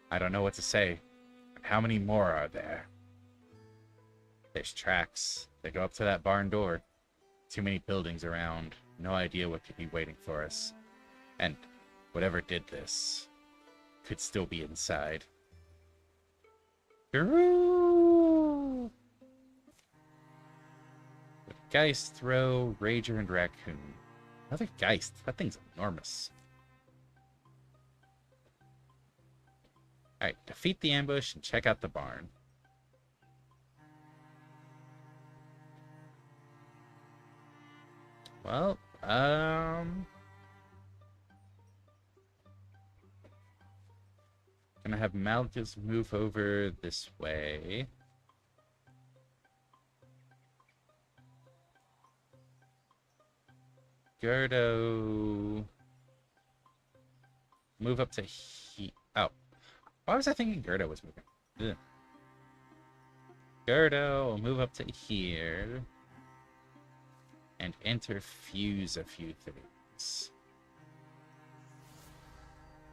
A: I don't know what to say. How many more are there? There's tracks. They go up to that barn door. Too many buildings around. No idea what could be waiting for us. And whatever did this could still be inside. Guru! Geist, Throw, Rager, and Raccoon. Another Geist. That thing's enormous. Alright, defeat the ambush and check out the barn. Well, gonna have Malchus move over this way. Gerdo, move up to oh. Why was I thinking Gerdo was moving? Ugh. Gerdo will move up to here and interfuse a few things.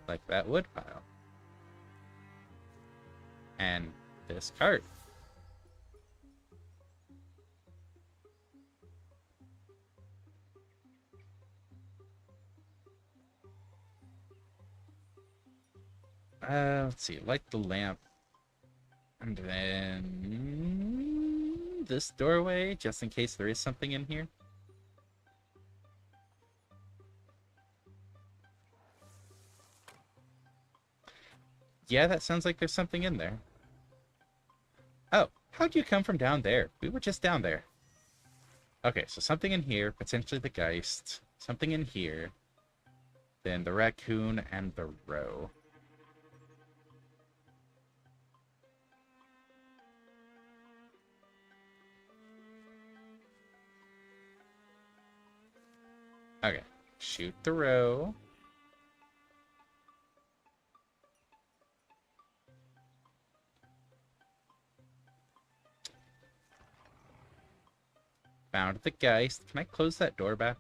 A: Like that wood pile. And this cart. Let's see. Light the lamp. And then this doorway, just in case there is something in here. Yeah, that sounds like there's something in there. Oh, how'd you come from down there? We were just down there. Okay, so something in here, potentially the Geist. Something in here. Then the raccoon and the roe. Okay, shoot the roe. Found the Geist. Can I close that door back?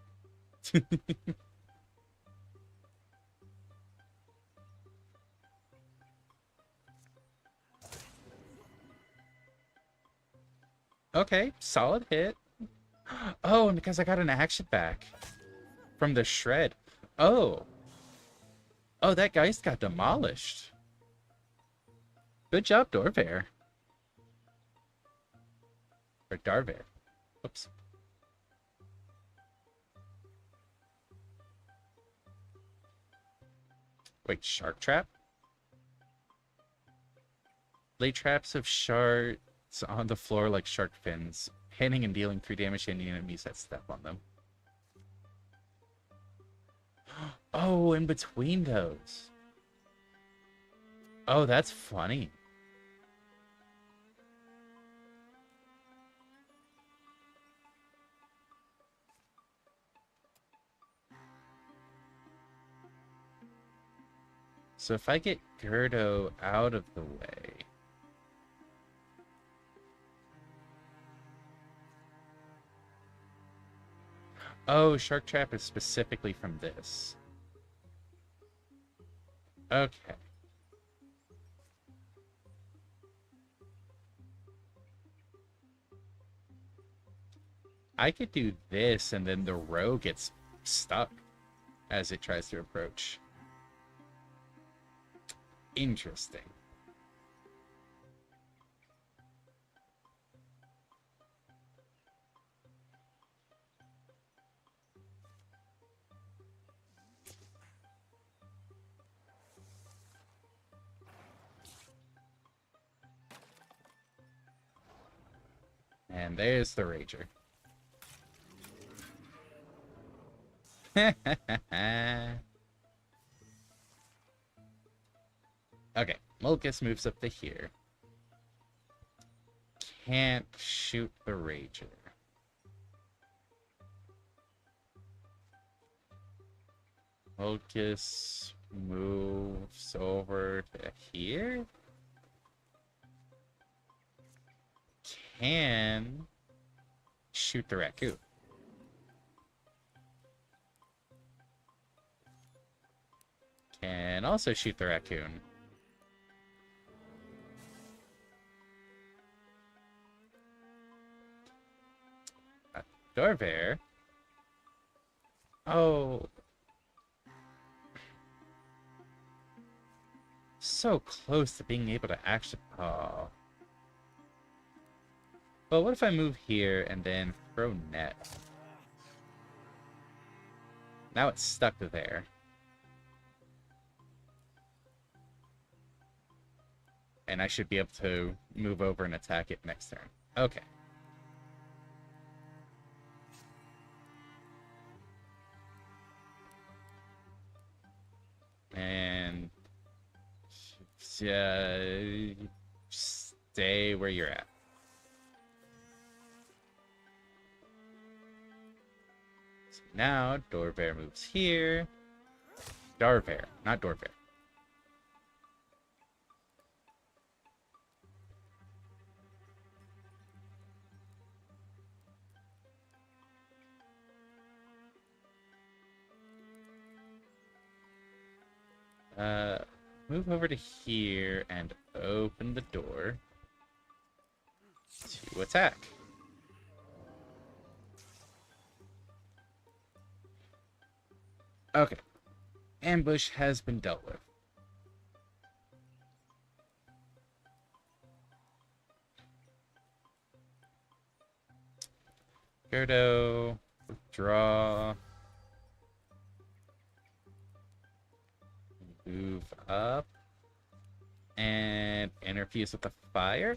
A: Okay, solid hit. Oh, and because I got an action back from the shred. Oh. Oh, that Geist got demolished. Good job, Dorvair. Or Darvair. Oops. Wait, Shark Trap? Lay traps of sharks on the floor like shark fins, hitting and dealing 3 damage to any enemies that step on them. Oh, in between those. Oh, that's funny. So if I get Gerdo out of the way... Oh, Shark Trap is specifically from this. Okay. I could do this, and then the roe gets stuck as it tries to approach. Interesting. And there's the Rager. Okay, Mulkus moves up to here. Can't shoot the Rager. Mulkus moves over to here. Can shoot the raccoon. Can also shoot the raccoon. Dorvair. Oh. So close to being able to actually... Oh. Well, what if I move here and then throw net? Now it's stuck there. And I should be able to move over and attack it next turn. Okay. And... stay where you're at. So now, Dorvair moves here. Darvair, not Dorvair. Move over to here and open the door to attack. Okay. Ambush has been dealt with. Gerdo, draw, move up, and interfuse with the fire.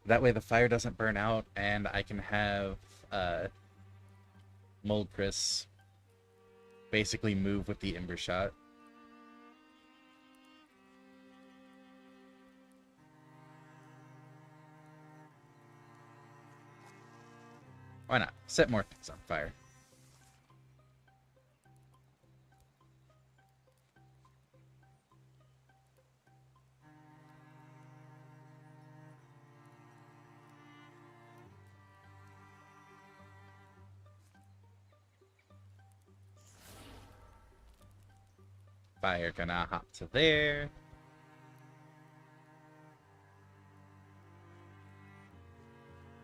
A: That way the fire doesn't burn out, and I can have Mold Chris basically move with the Ember Shot. Why not? Set more things on fire. Fire gonna hop to there.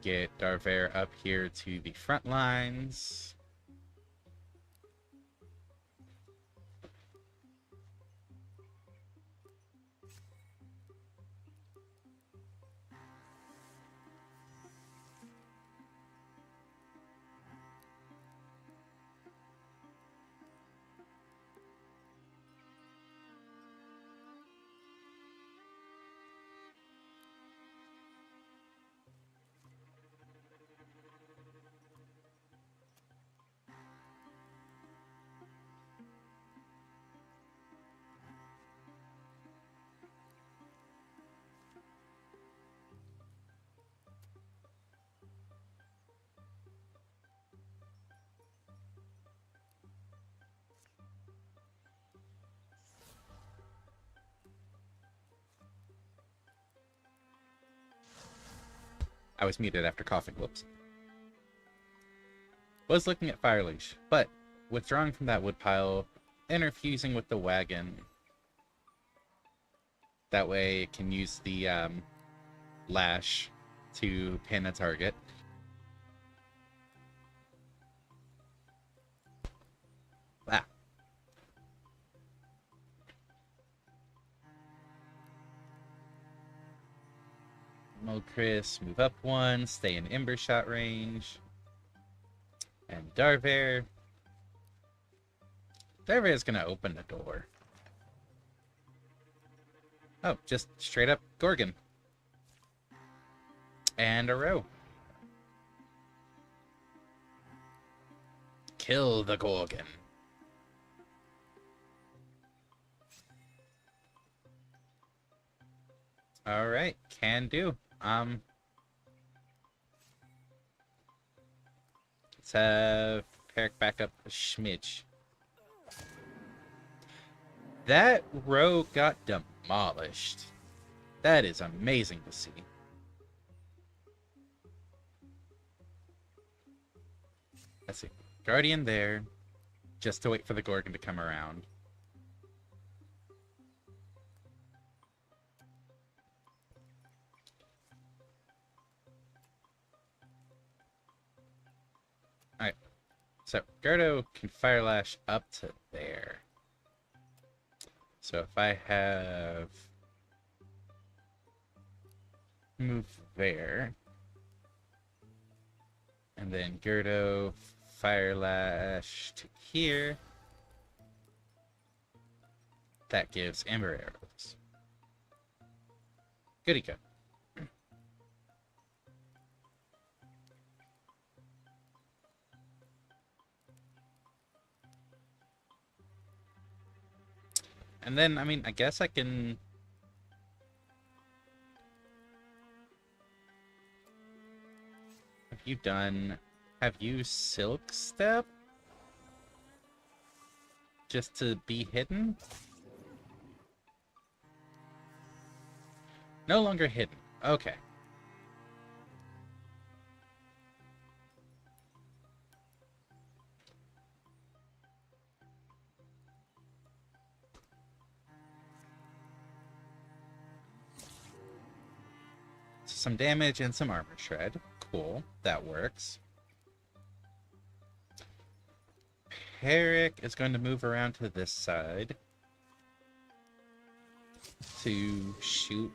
A: Get Darver up here to the front lines. I was muted after coughing. Whoops. Was looking at Fire Leash, but withdrawing from that woodpile, interfusing with the wagon. That way it can use the lash to pin a target. Ah. Mold Chris, move up one, stay in Ember Shot range. And Darver. Darver is going to open the door. Oh, just straight up Gorgon. And a row. Kill the Gorgon. Alright, can do. Let's have Peric back up a smidge. That row got demolished. That is amazing to see. Let's see. Guardian there, just to wait for the Gorgon to come around. Alright. So, Gerdo can Fire Lash up to there. So if I have move there, and then Gerdo Fire Lash to here, that gives Ember Arrows. Goody go. And then, I mean, I guess I can... Have you Silk Step? Just to be hidden? No longer hidden. Okay. Some damage and some armor shred. Cool. That works. Peric is going to move around to this side to shoot.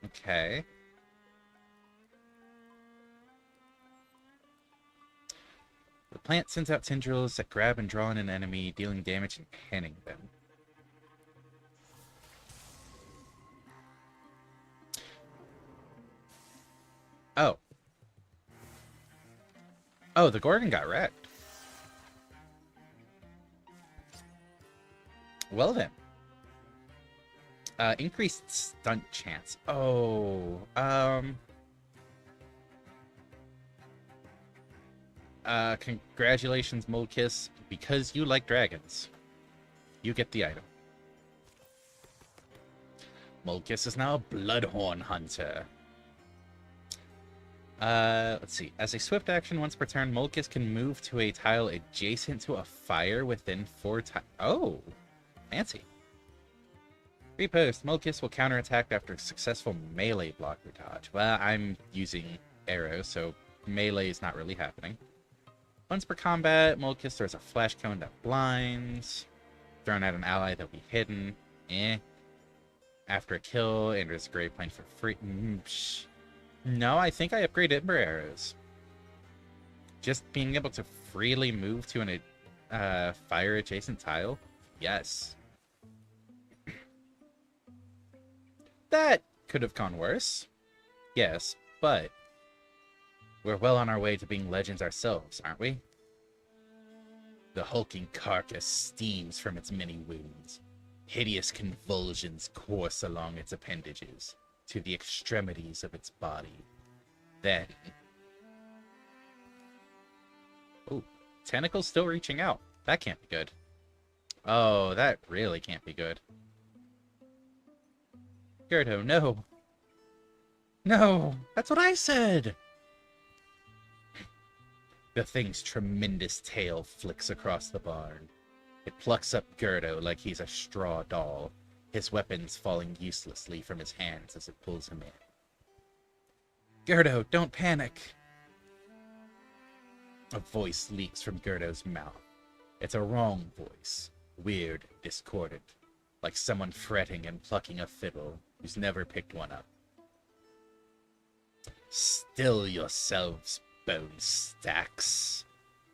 A: Okay. plant sends out tendrils that grab and draw in an enemy, dealing damage and pinning them. Oh. Oh, the Gorgon got wrecked. Well then. Increased stunt chance. Oh, congratulations, Moldkiss. Because you like dragons, you get the item. Moldkiss is now a Bloodhorn Hunter. Let's see. As a swift action, once per turn, Moldkiss can move to a tile adjacent to a fire within 4 tiles. Oh, fancy. Repost. Moldkiss will counterattack after a successful melee block or dodge. Well, I'm using arrows, so melee is not really happening. Once per combat, Moldkiss throws a flash cone that blinds. Thrown at an ally that'll be hidden. After a kill, enters Grave Plane for free. No, I think I upgrade Ember Arrows. Just being able to freely move to an fire-adjacent tile? Yes. That could have gone worse. Yes, but we're well on our way to being legends ourselves, aren't we? The hulking carcass steams from its many wounds. Hideous convulsions course along its appendages to the extremities of its body. Then... Oh, tentacles still reaching out. That can't be good. Oh, that really can't be good. Gerdo, no. No, that's what I said! The thing's tremendous tail flicks across the barn. It plucks up Gerdo like he's a straw doll, his weapons falling uselessly from his hands as it pulls him in. Gerdo, don't panic! A voice leaks from Gerdo's mouth. It's a wrong voice, weird, discordant, like someone fretting and plucking a fiddle who's never picked one up. Still yourselves, bone stacks.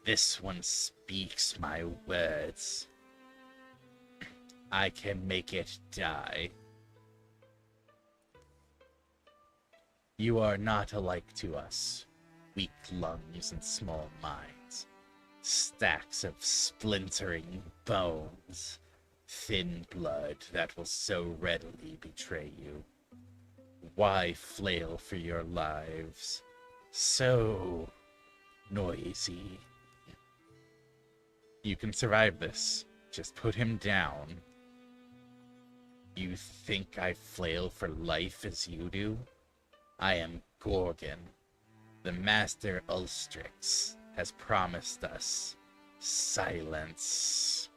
A: This one speaks my words. I can make it die. You are not alike to us, weak lungs and small minds. Stacks of splintering bones, thin blood that will so readily betray you. Why flail for your lives? So noisy. You can survive this. Just put him down. You think I flail for life as you do? I am Gorgon. The Master Ulstrix has promised us silence.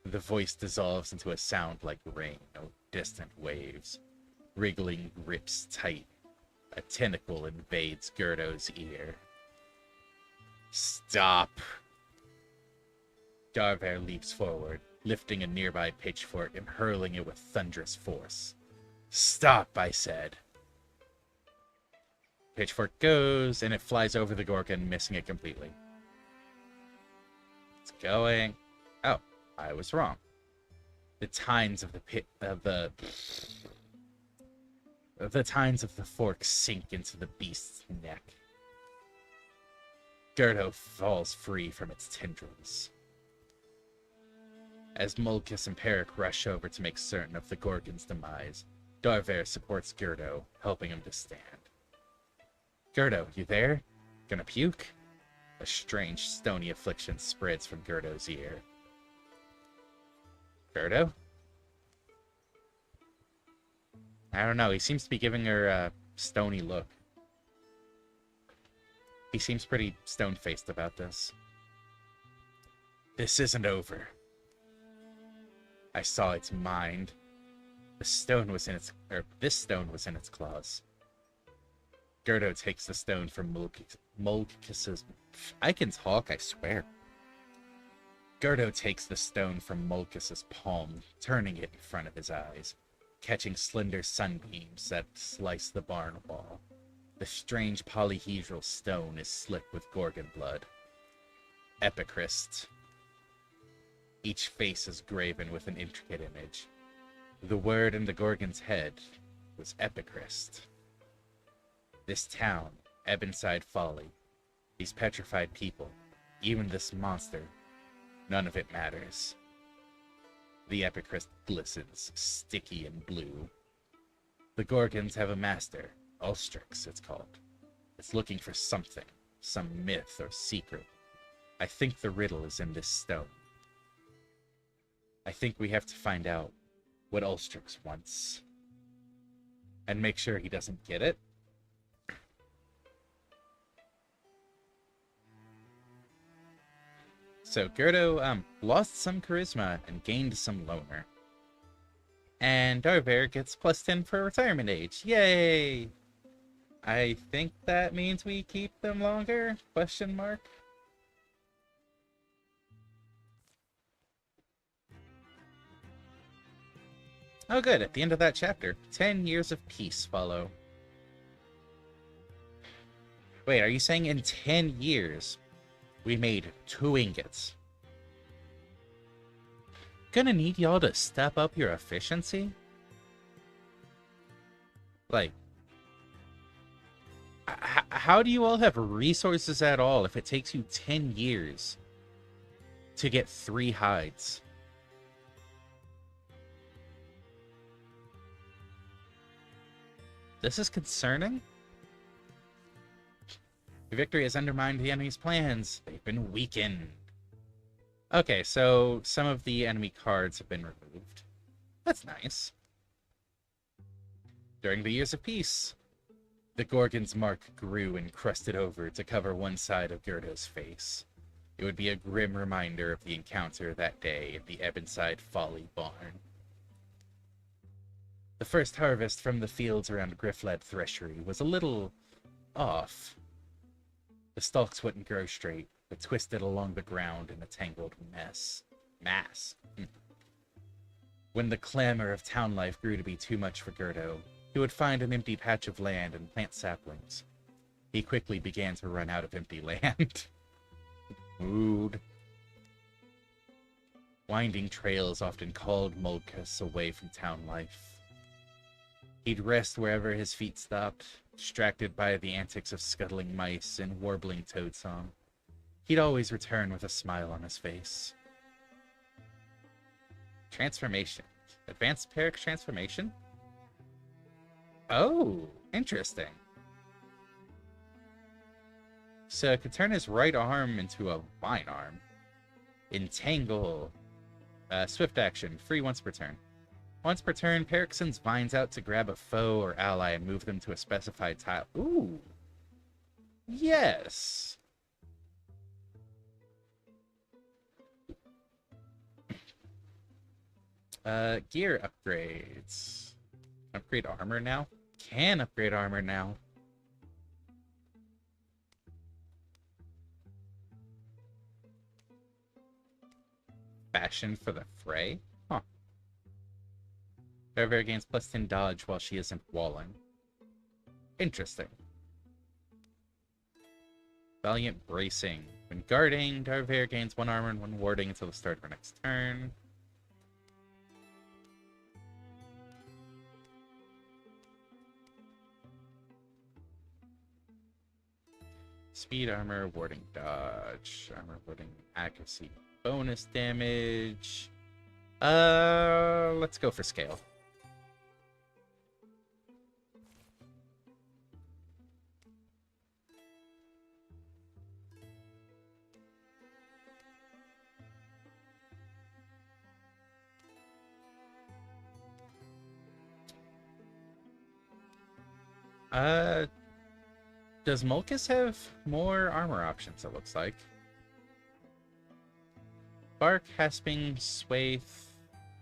A: The voice dissolves into a sound like rain or distant waves. Wriggling grips tight. A tentacle invades Gerdo's ear. Stop! Darver leaps forward, lifting a nearby pitchfork and hurling it with thunderous force. Stop, I said. Pitchfork goes, and it flies over the Gorgon, missing it completely. It's going... Oh, I was wrong. The tines of the tines of the fork sink into the beast's neck. Gerdo falls free from its tendrils. As Moldkiss and Peric rush over to make certain of the Gorgon's demise, Darver supports Gerdo, helping him to stand. Gerdo, you there? Gonna puke? A strange, stony affliction spreads from Gerdo's ear. Gerdo? I don't know, he seems to be giving her a stony look. He seems pretty stone-faced about this. This isn't over. I saw its mind. This stone was in its claws. Gerdo takes the stone from Moldkiss's... I can talk, I swear. Gerdo takes the stone from Moldkiss's palm, turning it in front of his eyes, catching slender sunbeams that slice the barn wall. The strange polyhedral stone is slick with Gorgon blood. Epichrist. Each face is graven with an intricate image. The word in the Gorgon's head was Epichrist. This town, Ebonside Folly, these petrified people, even this monster, none of it matters. The Epichrist glistens, sticky and blue. The Gorgons have a master, Ulstrix it's called. It's looking for something, some myth or secret. I think the riddle is in this stone. I think we have to find out what Ulstrix wants. And make sure he doesn't get it. So Gerdo lost some charisma and gained some loner. And Darver gets +10 for retirement age. Yay! I think that means we keep them longer? Question mark. Oh good, at the end of that chapter, 10 years of peace follow. Wait, are you saying in 10 years we made 2 ingots? Gonna need y'all to step up your efficiency? Like, how do you all have resources at all if it takes you 10 years to get 3 hides? This is concerning. Victory has undermined the enemy's plans. They've been weakened. Okay, so some of the enemy cards have been removed. That's nice. During the years of peace, the Gorgon's mark grew and crusted over to cover one side of Gerdo's face. It would be a grim reminder of the encounter that day in the Ebonside Folly barn. The first harvest from the fields around Griffled Threshery was a little off. The stalks wouldn't grow straight, but twisted along the ground in a tangled mass. When the clamor of town life grew to be too much for Gerdo, he would find an empty patch of land and plant saplings. He quickly began to run out of empty land. Mood. Winding trails often called Molkas away from town life. He'd rest wherever his feet stopped, distracted by the antics of scuttling mice and warbling toad song. He'd always return with a smile on his face. Transformation. Advanced Peric transformation? Oh, interesting. So it could turn his right arm into a vine arm. Entangle. Swift action. Free once per turn. Once per turn, Peric sends vines out to grab a foe or ally and move them to a specified tile. Ooh. Yes. Gear upgrades. Upgrade armor now? Can upgrade armor now. Fashion for the fray? Huh. Darver gains +10 dodge while she isn't walling. Interesting. Valiant bracing. When guarding, Darver gains 1 armor and 1 warding until the start of her next turn. Speed armor, warding dodge, armor warding accuracy, bonus damage. Let's go for scale. Does Molkas have more armor options, it looks like? Bark, Hasping, Swaith,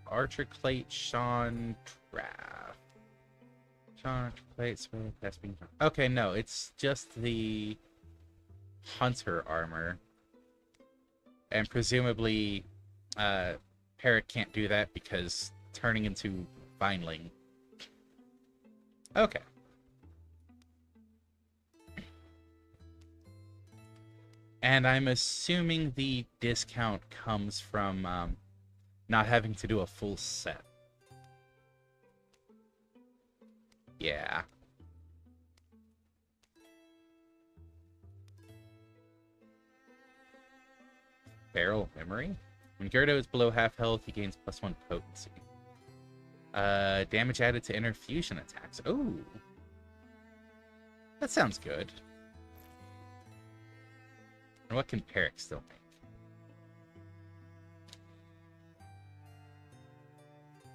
A: Archer Clate, Sean, Traff. Sean, Clate, Swaith, Hasping. Okay, no, it's just the Hunter armor. And presumably, Peric can't do that because turning into Vineling. Okay. And I'm assuming the discount comes from not having to do a full set. Yeah. Barrel memory? When Gyardo is below half health, he gains +1 potency. Damage added to inner fusion attacks. Oh. That sounds good. And what can Peric still make?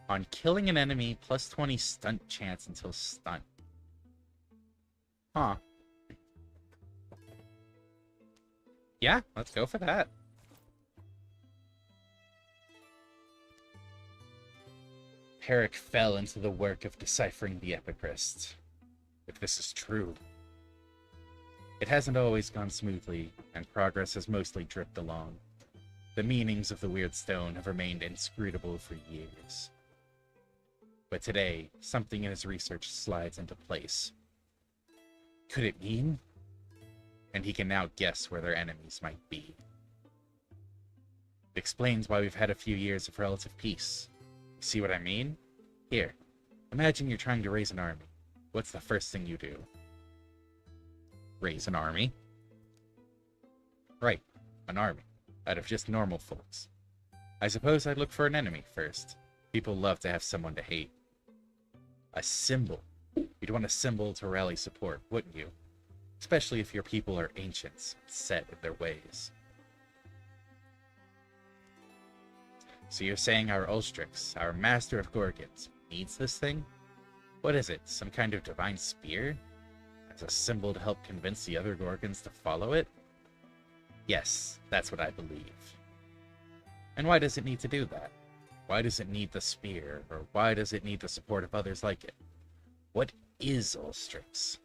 A: On killing an enemy, +20 stunt chance until stunned. Huh. Yeah, let's go for that. Peric fell into the work of deciphering the Epicrest. If this is true. It hasn't always gone smoothly, and progress has mostly dripped along. The meanings of the weird stone have remained inscrutable for years. But today, something in his research slides into place. Could it mean? And he can now guess where their enemies might be. It explains why we've had a few years of relative peace. See what I mean? Here, imagine you're trying to raise an army. What's the first thing you do? Raise an army? Right, an army. Out of just normal folks. I suppose I'd look for an enemy first. People love to have someone to hate. A symbol. You'd want a symbol to rally support, wouldn't you? Especially if your people are ancients, set in their ways. So you're saying our Ulstrix, our master of Gorgons, needs this thing? What is it, some kind of divine spear? As a symbol to help convince the other Gorgons to follow it? Yes, that's what I believe. And why does it need to do that? Why does it need the spear, or why does it need the support of others like it? What is Ulstrix?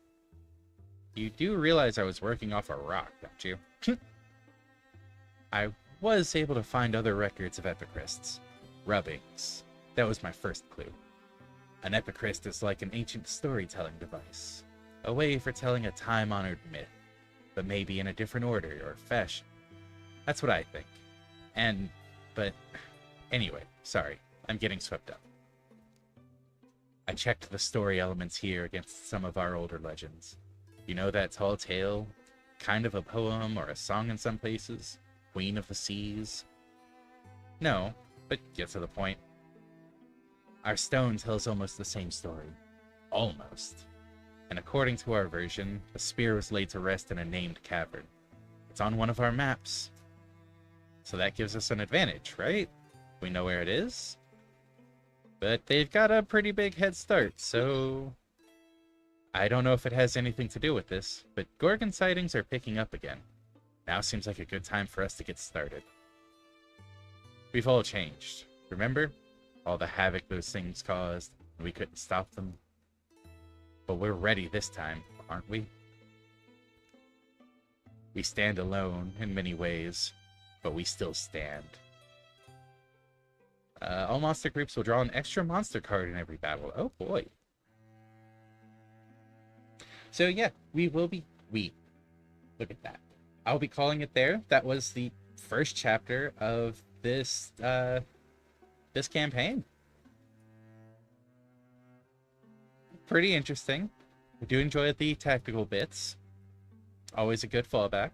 A: You do realize I was working off a rock, don't you? I was able to find other records of Epicrests. Rubbings. That was my first clue. An Epicrest is like an ancient storytelling device. A way for telling a time-honored myth, but maybe in a different order or fashion. That's what I think. But anyway, sorry, I'm getting swept up. I checked the story elements here against some of our older legends. You know that tall tale? Kind of a poem or a song in some places? Queen of the Seas? No, but get to the point. Our stone tells almost the same story. Almost. And according to our version, the spear was laid to rest in a named cavern. It's on one of our maps. So that gives us an advantage, right? We know where it is. But they've got a pretty big head start, so I don't know if it has anything to do with this, but Gorgon sightings are picking up again. Now seems like a good time for us to get started. We've all changed. Remember? All the havoc those things caused, and we couldn't stop them. But we're ready this time, aren't we? We stand alone in many ways, but we still stand. All monster groups will draw an extra monster card in every battle. Oh boy. So yeah, look at that. I'll be calling it there. That was the first chapter of this campaign. Pretty interesting. I do enjoy the tactical bits. Always a good fallback.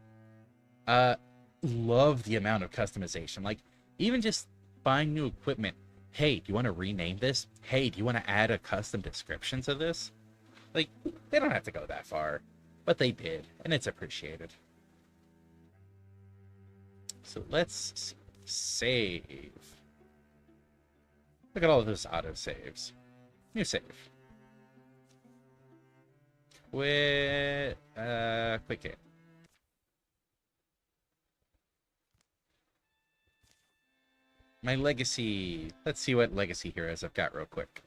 A: Love the amount of customization. Like, even just buying new equipment. Hey, do you want to rename this? Hey, do you want to add a custom description to this? Like, they don't have to go that far, but they did, and it's appreciated. So let's save. Look at all of those autosaves. New save. Quick game. My legacy. Let's see what legacy heroes I've got real quick.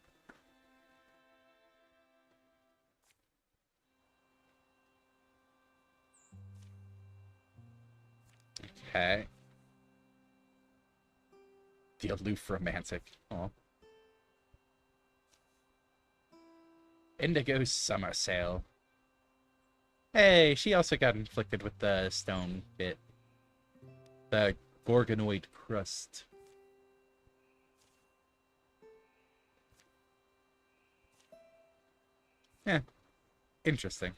A: Okay. The aloof romantic. Oh. Indigo's summer sale. Hey, she also got inflicted with the stone bit. that Gorgonoid crust. Yeah, interesting.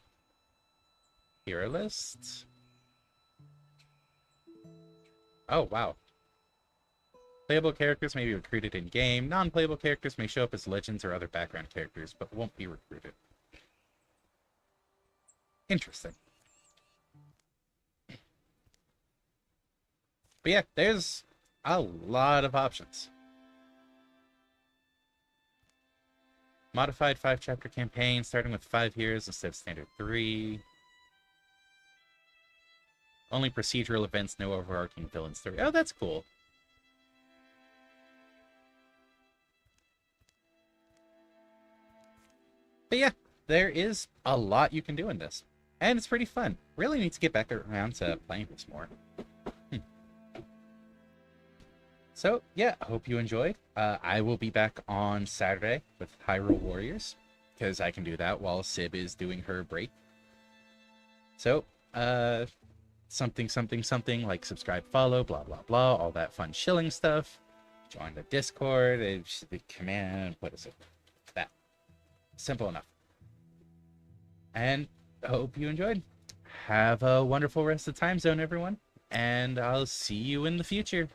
A: Hero list. Oh, wow. Playable characters may be recruited in-game. Non-playable characters may show up as legends or other background characters, but won't be recruited. Interesting. But yeah, there's a lot of options. Modified 5-chapter campaign, starting with 5 years instead of standard 3. Only procedural events, no overarching villain story. Oh, that's cool. But yeah, there is a lot you can do in this. And it's pretty fun. Really need to get back around to playing this more. So, yeah, I hope you enjoyed. I will be back on Saturday with Hyrule Warriors, because I can do that while Syb is doing her break. So, something, like subscribe, follow, blah, blah, blah, all that fun shilling stuff. Join the Discord, the command, what is it? That. Simple enough. And I hope you enjoyed. Have a wonderful rest of the time zone, everyone. And I'll see you in the future.